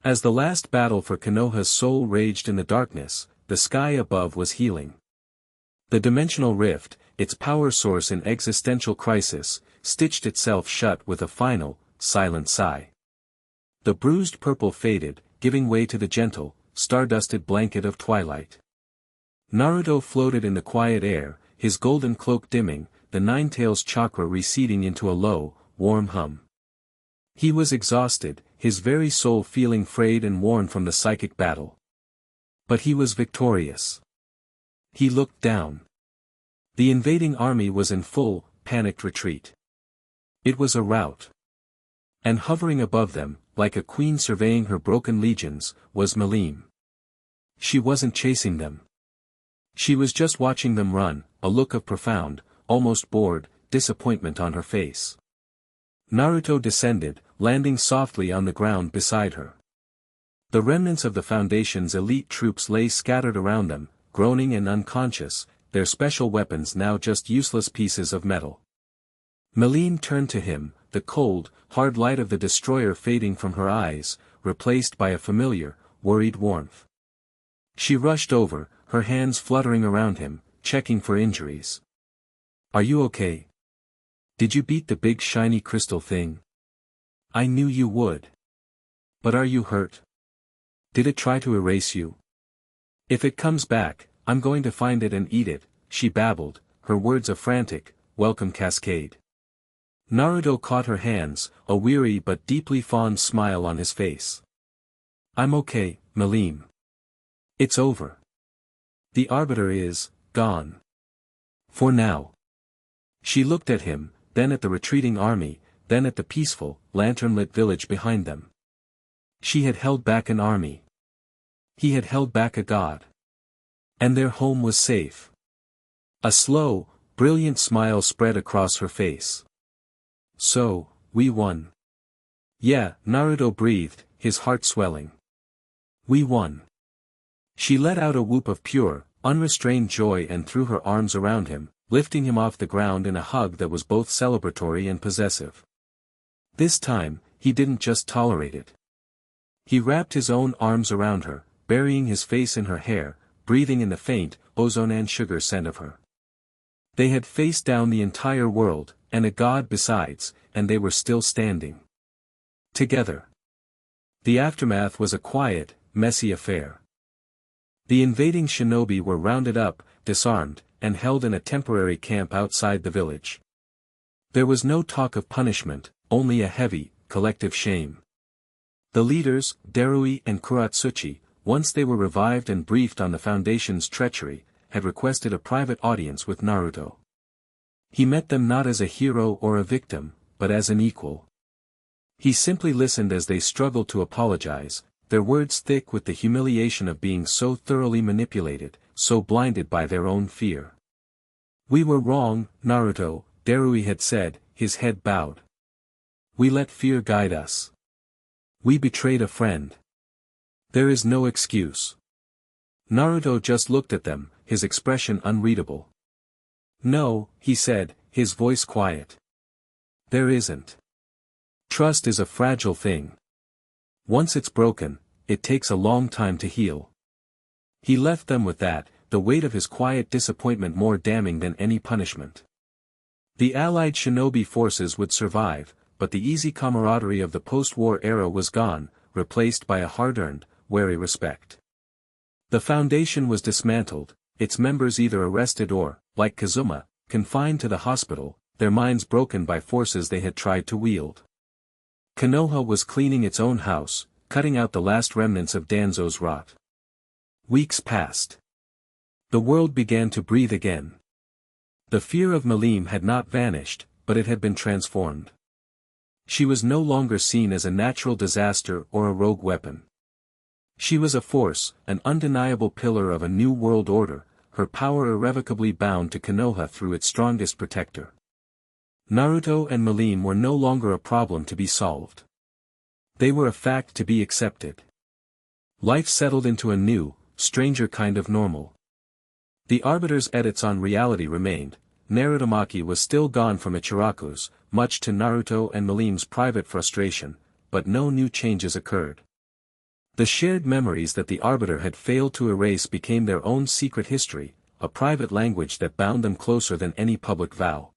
As the last battle for Konoha's soul raged in the darkness, the sky above was healing. The dimensional rift, its power source in existential crisis, stitched itself shut with a final, silent sigh. The bruised purple faded, giving way to the gentle, star-dusted blanket of twilight. Naruto floated in the quiet air, his golden cloak dimming, the Nine-Tails chakra receding into a low, warm hum. He was exhausted, his very soul feeling frayed and worn from the psychic battle. But he was victorious. He looked down. The invading army was in full, panicked retreat. It was a rout. And hovering above them, like a queen surveying her broken legions, was Milim. She wasn't chasing them. She was just watching them run, a look of profound, almost bored, disappointment on her face. Naruto descended, landing softly on the ground beside her. The remnants of the Foundation's elite troops lay scattered around them, groaning and unconscious, their special weapons now just useless pieces of metal. Milim turned to him, the cold, hard light of the destroyer fading from her eyes, replaced by a familiar, worried warmth. She rushed over, her hands fluttering around him, checking for injuries. Are you okay? Did you beat the big shiny crystal thing? I knew you would. But are you hurt? Did it try to erase you? If it comes back, I'm going to find it and eat it, she babbled, her words a frantic, welcome cascade. Naruto caught her hands, a weary but deeply fond smile on his face. I'm okay, Milim. It's over. The Arbiter is gone. For now. She looked at him, then at the retreating army, then at the peaceful, lantern-lit village behind them. She had held back an army. He had held back a god. And their home was safe. A slow, brilliant smile spread across her face. So, we won. Yeah, Naruto breathed, his heart swelling. We won. She let out a whoop of pure, unrestrained joy and threw her arms around him, lifting him off the ground in a hug that was both celebratory and possessive. This time, he didn't just tolerate it. He wrapped his own arms around her, burying his face in her hair, breathing in the faint, ozone and sugar scent of her. They had faced down the entire world, and a god besides, and they were still standing. Together. The aftermath was a quiet, messy affair. The invading shinobi were rounded up, disarmed, and held in a temporary camp outside the village. There was no talk of punishment, only a heavy, collective shame. The leaders, Darui and Kuratsuchi, once they were revived and briefed on the Foundation's treachery, had requested a private audience with Naruto. He met them not as a hero or a victim, but as an equal. He simply listened as they struggled to apologize, their words thick with the humiliation of being so thoroughly manipulated, so blinded by their own fear. We were wrong, Naruto, Darui had said, his head bowed. We let fear guide us. We betrayed a friend. There is no excuse. Naruto just looked at them, his expression unreadable. No, he said, his voice quiet. There isn't. Trust is a fragile thing. Once it's broken, it takes a long time to heal. He left them with that, the weight of his quiet disappointment more damning than any punishment. The allied shinobi forces would survive, but the easy camaraderie of the post-war era was gone, replaced by a hard-earned, wary respect. The Foundation was dismantled, its members either arrested or, like Kazuma, confined to the hospital, their minds broken by forces they had tried to wield. Konoha was cleaning its own house, cutting out the last remnants of Danzo's rot. Weeks passed. The world began to breathe again. The fear of Milim had not vanished, but it had been transformed. She was no longer seen as a natural disaster or a rogue weapon. She was a force, an undeniable pillar of a new world order, her power irrevocably bound to Konoha through its strongest protector. Naruto and Milim were no longer a problem to be solved. They were a fact to be accepted. Life settled into a new, stranger kind of normal. The Arbiter's edits on reality remained. Narutomaki was still gone from Ichiraku's, much to Naruto and Milim's private frustration, but no new changes occurred. The shared memories that the Arbiter had failed to erase became their own secret history, a private language that bound them closer than any public vow.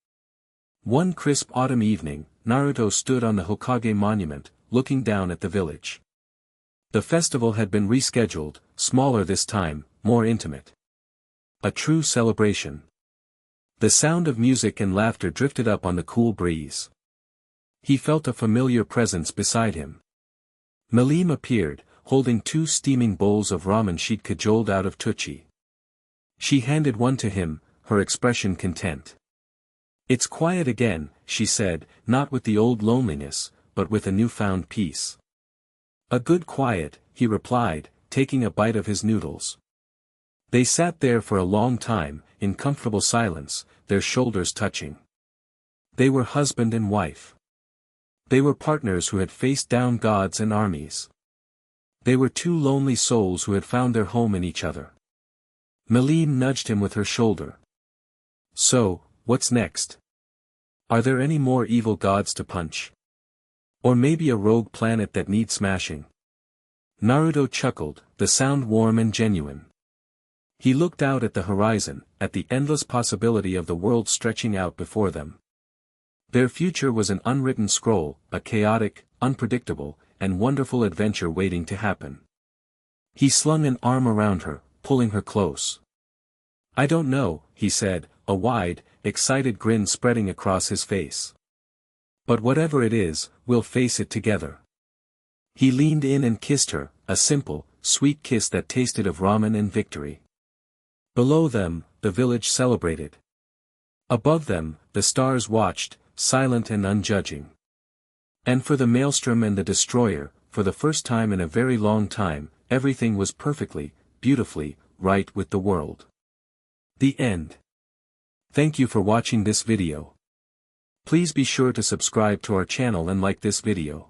One crisp autumn evening, Naruto stood on the Hokage monument, looking down at the village. The festival had been rescheduled, smaller this time, more intimate. A true celebration. The sound of music and laughter drifted up on the cool breeze. He felt a familiar presence beside him. Milim appeared, holding 2 steaming bowls of ramen she'd cajoled out of Tucci. She handed one to him, her expression content. It's quiet again, she said, not with the old loneliness, but with a newfound peace. A good quiet, he replied, taking a bite of his noodles. They sat there for a long time, in comfortable silence, their shoulders touching. They were husband and wife. They were partners who had faced down gods and armies. They were 2 lonely souls who had found their home in each other. Milim nudged him with her shoulder. So, what's next? Are there any more evil gods to punch? Or maybe a rogue planet that needs smashing? Naruto chuckled, the sound warm and genuine. He looked out at the horizon, at the endless possibility of the world stretching out before them. Their future was an unwritten scroll, a chaotic, unpredictable, and wonderful adventure waiting to happen. He slung an arm around her, pulling her close. I don't know, he said, a wide, excited grin spreading across his face. But whatever it is, we'll face it together. He leaned in and kissed her, a simple, sweet kiss that tasted of ramen and victory. Below them, the village celebrated. Above them, the stars watched, silent and unjudging. And for the Maelstrom and the Destroyer, for the first time in a very long time, everything was perfectly, beautifully, right with the world. The end. Thank you for watching this video. Please be sure to subscribe to our channel and like this video.